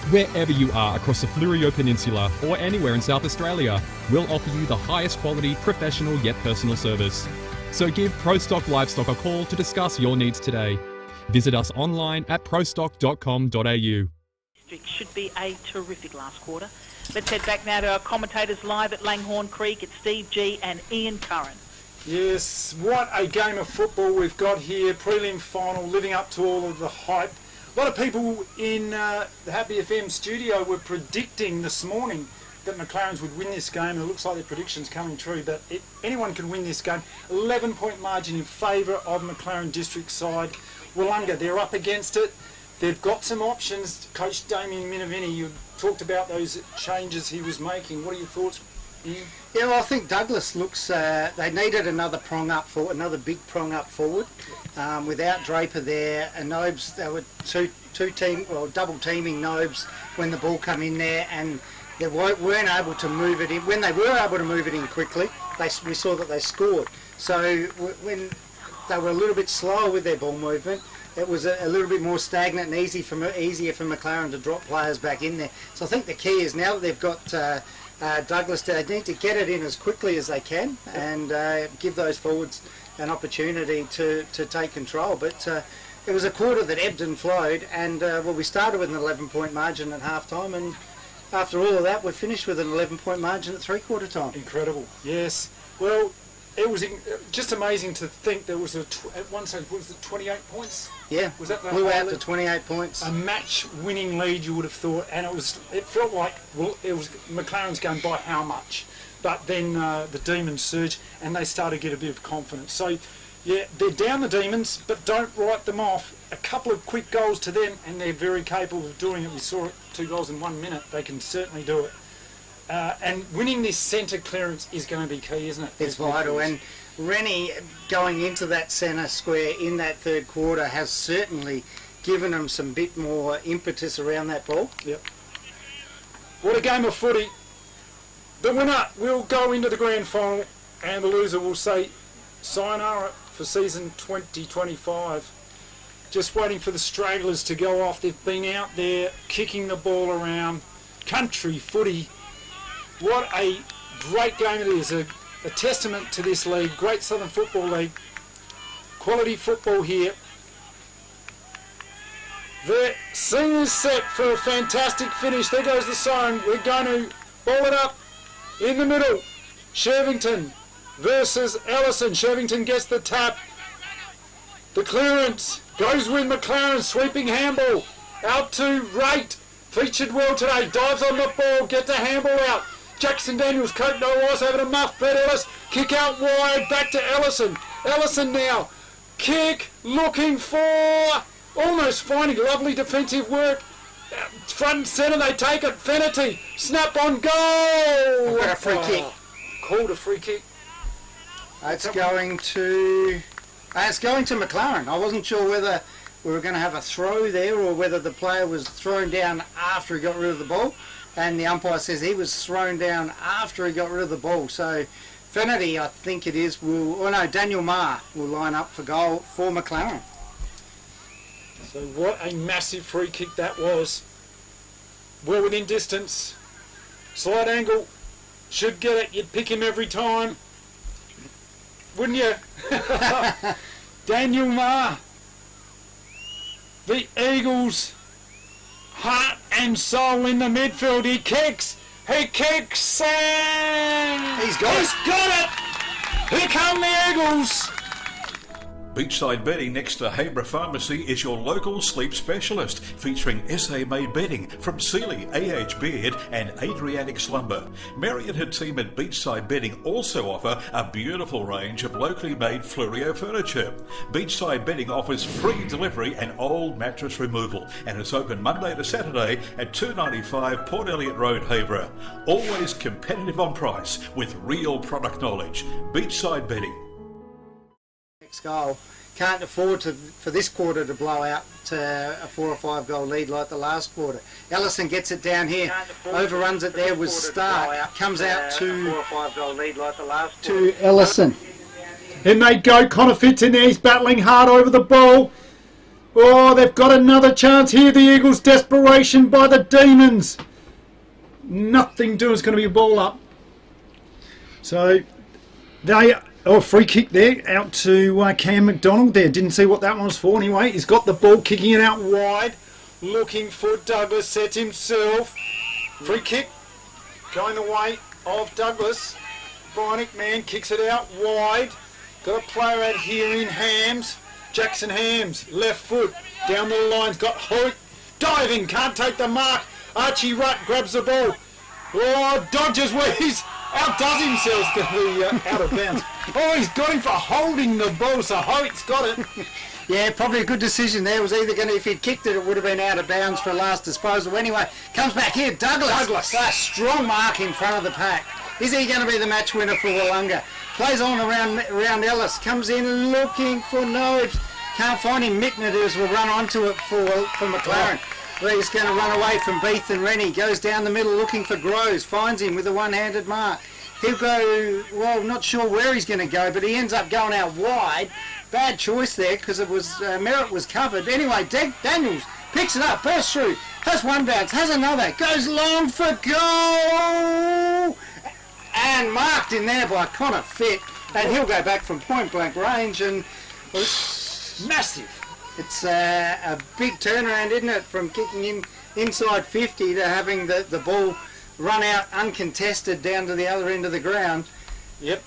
Wherever you are across the Fleurieu Peninsula or anywhere in South Australia, we'll offer you the highest quality, professional yet personal service. So give ProStock Livestock a call to discuss your needs today. Visit us online at prostock.com.au. Should be a terrific last quarter. Let's head back now to our commentators live at Langhorne Creek. It's Steve G and Ian Curran. Yes, what a game of football we've got here. Prelim final, living up to all of the hype. A lot of people in the Happy FM studio were predicting this morning that McLaren's would win this game, and it looks like their prediction's coming true, but anyone can win this game. 11-point margin in favour of McLaren district side. Wanga, they're up against it. They've got some options. Coach Damien Minavini, you talked about those changes he was making. What are your thoughts, Ian? Yeah, well, I think Douglas looks. They needed another big prong up forward. Without Draper there, and Nobes, they were double teaming Nobes when the ball come in there, and they weren't able to move it in. When they were able to move it in quickly, we saw that they scored. So when they were a little bit slower with their ball movement, it was a little bit more stagnant and easier for McLaren to drop players back in there. So I think the key is now that they've got Douglas, they need to get it in as quickly as they can and give those forwards an opportunity to take control. But it was a quarter that ebbed and flowed, and we started with an 11-point margin at half-time, and after all of that, we finished with an 11-point margin at three-quarter time. Incredible, yes. Well, it was just amazing to think there was at one stage, was it 28 points? Yeah, was that blew out to 28 points. A match-winning lead, you would have thought, and it felt like, well, it was McLaren's going by how much? But then the Demons surged, and they started to get a bit of confidence. So, yeah, they're down the Demons, but don't write them off. A couple of quick goals to them, and they're very capable of doing it. We saw it, 2 goals in 1 minute. They can certainly do it. And winning this centre clearance is going to be key, isn't it? It's vital, and Rennie going into that centre square in that third quarter has certainly given them some bit more impetus around that ball. Yep. What a game of footy. The winner will go into the grand final, and the loser will say sayonara for season 2025. Just waiting for the stragglers to go off. They've been out there kicking the ball around. Country footy. What a great game it is. A testament to this league. Great Southern Football League. Quality football here. The scene is set for a fantastic finish. There goes the siren. We're going to ball it up in the middle. Shervington versus Ellison. Shervington gets the tap. The clearance goes with McLaren. Sweeping handball out to Rate. Featured well today. Dives on the ball. Gets the handball out. Jackson Daniels, Cope Nowas having a muff. Brett Ellis, kick out wide, back to Ellison. Ellison now, kick, looking for, almost finding lovely defensive work. Front and centre, they take it. Fennerty, snap on goal. What a free kick. Called a free kick. It's going to McLaren. I wasn't sure whether we were going to have a throw there or whether the player was thrown down after he got rid of the ball. And the umpire says he was thrown down after he got rid of the ball. So Fennerty, I think it is, Daniel Marr will line up for goal for McLaren. So what a massive free kick that was. Well within distance. Slight angle. Should get it. You'd pick him every time. Wouldn't you? Daniel Marr. The Eagles. Heart and soul in the midfield. He kicks, and he's got it. Here come the Eagles. Beachside Bedding next to Habra Pharmacy is your local sleep specialist, featuring SA-made bedding from Sealy, AH Beard and Adriatic Slumber. Mary and her team at Beachside Bedding also offer a beautiful range of locally made Fluorio furniture. Beachside Bedding offers free delivery and old mattress removal, and it's open Monday to Saturday at 295 Port Elliot Road, Habra. Always competitive on price with real product knowledge. Beachside Bedding. Next goal. Can't afford for this quarter to blow out a 4 or 5 goal lead like the last quarter. Ellison gets it down here, overruns it there with Stark, comes out to 4 or 5 goal lead like the last to Ellison. In they go, Connor Fitz in there, he's battling hard over the ball. Oh, they've got another chance here, the Eagles. Desperation by the Demons. Nothing doing, it's going to be a ball up. So they... Oh, free kick there out to Cam McDonald there. Didn't see what that one was for anyway. He's got the ball, kicking it out wide. Looking for Douglas, sets himself. Free kick going the way of Douglas. Bionic Man kicks it out wide. Got a player out here in Hams. Jackson Hams, left foot. Down the line's got Hoyt. Diving, can't take the mark. Archie Rutt grabs the ball. Oh, dodges where he's outdoes himself. It's going to be out of bounds. Oh, he's got him for holding the ball, so Hoyt's got it. Yeah, probably a good decision there. It was either going to, if he'd kicked it, it would have been out of bounds for last disposal. Anyway, comes back here, Douglas. A strong mark in front of the pack. Is he going to be the match winner for Wanga? Plays on around Ellis. Comes in looking for Norwich. Can't find him. Micknaders will run onto it for McLaren. Well, he's going to run away from Beath and Rennie. Goes down the middle looking for Groves. Finds him with a one-handed mark. He'll go, well, not sure where he's going to go, but he ends up going out wide. Bad choice there because it was Merritt was covered. Anyway, Daniels picks it up, bursts through, has one bounce, has another, goes long for goal, and marked in there by Connor Fitt, and he'll go back from point blank range, and it's massive. It's a big turnaround, isn't it, from kicking in inside 50 to having the ball run out uncontested down to the other end of the ground. Yep.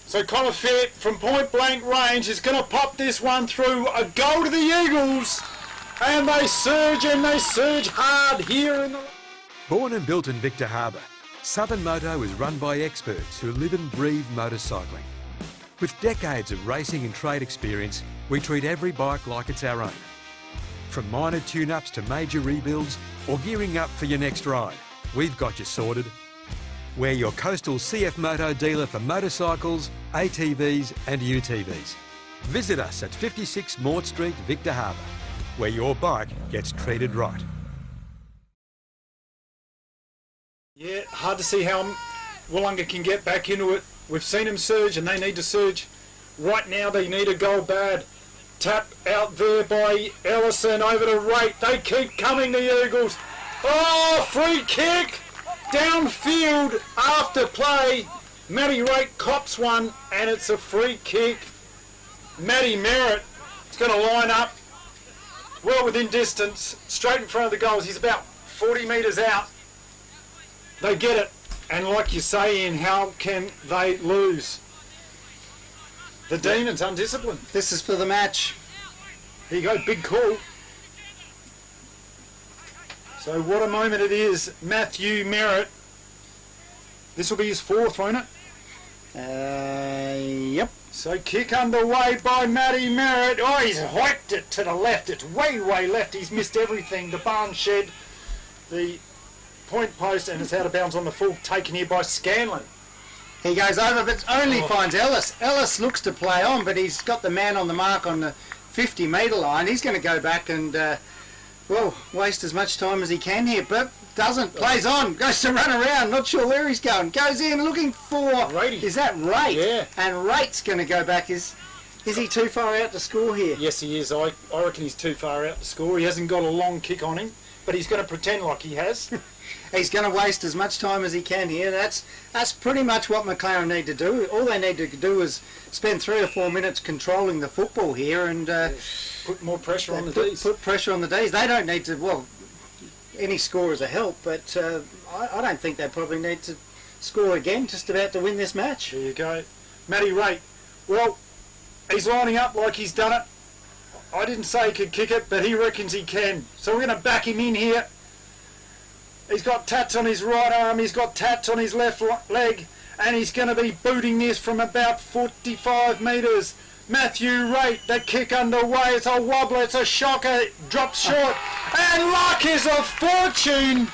So Connor Fitt from point blank range is going to pop this one through. A goal to the Eagles. And they surge hard here in the... Born and built in Victor Harbour, Southern Moto is run by experts who live and breathe motorcycling. With decades of racing and trade experience, we treat every bike like it's our own. From minor tune-ups to major rebuilds or gearing up for your next ride, we've got you sorted. We're your coastal CF Moto dealer for motorcycles, ATVs and UTVs. Visit us at 56 Mort Street, Victor Harbour, where your bike gets treated right. Yeah, hard to see how Wanga can get back into it. We've seen them surge and they need to surge. Right now they need a goal bad. Tap out there by Ellison over to Rate. They keep coming, the Eagles. Oh, free kick! Downfield after play. Matty Rate cops one and it's a free kick. Matty Merritt is going to line up well within distance, straight in front of the goals. He's about 40 metres out. They get it. And like you say, Ian, how can they lose? The Demons undisciplined. This is for the match. Here you go, big call. So what a moment it is. Matthew Merritt. This will be his fourth, won't it? Yep. So kick underway by Matty Merritt. Oh, he's hiked it to the left. It's way left. He's missed everything. The barn shed, the point post, and it's out of bounds on the full, taken here by Scanlon. He goes over, but only finds Ellis. Ellis looks to play on, but he's got the man on the mark on the 50-metre line. He's going to go back and, well, waste as much time as he can here, but doesn't. Plays on, goes to run around, not sure where he's going. Goes in looking for... Rady. Is that Rate? Yeah. And Rate's going to go back. Is he too far out to score here? Yes, he is. I reckon he's too far out to score. He hasn't got a long kick on him, but he's going to pretend like he has. He's going to waste as much time as he can here. That's pretty much what McLaren need to do. All they need to do is spend 3 or 4 minutes controlling the football here and put more pressure on the Ds. Put pressure on the Ds. They don't need to. Well, any score is a help, but I don't think they probably need to score again. Just about to win this match. There you go, Matty Rate. Well, He's lining up like he's done it. I didn't say he could kick it, but he reckons he can. So we're going to back him in here. He's got tats on his right arm, he's got tats on his left leg, and he's going to be booting this from about 45 metres. Matthew Rate, the kick underway, it's a wobbler, it's a shocker, drops short, and luck is of fortune.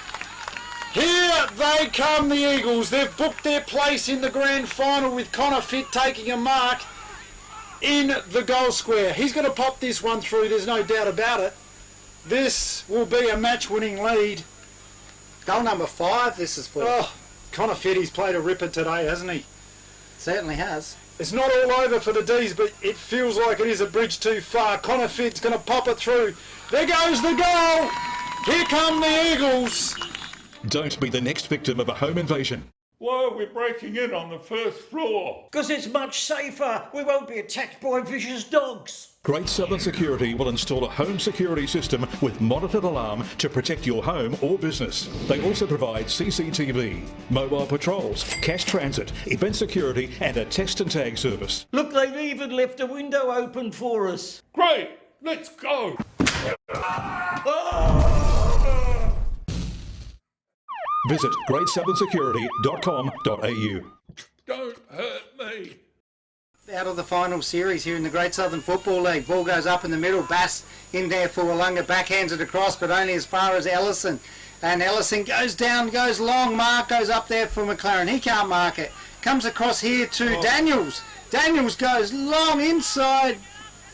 Here they come, the Eagles. They've booked their place in the grand final with Connor Fitt taking a mark in the goal square. He's going to pop this one through, there's no doubt about it. This will be a match-winning lead. Goal number 5 this is for. Oh, Connor Fitt, he's played a ripper today, hasn't he? Certainly has. It's not all over for the D's, but it feels like it is a bridge too far. Connor Fitt's going to pop it through. There goes the goal! Here come the Eagles! Don't be the next victim of a home invasion. Why are we breaking in on the first floor? Because it's much safer. We won't be attacked by vicious dogs. Great Southern Security will install a home security system with monitored alarm to protect your home or business. They also provide CCTV, mobile patrols, cash transit, event security and a text and tag service. Look, they've even left a window open for us. Great, let's go. Visit greatsouthernsecurity.com.au. Don't hurt me. Out of the final series here in the Great Southern Football League. Ball goes up in the middle. Bass in there for Wanga. Backhands it across, but only as far as Ellison. And Ellison goes down, goes long. Mark goes up there for McLaren. He can't mark it. Comes across here to Daniels. Daniels goes long inside.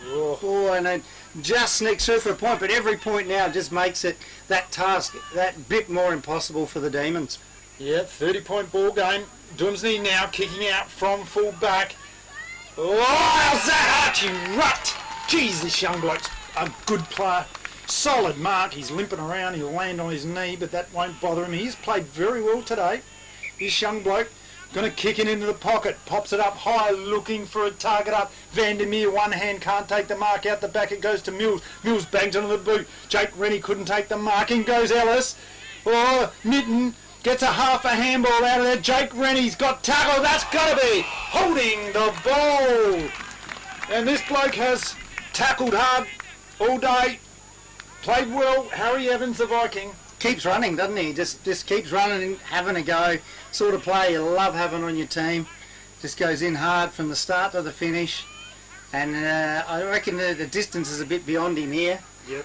And it just sneaks through for a point. But every point now just makes it that task that bit more impossible for the Demons. Yeah, 30-point ball game. Doomsday now kicking out from full back. Oh, how's that Archie Rutt? Jeez, this young bloke's a good player. Solid mark. He's limping around. He'll land on his knee, but that won't bother him. He's played very well today. This young bloke going to kick it into the pocket. Pops it up high, looking for a target up. Vandermeer, one hand, can't take the mark. Out the back it goes to Mills. Mills bangs onto the boot. Jake Rennie couldn't take the mark. In goes Ellis. Oh, Mitten gets a half a handball out of there. Jake Rennie's got tackle. That's got to be holding the ball. And this bloke has tackled hard all day. Played well. Harry Evans, the Viking. Keeps running, doesn't he? Just keeps running and having a go. Sort of play you love having on your team. Just goes in hard from the start to the finish. And I reckon the distance is a bit beyond him here. Yep.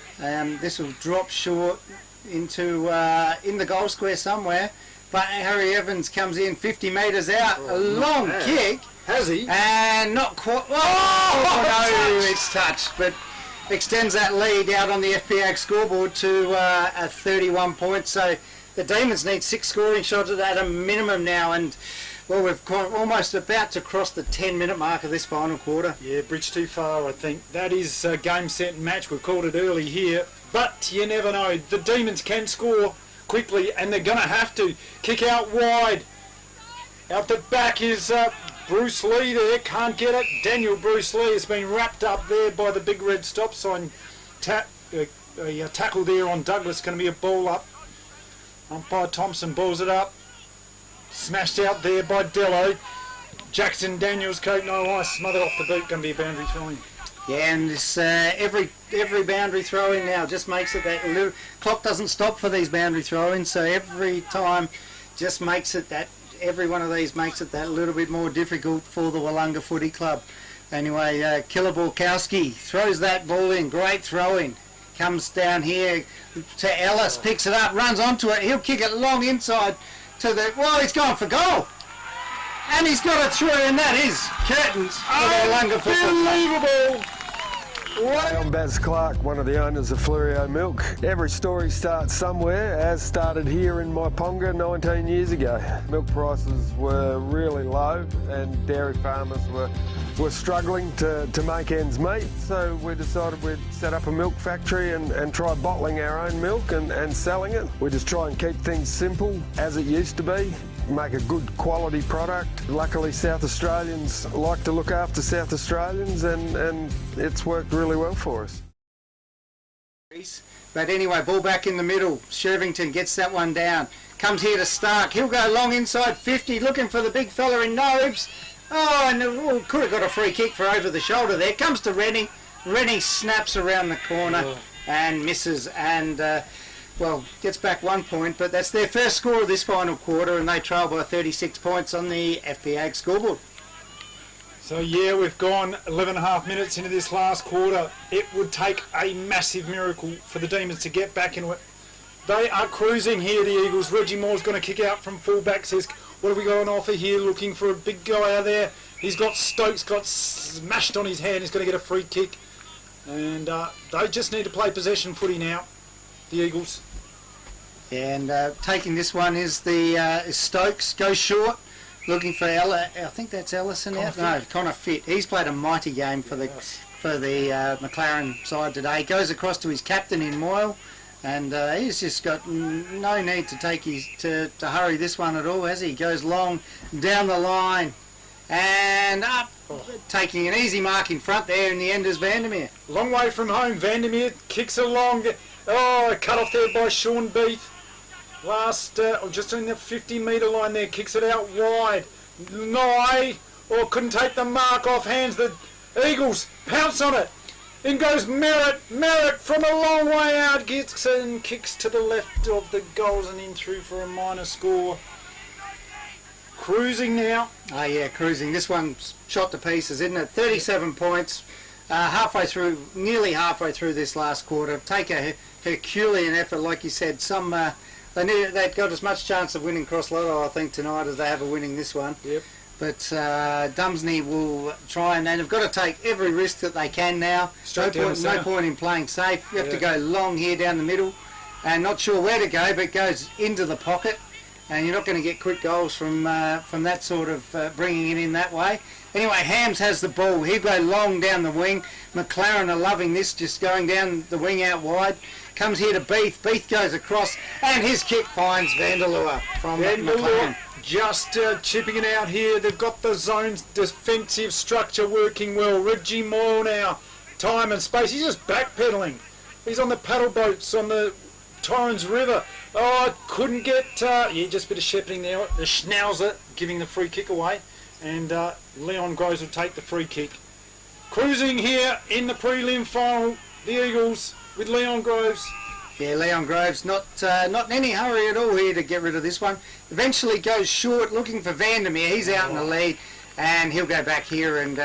This will drop short into in the goal square somewhere, but Harry Evans comes in 50 metres out, a long kick. Has he? And not quite. Oh no, it's touched, but extends that lead out on the FPAG scoreboard to a 31 points. So the Demons need 6 scoring shots at a minimum now, and well, we've almost about to cross the 10-minute mark of this final quarter. Yeah, bridge too far, I think. That is game, set and match. We've called it early here. But you never know. The Demons can score quickly, and they're going to have to. Kick out wide. Out the back is Bruce Lee there. Can't get it. Daniel Bruce Lee has been wrapped up there by the big red stop sign. Tackle there on Douglas. Going to be a ball up. Umpire Thompson balls it up. Smashed out there by Dello. Jackson Daniels, Cope no ice. Smothered off the boot. Going to be a boundary throw-in. Yeah, and this, every boundary throw-in now just makes it that little clock doesn't stop for these boundary throw-ins, so every time just makes it that every one of these makes it that little bit more difficult for the Wanga Footy Club. Anyway, Killaborkowski throws that ball in, great throw-in. Comes down here to Ellis, picks it up, runs onto it. He'll kick it long inside to the. Well, he's gone for goal. And he's got it through, and that is curtains for the Wanga Football Club. Unbelievable! I'm Baz Clark, one of the owners of Flurio Milk. Every story starts somewhere, as started here in Maiponga 19 years ago. Milk prices were really low and dairy farmers were struggling to make ends meet, so we decided we'd set up a milk factory and try bottling our own milk and selling it. We just try and keep things simple as it used to be. Make a good quality product. Luckily South Australians like to look after South Australians and it's worked really well for us. But anyway, ball back in the middle. Shervington gets that one down. Comes here to Stark. He'll go long inside 50 looking for the big fella in Nobes. Oh, and could have got a free kick for over the shoulder there. Comes to Rennie. Rennie snaps around the corner and misses, and well, gets back 1 point, but that's their first score of this final quarter, and they trail by 36 points on the FPAG scoreboard. So yeah, we've gone 11.5 minutes into this last quarter. It would take a massive miracle for the Demons to get back into it. They are cruising here, the Eagles. Reggie Moore's going to kick out from fullback. Says, what have we got on offer here? Looking for a big guy out there. He's got Stokes got smashed on his hand. He's going to get a free kick. And they just need to play possession footy now, the Eagles. And taking this one is the is Stokes. Goes short. Looking for I think that's Ellison out. No, Connor Fitt. He's played a mighty game for the McLaren side today. Goes across to his captain in Moyle, and he's just got no need to take to hurry this one at all, has he? Goes long down the line and up, taking an easy mark in front there. In the end is Vandermeer. Long way from home. Vandermeer kicks along. Oh, cut off there by Sean Beath. Just on the 50-metre line there, kicks it out wide. Couldn't take the mark off hands. The Eagles pounce on it. In goes Merritt. Merritt from a long way out gets and kicks to the left of the goals and in through for a minor score. Cruising now. Oh yeah, cruising. This one's shot to pieces, isn't it? 37 points. Nearly halfway through this last quarter. Take a Herculean effort, like you said. They'd got as much chance of winning Cross Lotto, I think, tonight as they have of winning this one. Yep. But Dumsney will try and they've got to take every risk that they can now. No point in playing safe. You have to go long here down the middle, and not sure where to go, but goes into the pocket, and you're not going to get quick goals from that sort of bringing it in that way. Anyway, Hams has the ball. He'll go long down the wing. McLaren are loving this, just going down the wing out wide. Comes here to Beath. Beath goes across, and his kick finds Vanderlua from McLaren. Just chipping it out here. They've got the zone's defensive structure working well. Reggie Moore now. Time and space. He's just backpedaling. He's on the paddle boats on the Torrens River. Oh, couldn't get... just a bit of shepherding there. The Schnauzer giving the free kick away. And Leon Groves will take the free kick. Cruising here in the prelim final. The Eagles with Leon Groves. Yeah, Leon Groves not in any hurry at all here to get rid of this one. Eventually goes short, looking for Vandermeer. He's out in the lead, and he'll go back here and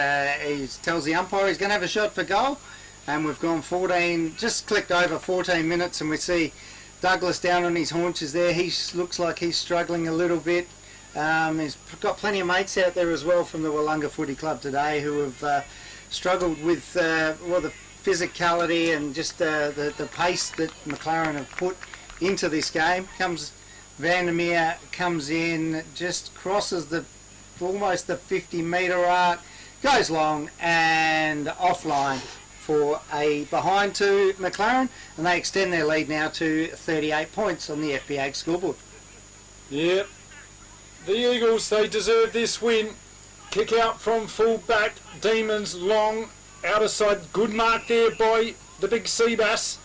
he tells the umpire he's going to have a shot for goal. And we've gone 14, just clicked over 14 minutes, and we see Douglas down on his haunches there. He looks like he's struggling a little bit. He's got plenty of mates out there as well from the Wanga Footy Club today who have struggled with the physicality and just the pace that McLaren have put into this game. Vandermeer comes in, just crosses almost the 50-metre arc, goes long and offline for a behind to McLaren, and they extend their lead now to 38 points on the FPA scoreboard. Yep. The Eagles, they deserve this win. Kick out from full back. Demons long, outer side. Good mark there by the big Seabass.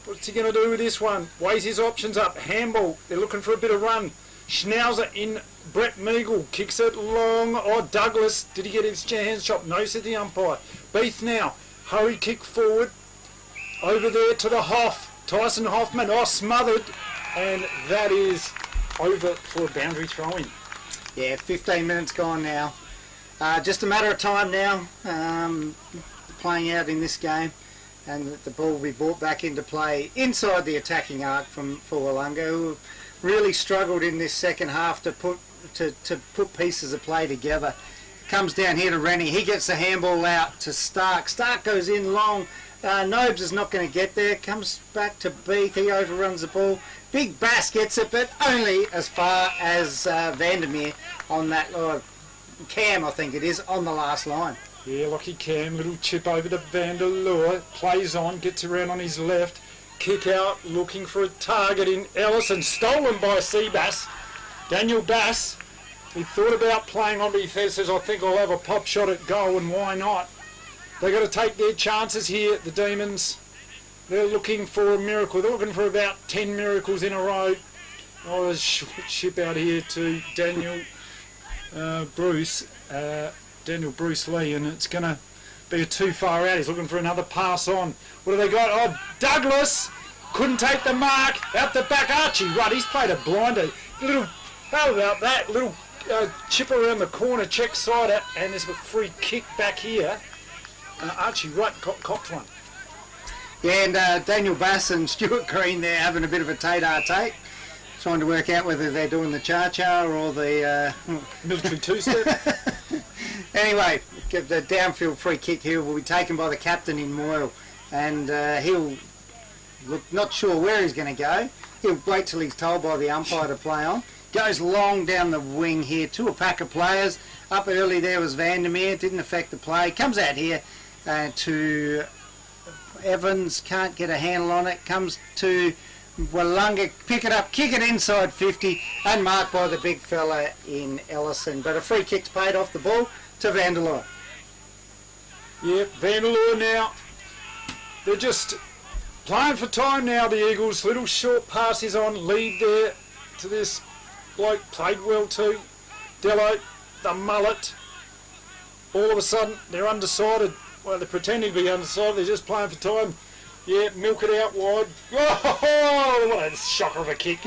What's he going to do with this one? Weighs his options up. Handball. They're looking for a bit of run. Schnauzer in. Brett Meagle kicks it long. Oh, Douglas. Did he get his hands chopped? No, said the umpire. Beath now. Hurry kick forward. Over there to the Hoff. Tyson Hoffman. Oh, smothered. And that is over for a boundary throw-in. Yeah, 15 minutes gone now. Just a matter of time now, playing out in this game, and the ball will be brought back into play inside the attacking arc for Wanga, who really struggled in this second half to put pieces of play together. Comes down here to Rennie. He gets the handball out to Stark. Stark goes in long. Nobes is not going to get there. Comes back to Beath. He overruns the ball. Big Bass gets it, but only as far as Vandermeer on that, Cam I think it is, on the last line. Yeah, lucky Cam. Little chip over to Vanderlua. Plays on, gets around on his left. Kick out, looking for a target in Ellison. Stolen by Seabass. Daniel Bass. He thought about playing on, but he says, I think I'll have a pop shot at goal, and why not? They've got to take their chances here, the Demons. They're looking for a miracle. They're looking for about 10 miracles in a row. Oh, there's a short chip out here to Daniel Bruce. Daniel Bruce Lee, and it's going to be too far out. He's looking for another pass on. What have they got? Oh, Douglas couldn't take the mark. Out the back, Archie Rudd. He's played a blinder. How about that? Little chip around the corner, check side, and there's a free kick back here. Archie Rudd copped one. Yeah, and Daniel Bass and Stuart Green there having a bit of a tate-a-tate, trying to work out whether they're doing the cha-cha or the... military two-step. Anyway, the downfield free kick here will be taken by the captain in Moyle, and he'll look not sure where he's going to go. He'll wait till he's told by the umpire to play on. Goes long down the wing here to a pack of players. Up early there was Vandermeer, didn't affect the play. Comes out here to Evans, can't get a handle on it. Comes to Wanga, pick it up, kick it inside 50, and marked by the big fella in Ellison. But a free kick's paid off the ball to Vanderloo. Yep, Vanderloo now. They're just playing for time now, the Eagles. Little short passes on, lead there to this bloke. Played well too. Dello, the mullet. All of a sudden, they're undecided. Well, they're pretending to be undecided. They're just playing for time. Yeah, milk it out wide. Oh, what a shocker of a kick.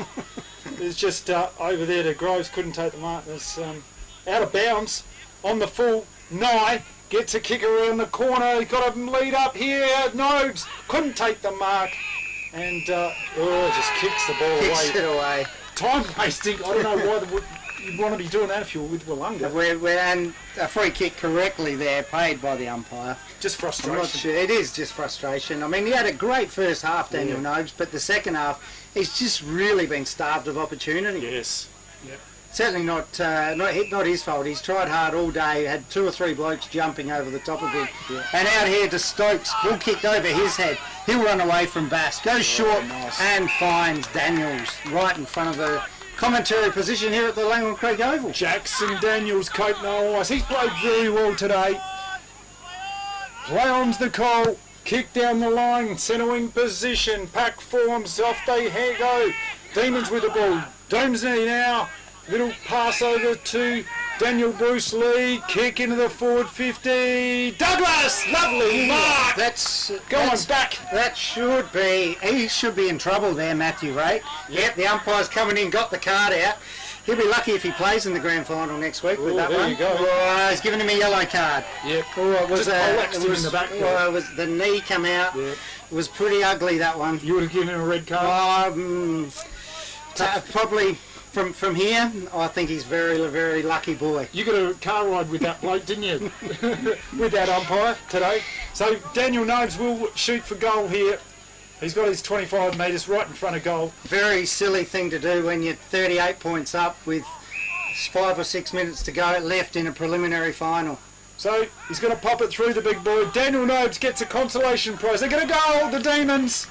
It's just over there to Groves. Couldn't take the mark. It's out of bounds. On the full. Nye gets a kick around the corner. He's got a lead up here. Nobes couldn't take the mark. And just kicks the ball away. Kicks it away. Time wasting. I don't know why you'd want to be doing that if you were with Wanga. And a free kick correctly there, paid by the umpire. Just frustration. I'm not sure. It is just frustration. I mean, he had a great first half, Daniel Nobes, but the second half, he's just really been starved of opportunity. Yes. Yep. Certainly not his fault. He's tried hard all day, had 2 or 3 blokes jumping over the top of him. Yeah. And out here to Stokes, ball kicked over his head. He'll run away from Bass, goes short and finds Daniels right in front of the commentary position here at the Langhorne Creek Oval. Jackson Daniels, Cope no ice. He's played very well today. Play on's the call. Kick down the line. Centre wing position. Pack forms. Off they go. Demons with the ball. Domesney now. Little pass over to Daniel Bruce Lee. Kick into the forward 50. Douglas! Lovely mark! That's back. That should be... He should be in trouble there, Matthew Ray. Yep, the umpire's coming in, got the card out. He'll be lucky if he plays in the grand final next week with that there one. You go. Oh, he's giving him a yellow card. Yep. Oh, it was in the back there. It was the knee come out. Yep. It was pretty ugly, that one. You would have given him a red card? Probably... From here, I think he's very, very lucky boy. You got a car ride with that bloke, didn't you? With that umpire today. So Daniel Nobes will shoot for goal here. He's got his 25 metres right in front of goal. Very silly thing to do when you're 38 points up with 5 or 6 minutes to go left in a preliminary final. So he's going to pop it through the big boy. Daniel Nobes gets a consolation prize. They're going to go, the Demons.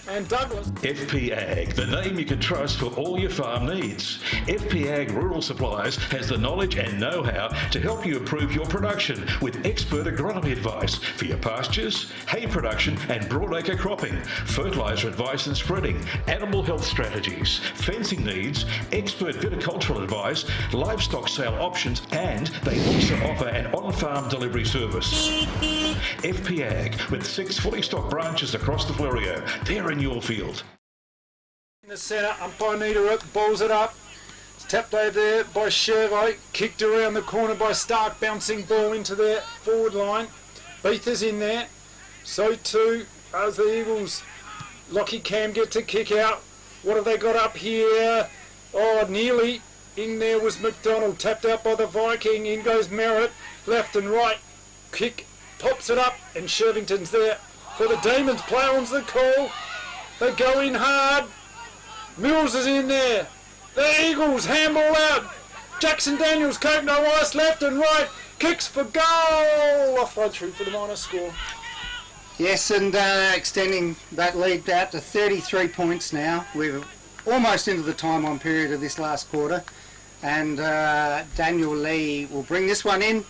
And Douglas. FP Ag, the name you can trust for all your farm needs. FP Ag Rural Supplies has the knowledge and know-how to help you improve your production with expert agronomy advice for your pastures, hay production and broadacre cropping, fertiliser advice and spreading, animal health strategies, fencing needs, expert viticultural advice, livestock sale options, and they also offer an on-farm delivery service. FP Ag, with 6 fully stocked branches across the Fleurieu. They're in your field. In the centre, umpire Nita balls it up. It's tapped over there by Shervo. Kicked around the corner by Stark, bouncing ball into their forward line. Beather's in there. So too as the Eagles. Lockie Cam get to kick out. What have they got up here? Oh, nearly. In there was McDonald, tapped out by the Viking. In goes Merritt, left and right. Kick, pops it up, and Shervington's there for the Demons. Play on's the call. They go in hard. Mills is in there. The Eagles handball out. Jackson Daniels, Cope no ice, left and right. Kicks for goal. Offload through for the minus score. Yes, and extending that lead out to 33 points now. We're almost into the time-on period of this last quarter. And Daniel Lee will bring this one in.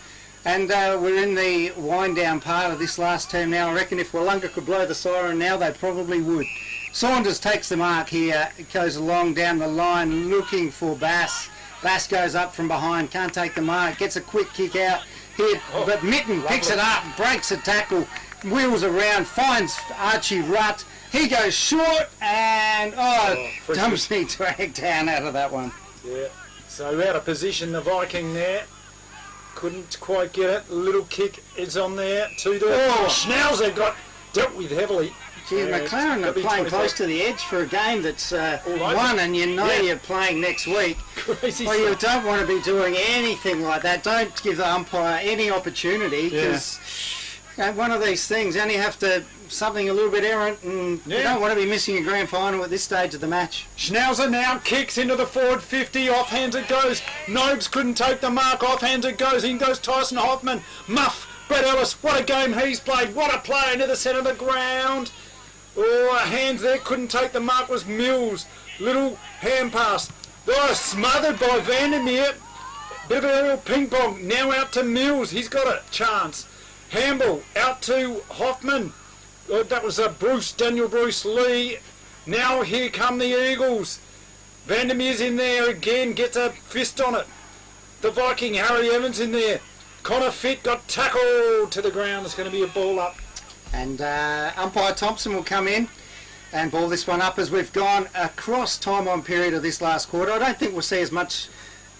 And we're in the wind-down part of this last term now. I reckon if Wanga could blow the siren now, they probably would. Saunders takes the mark here. It goes along down the line looking for Bass. Bass goes up from behind, can't take the mark, gets a quick kick out here, but Mitten picks it up, breaks a tackle, wheels around, finds Archie Rutt. He goes short and, Dumpsy dragged down out of that one. Yeah, so out of position, the Viking there. Couldn't quite get it. Little kick is on there to the... Schnauzer got dealt with heavily. Gee, McLaren are playing close to the edge for a game that's won, and you know you're playing next week. Crazy well, you don't want to be doing anything like that. Don't give the umpire any opportunity, because one of these things, you only have to something a little bit errant, and you don't want to be missing a grand final at this stage of the match. Schnauzer now kicks into the forward 50, offhands it goes. Nobes couldn't take the mark, offhands it goes. In goes Tyson Hoffman. Muff, Brett Ellis, what a game he's played. What a play into the centre of the ground. Hands there, couldn't take the mark, was Mills. Little hand pass. Smothered by Vandermeer. Bit of an aerial ping pong. Now out to Mills. He's got a chance. Hamble out to Hoffman. That was Daniel Bruce Lee. Now here come the Eagles. Vandermeer's in there again, gets a fist on it. The Viking, Harry Evans in there. Connor Fitt got tackled to the ground. It's going to be a ball up. And umpire Thompson will come in and ball this one up as we've gone across time-on period of this last quarter. I don't think we'll see as much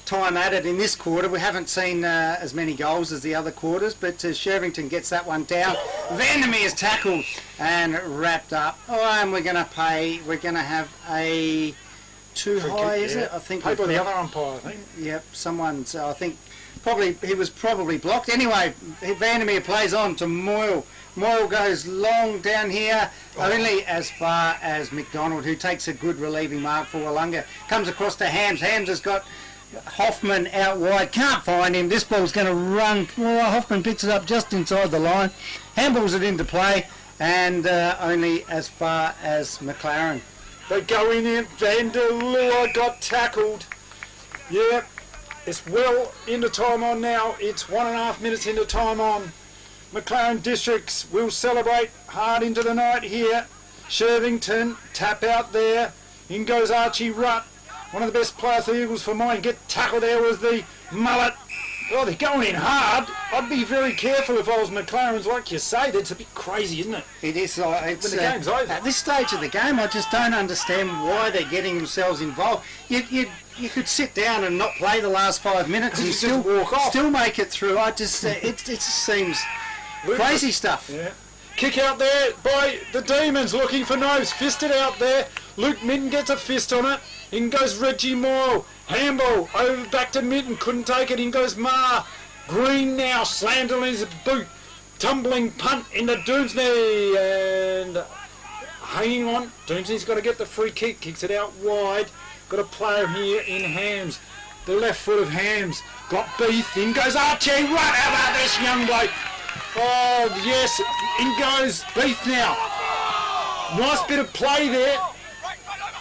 time added in this quarter. We haven't seen as many goals as the other quarters, but Shervington gets that one down. Vandermeer's tackled and wrapped up. And we're going to have a too high, is it? I think paid by the other umpire, I think. Yep, someone's, I think, he was probably blocked. Anyway, Vandermeer plays on to Moyle. Moyle goes long down here, only as far as McDonald, who takes a good relieving mark for Wanga. Comes across to Hams. Hams has got Hoffman out wide. Can't find him. This ball's going to run. Hoffman picks it up just inside the line. Handballs it into play, and only as far as McLaren. They go in there. Vanderlua got tackled. Yeah, it's well into time on now. It's 1.5 minutes into time on. McLaren Districts will celebrate hard into the night here. Shervington, tap out there. In goes Archie Rutt. One of the best players for the Eagles for mine. Get tackled there was the mullet. They're going in hard. I'd be very careful if I was McLaren's, like you say. That's a bit crazy, isn't it? It is. It's, the game's over. At this stage of the game, I just don't understand why they're getting themselves involved. You could sit down and not play the last 5 minutes and still walk off. Still make it through. It just seems crazy stuff. Yeah. Kick out there by the Demons, looking for Nose. Fisted out there. Luke Mitten gets a fist on it. In goes Reggie Moyle. Handball over back to Mitten. Couldn't take it. In goes Ma. Green now slammed on his boot. Tumbling punt into Doomsday. And hanging on. Doomsday's got to get the free kick. Kicks it out wide. Got a player here in Hams. The left foot of Hams. Got Beef. In goes Archie. Right, how about this young bloke? Oh, yes. In goes Beef now. Nice bit of play there.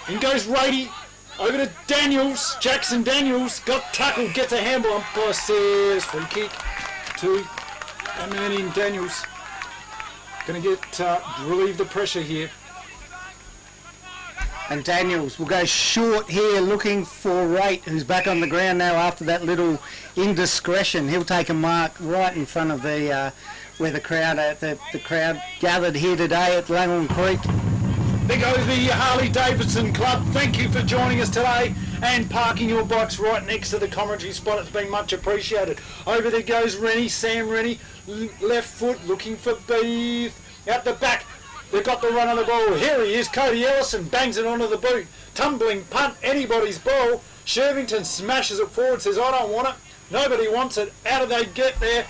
In goes Rady. Over to Daniels. Jackson Daniels. Got tackled. Gets a handball. Umpire says free kick to a man in Daniels. Going to get relieve the pressure here. And Daniels will go short here, looking for Rate, who's back on the ground now after that little indiscretion. He'll take a mark right in front of the where the crowd gathered here today at Langhorne Creek. There goes the Harley Davidson Club. Thank you for joining us today and parking your bikes right next to the commentary spot. It's been much appreciated. Over there goes Rennie, Sam Rennie, left foot looking for Beef. Out the back. They've got the run of the ball. Here he is, Cody Ellison bangs it onto the boot. Tumbling punt, anybody's ball. Shervington smashes it forward, says, I don't want it. Nobody wants it. How do they get there?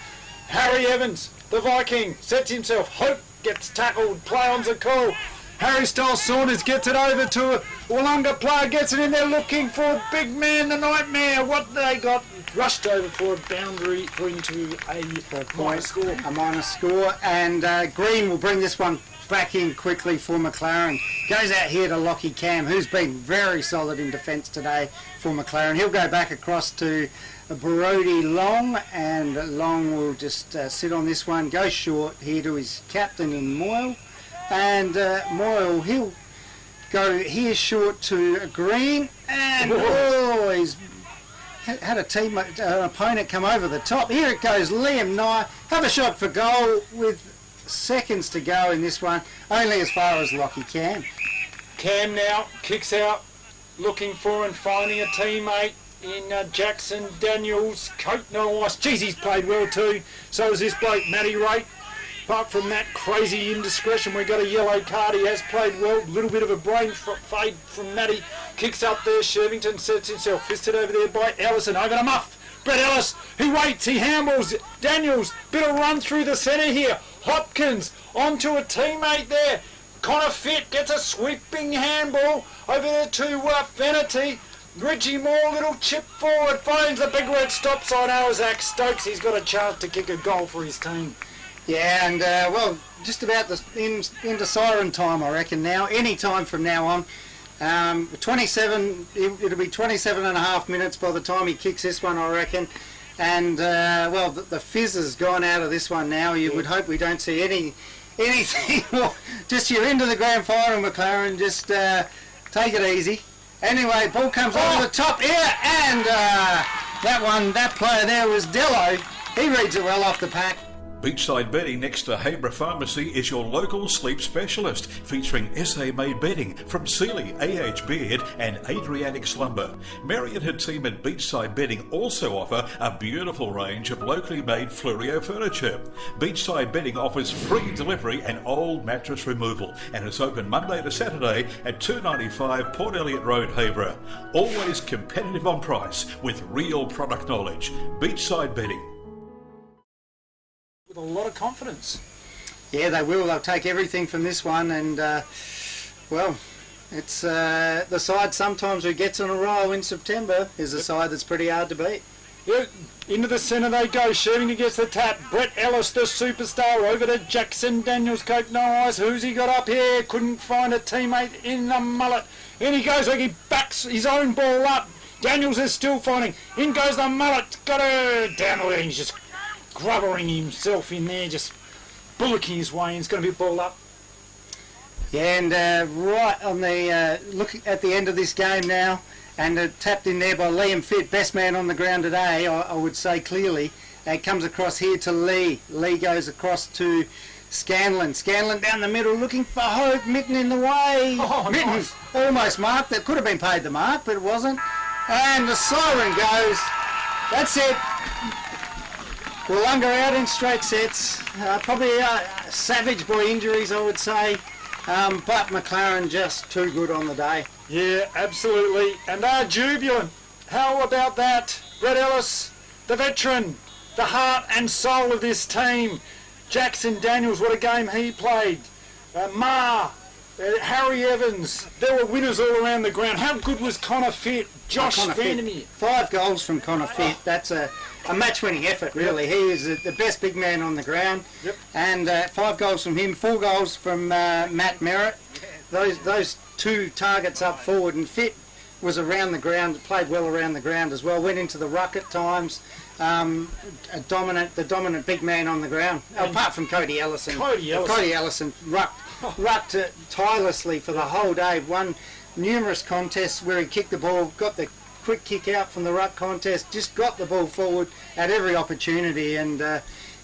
Harry Evans, the Viking, sets himself. Hope gets tackled. Play on's a call. Harry Styles Saunders gets it over to a Wanga player, gets it in there looking for a big man, the Nightmare. What they got? Rushed over for a boundary into a minus score. A minus score, and Green will bring this one back in quickly for McLaren. Goes out here to Lockie Cam, who's been very solid in defence today for McLaren. He'll go back across to Brody Long, and Long will just sit on this one, go short here to his captain in Moyle, and Moyle, he'll go here short to Green, and had an opponent come over the top. Here it goes, Liam Nye, have a shot for goal with seconds to go in this one, only as far as Lockie Cam. Cam now kicks out, looking for and finding a teammate in Jackson Daniels. Coat no ice. Jeez, he's played well too. So is this bloke, Matty Rate. Apart from that crazy indiscretion, we got a yellow card. He has played well. A little bit of a brain fade from Matty. Kicks up there. Shervington sets himself. Fisted over there by Ellison. Over to Muff. Brett Ellis, he waits. He handballs. Daniels, bit of run through the centre here. Hopkins onto a teammate there. Connor Fitt gets a sweeping handball over there to Fennerty. Reggie Moore, little chip forward, finds the big red stop sign. Zach Stokes, he's got a chance to kick a goal for his team. Yeah, and well, just about into siren time, I reckon now. Any time from now on. 27, it'll be 27 and a half minutes by the time he kicks this one, I reckon. And, well, the fizz has gone out of this one now. You would hope we don't see anything more. Just you're into the grand final, McLaren. Just take it easy. Anyway, ball comes over the top here, and that player there was Dello. He reads it well off the pack. Beachside Bedding next to Habra Pharmacy is your local sleep specialist, featuring SA-made bedding from Sealy, AH Beard and Adriatic Slumber. Mary and her team at Beachside Bedding also offer a beautiful range of locally made Fluorio furniture. Beachside Bedding offers free delivery and old mattress removal, and is open Monday to Saturday at 295 Port Elliot Road, Habra. Always competitive on price with real product knowledge. Beachside Bedding. With a lot of confidence. Yeah, they will. They'll take everything from this one, and well, it's the side sometimes who gets on a roll in September is a side that's pretty hard to beat. Yeah, into the centre they go. Shervington gets the tap. Brett Ellis, the superstar, over to Jackson Daniels. Coke no eyes. Who's he got up here? Couldn't find a teammate in the mullet. In he goes, like he backs his own ball up. Daniels is still finding. In goes the mullet. Got her down the he's just grubbering himself in there, just bullocking his way in. He's going to be balled up. Yeah, and right on the look at the end of this game now, and tapped in there by Liam Fitt, best man on the ground today, I would say clearly. It comes across here to Lee. Lee goes across to Scanlon. Scanlon down the middle looking for Hope. Mitten in the way. Oh, Mitten nice. almost marked. That could have been paid the mark, but it wasn't. And the siren goes. That's it. Wanga out in straight sets. Probably savage boy injuries, I would say. But McLaren just too good on the day. Yeah, absolutely. And they're jubilant. How about that? Brett Ellis, the veteran, the heart and soul of this team. Jackson Daniels, what a game he played. Harry Evans. There were winners all around the ground. How good was Connor Fitt? Josh Vandermeer. 5 goals from Connor Fitt. That's a match-winning effort, really. Yep. He is the best big man on the ground. Yep. And 5 goals from him, 4 goals from Matt Merritt. Those 2 targets up forward, and Fitt was around the ground, played well around the ground as well, went into the ruck at times. The dominant big man on the ground, apart from Cody Ellison. Cody Ellison rucked tirelessly for the whole day. Won numerous contests where he kicked the ball, got the quick kick out from the ruck contest, just got the ball forward at every opportunity. And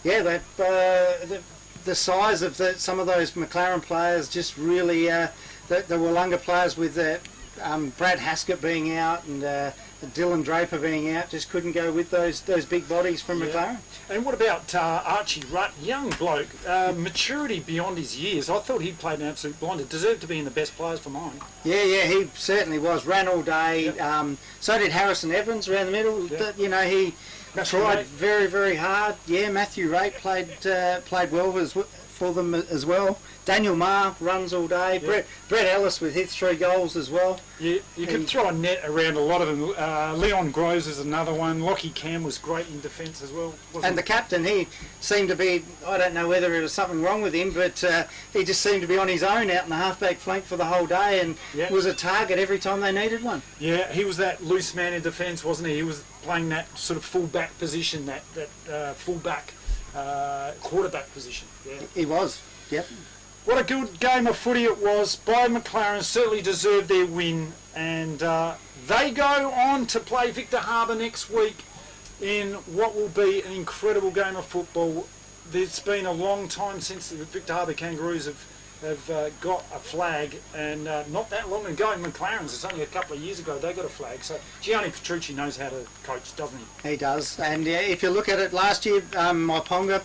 yeah, the size of some of those McLaren players just really, the Wanga players with Brad Haskett being out and Dylan Draper being out, just couldn't go with those big bodies from McLaren. And what about Archie Rutt, young bloke, maturity beyond his years. I thought he played an absolute blinder, deserved to be in the best players for mine. Yeah, he certainly was. Ran all day. Yep. So did Harrison Evans around the middle. Yep. He tried very, very hard. Yeah, Matthew Rate played well for them as well. Daniel Marr runs all day. Yep. Brett Ellis with his 3 goals as well. Yeah, you can throw a net around a lot of them. Leon Groves is another one. Lockie Cam was great in defence as well. And the captain, he seemed to be, I don't know whether there was something wrong with him, but he just seemed to be on his own out in the halfback flank for the whole day, and was a target every time they needed one. Yeah, he was that loose man in defence, wasn't he? He was playing that sort of full-back position, that full-back quarterback position. Yeah. He was, yep. What a good game of footy it was by McLaren. Certainly deserved their win, and They go on to play Victor Harbour next week in what will be an incredible game of football. It's been a long time since the Victor Harbour Kangaroos have got a flag, and not that long ago in McLaren's, it's only a couple of years ago they got a flag. So Gianni Petrucci knows how to coach, doesn't he? He does. And if you look at it, last year Maiponga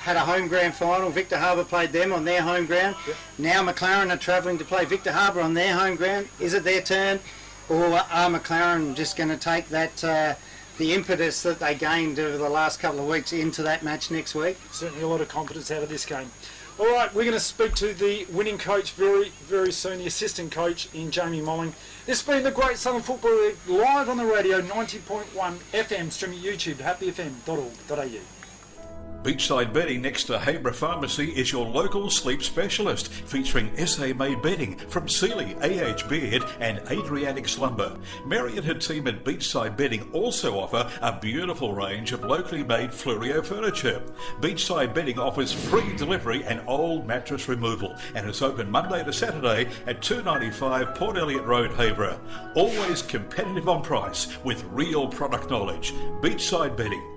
had a home ground final. Victor Harbour played them on their home ground. Yep. Now McLaren are travelling to play Victor Harbour on their home ground. Is it their turn, or are McLaren just going to take that the impetus that they gained over the last couple of weeks into that match next week? Certainly a lot of confidence out of this game. All right, we're going to speak to the winning coach very, very soon, the assistant coach in Jamie Molling. This has been the Great Southern Football League live on the radio, 90.1 FM, streaming YouTube, happyfm.org.au. Beachside Bedding next to Habra Pharmacy is your local sleep specialist, featuring SA-made bedding from Sealy, AH Beard and Adriatic Slumber. Mary and her team at Beachside Bedding also offer a beautiful range of locally made Fluorio furniture. Beachside Bedding offers free delivery and old mattress removal, and is open Monday to Saturday at 295 Port Elliot Road, Habra. Always competitive on price with real product knowledge. Beachside Bedding.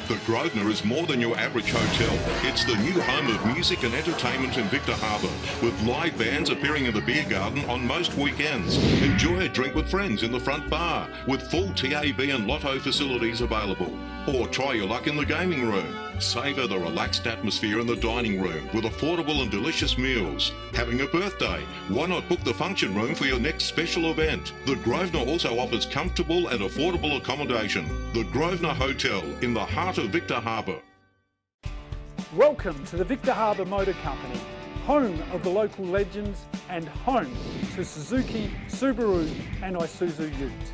The Grosvenor is more than your average hotel. It's the new home of music and entertainment in Victor Harbour, with live bands appearing in the beer garden on most weekends. Enjoy a drink with friends in the front bar, with full TAB and lotto facilities available. Or try your luck in the gaming room. Savour the relaxed atmosphere in the dining room with affordable and delicious meals. Having a birthday? Why not book the function room for your next special event? The Grosvenor also offers comfortable and affordable accommodation. The Grosvenor Hotel in the heart of Victor Harbour. Welcome to the Victor Harbour Motor Company, home of the local legends and home to Suzuki, Subaru and Isuzu Utes.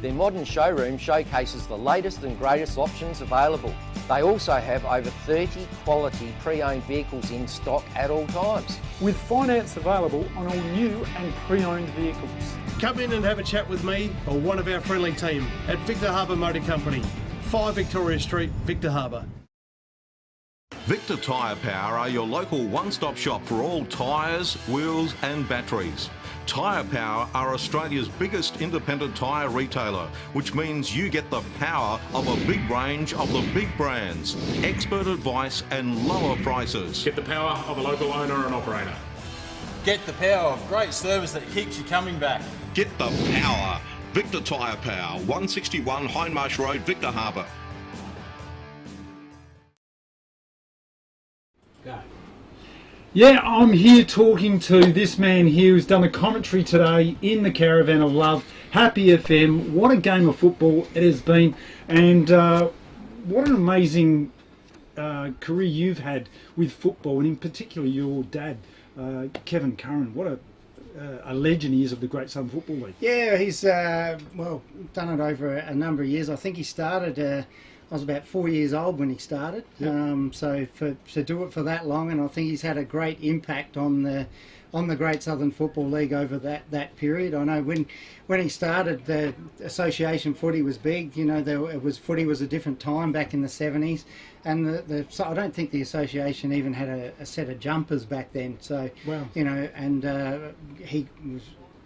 Their modern showroom showcases the latest and greatest options available. They also have over 30 quality pre-owned vehicles in stock at all times. With finance available on all new and pre-owned vehicles. Come in and have a chat with me or one of our friendly team at Victor Harbour Motor Company, 5 Victoria Street, Victor Harbour. Victor Tyre Power are your local one-stop shop for all tyres, wheels and batteries. Tyre Power are Australia's biggest independent tyre retailer, which means you get the power of a big range of the big brands, expert advice and lower prices. Get the power of a local owner and operator. Get the power of great service that keeps you coming back. Get the power. Victor Tyre Power, 161 Hindmarsh Road, Victor Harbour. Yeah, I'm here talking to this man here who's done the commentary today in the Caravan of Love, Happy FM. What a game of football it has been, and what an amazing career you've had with football, and in particular your dad, Kevin Curran. What a legend he is of the Great Southern Football League. Yeah, he's well done it over a number of years. I think he started. I was about 4 years old when he started, Yep. so to do it for that long, and I think he's had a great impact on the Great Southern Football League over that period. I know when he started, the association footy was big. You know, footy was a different time back in the 70s, and so I don't think the association even had a set of jumpers back then. So wow. You know, and he was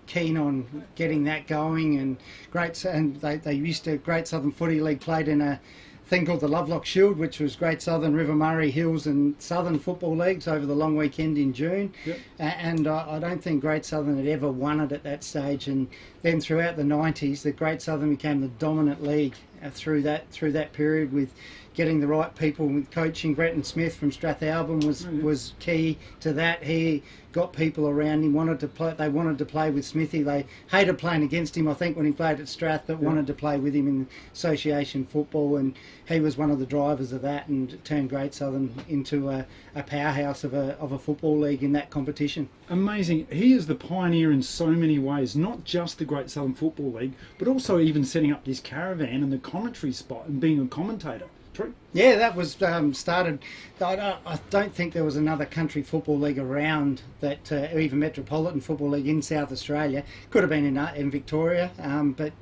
keen on getting that going, and they used to Great Southern Footy League played in a thing called the Lovelock Shield, which was Great Southern, River Murray, Hills and Southern football leagues over the long weekend in June. Yep. And I don't think Great Southern had ever won it at that stage, and then throughout the 90s the Great Southern became the dominant league through that period, with getting the right people with coaching. Bretton Smith from Strathalbyn was key to that. He got people around him, they wanted to play with Smithy. They hated playing against him, I think, when he played at Strath, but wanted to play with him in association football, and he was one of the drivers of that, and turned Great Southern into a powerhouse of a football league in that competition. Amazing. He is the pioneer in so many ways, not just the Great Southern Football League, but also even setting up this caravan and the commentary spot and being a commentator. True. Yeah, that was started. I don't think there was another country football league around that, even Metropolitan Football League in South Australia. Could have been in Victoria, but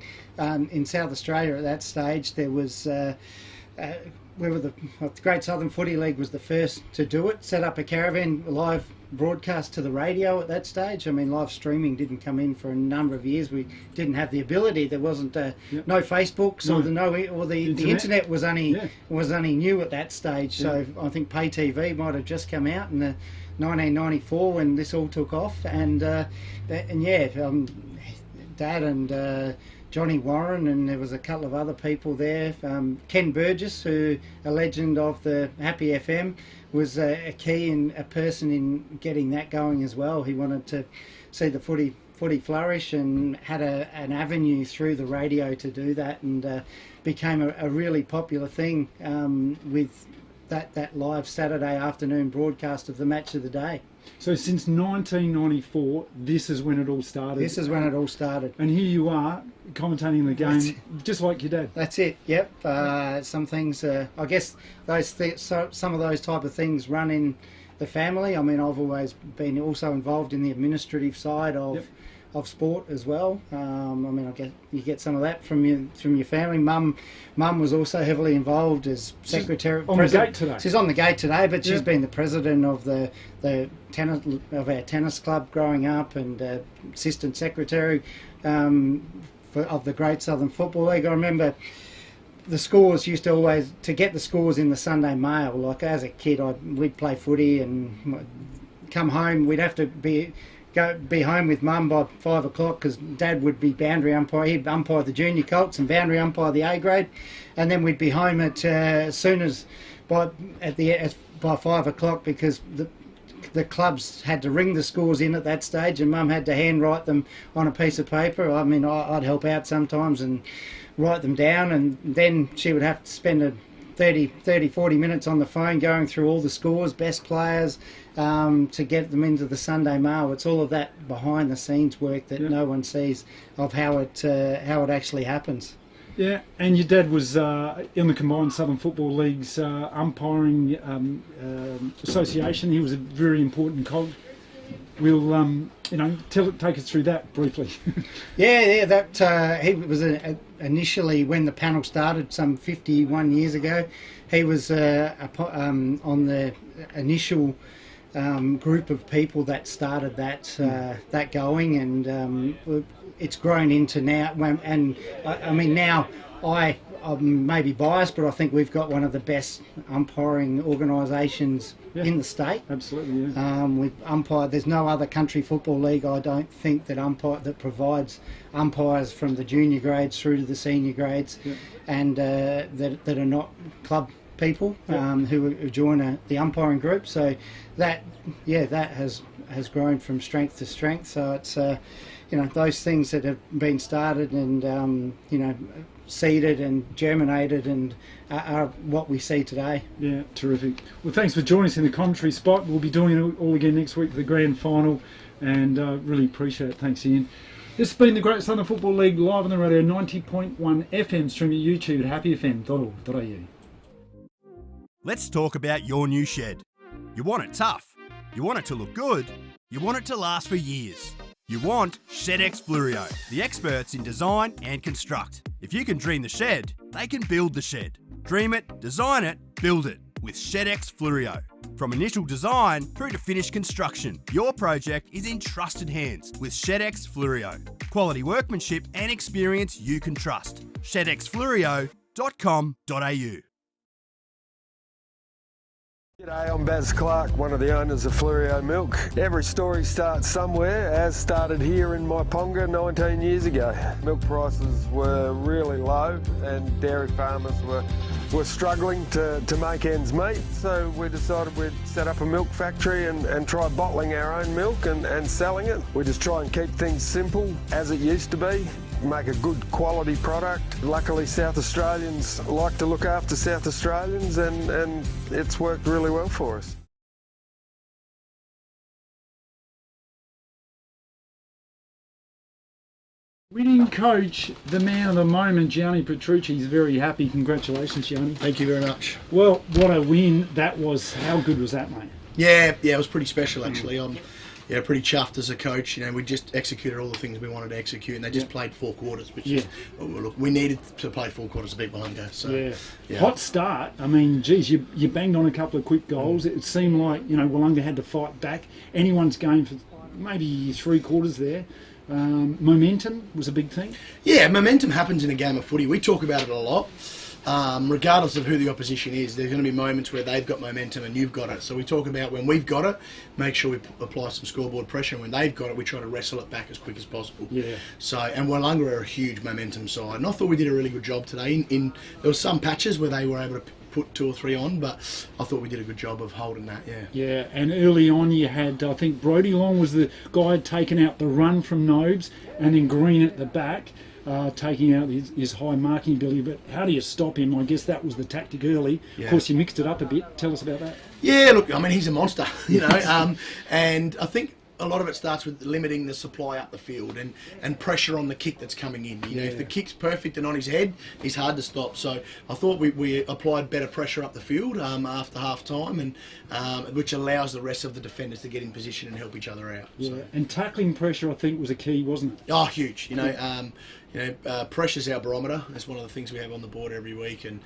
in South Australia at that stage there was. The Great Southern Footy League was the first to do it. Set up a caravan, live broadcast to the radio at that stage. I mean, live streaming didn't come in for a number of years. We didn't have the ability. There wasn't no Facebooks or the internet was only new at that stage. So I think pay TV might have just come out in 1994 when this all took off, and Dad and Johnny Warren, and there was a couple of other people there. Ken Burgess, who a legend of the Happy FM, was a key and a person in getting that going as well. He wanted to see the footy flourish and had an avenue through the radio to do that, and became a really popular thing with that live Saturday afternoon broadcast of the match of the day. So since 1994, this is when it all started. This is when it all started. And here you are, commentating the game, just like your dad. That's it, yep. Some things, I guess some of those type of things run in the family. I mean, I've always been also involved in the administrative side of sport as well. I mean, I guess you get some of that from your family. Mum was also heavily involved as secretary. She's on the gate today. She's on the gate today, but she's been the president of the tennis of our tennis club growing up, and assistant secretary of the Great Southern Football League. I remember the scores used to always, to get the scores in the Sunday Mail. Like as a kid, we'd play footy and come home. We'd have to be home with Mum by 5 o'clock because Dad would be boundary umpire. He'd umpire the junior colts and boundary umpire the A grade, and then we'd be home as soon as by 5 o'clock because the clubs had to ring the scores in at that stage, and Mum had to handwrite them on a piece of paper. I mean, I'd help out sometimes and write them down, and then she would have to spend 40 minutes on the phone going through all the scores, best players, to get them into the Sunday Mail. It's all of that behind the scenes work that no one sees of how it actually happens. Yeah, and your dad was in the Combined Southern Football League's umpiring association. He was a very important cog. We'll, take us through that briefly. That he was initially, when the panel started some 51 years ago, he was on the initial group of people that started that going, and it's grown into now. And I mean, now I'm maybe biased, but I think we've got one of the best umpiring organisations in the state. Absolutely, yeah. With umpire, there's no other country football league, I don't think, that provides umpires from the junior grades through to the senior grades, and that are not club people who join the umpiring group. So that has grown from strength to strength. So it's those things that have been started and seeded and germinated and are what we see today. Yeah, terrific. Well, thanks for joining us in the commentary spot. We'll be doing it all again next week for the grand final, and really appreciate it. Thanks, Ian. This has been the Great Southern Football League live on the radio, 90.1 FM, streaming at YouTube at happyfm.org.au. Let's talk about your new shed. You want it tough. You want it to look good. You want it to last for years. You want ShedX Fluorio, the experts in design and construct. If you can dream the shed, they can build the shed. Dream it, design it, build it with ShedX Fluorio. From initial design through to finished construction, your project is in trusted hands with ShedX Fluorio. Quality workmanship and experience you can trust. ShedXFluorio.com.au. G'day, I'm Baz Clark, one of the owners of Fluorio Milk. Every story starts somewhere, as started here in Myponga 19 years ago. Milk prices were really low and dairy farmers were struggling to make ends meet, so we decided we'd set up a milk factory and try bottling our own milk and selling it. We just try and keep things simple as it used to be. Make a good quality product. Luckily South Australians like to look after South Australians, and it's worked really well for us. Winning coach, the man of the moment, Gianni Petrucci, is very happy. Congratulations, Gianni. Thank you very much. Well, what a win that was. How good was that, mate? Yeah, it was pretty special actually. pretty chuffed as a coach. We just executed all the things we wanted to execute, and they just played 4 quarters, which is, look, we needed to play 4 quarters to beat Wanga. So, Hot start. I mean, geez, you banged on a couple of quick goals. It seemed like, Wanga had to fight back. Anyone's game for maybe 3 quarters there. Momentum was a big thing. Yeah, momentum happens in a game of footy. We talk about it a lot. Regardless of who the opposition is, there's going to be moments where they've got momentum and you've got it. So we talk about when we've got it, make sure we apply some scoreboard pressure. And when they've got it, we try to wrestle it back as quick as possible. Yeah. So, and Wanga are a huge momentum side. And I thought we did a really good job today. There was some patches where they were able to put 2 or 3 on, but I thought we did a good job of holding that, Yeah, and early on you had, I think Brodie Long was the guy taking out the run from Nobes, and then Green at the back, taking out his high marking ability. But how do you stop him? I guess that was the tactic early. Yeah. Of course, you mixed it up a bit. Tell us about that. Yeah, look, I mean, he's a monster, and I think a lot of it starts with limiting the supply up the field and pressure on the kick that's coming in. If the kick's perfect and on his head, he's hard to stop. So I thought we applied better pressure up the field after half time, and which allows the rest of the defenders to get in position and help each other out. Yeah, So. and tackling pressure, I think, was a key, wasn't it? Oh, huge. Pressure's our barometer. That's one of the things we have on the board every week. And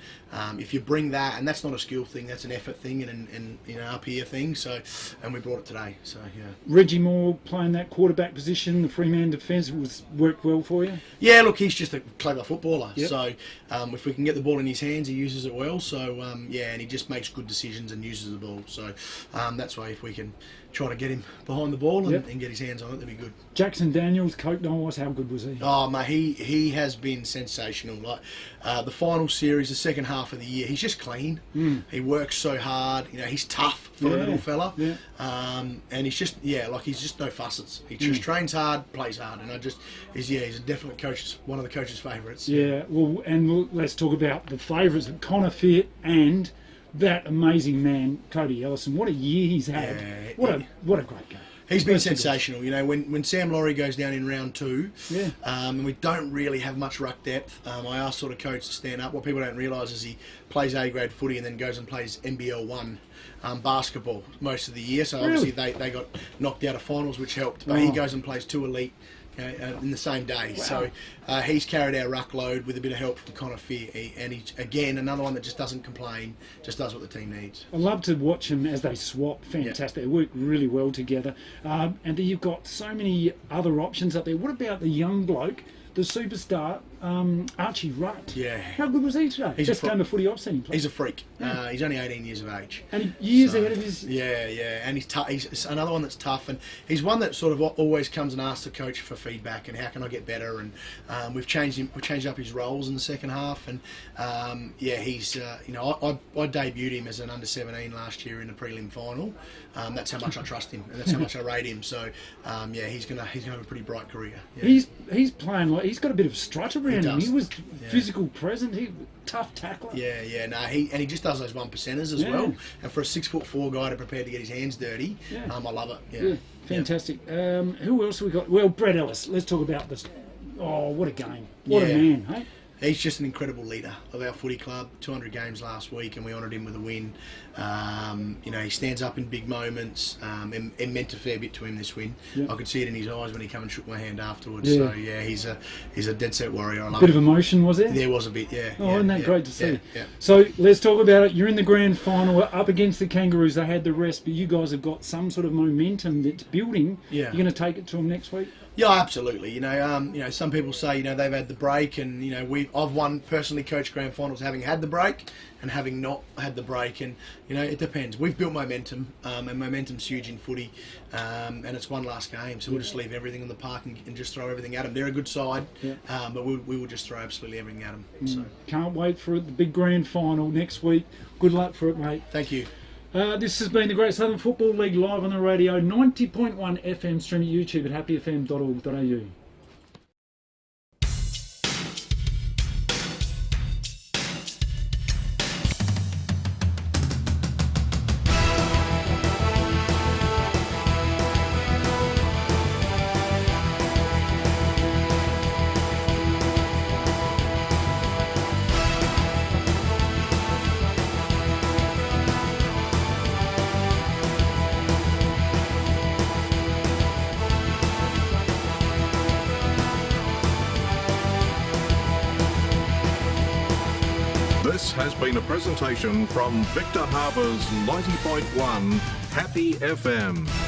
if you bring that, and that's not a skill thing, that's an effort thing and up here thing. So, and we brought it today. So Reggie Moore playing that quarterback position, the free man defence, worked well for you. Yeah, look, he's just a clever footballer. Yep. So if we can get the ball in his hands, he uses it well. So and he just makes good decisions and uses the ball. So that's why if we can try to get him behind the ball and get his hands on it, that'd be good. Jackson Daniels, Coke Nice, how good was he? Oh, mate, he has been sensational. Like the final series, the second half of the year, he's just clean. He works so hard. He's tough for a little fella. Yeah. And he's just he's just no fusses. He just trains hard, plays hard, and he's a definite coach, one of the coach's favourites. Yeah. Well, and let's talk about the favourites, Connor Fitt and that amazing man, Cody Ellison. What a year he's had. Yeah, what a great game. He's been sensational. When Sam Laurie goes down in round 2, and we don't really have much ruck depth, I asked sort of coach to stand up. What people don't realise is he plays A-grade footy and then goes and plays NBL 1 basketball most of the year. So obviously they got knocked out of finals, which helped. But he goes and plays 2 elite in the same day. Wow. So he's carried our ruck load with a bit of help from Connor Fear, and he's again another one that just doesn't complain, just does what the team needs. I love to watch them as they swap. Fantastic. They work really well together. And you've got so many other options up there. What about the young bloke, the superstar, Archie Rutt? Yeah. How good was he today? Just game of footy I've seen him play. He's a freak. He's only 18 years of age. And years ahead of his... Yeah. And he's another one that's tough. And he's one that sort of always comes and asks the coach for feedback and how can I get better. And we've changed up his roles in the second half. And he's, I debuted him as an under-17 last year in the prelim final. That's how much I trust him. And that's how much I rate him. So, he's gonna have a pretty bright career. Yeah. He's playing like... He's got a bit of strut around him. He was physical present. He tough tackler. He just does those 1%ers as well. And for a 6'4" guy to prepare to get his hands dirty, I love it. Yeah. Fantastic. Who else have we got? Well, Brett Ellis. Let's talk about this. Oh, what a game! What a man, hey? He's just an incredible leader of our footy club. 200 games last week, and we honoured him with a win. He stands up in big moments. It meant a fair bit to him, this win. Yep. I could see it in his eyes when he came and shook my hand afterwards. So he's a dead set warrior. I love bit of emotion, was there? There was a bit, yeah. Oh, isn't that great to see? Yeah. So let's talk about it. You're in the grand final, up against the Kangaroos. They had the rest, but you guys have got some sort of momentum that's building. Yeah. You're going to take it to them next week? Yeah, absolutely. Some people say they've had the break, and I've won personally coached grand finals having had the break and having not had the break, and it depends. We've built momentum, and momentum's huge in footy, and it's one last game, so we'll just leave everything on the park and just throw everything at them. They're a good side, but we will just throw absolutely everything at them. So can't wait for it. The big grand final next week. Good luck for it, mate. Thank you. This has been the Great Southern Football League live on the radio, 90.1 FM, stream at YouTube at happyfm.org.au. This has been a presentation from Victor Harbour's 90.1 Happy FM.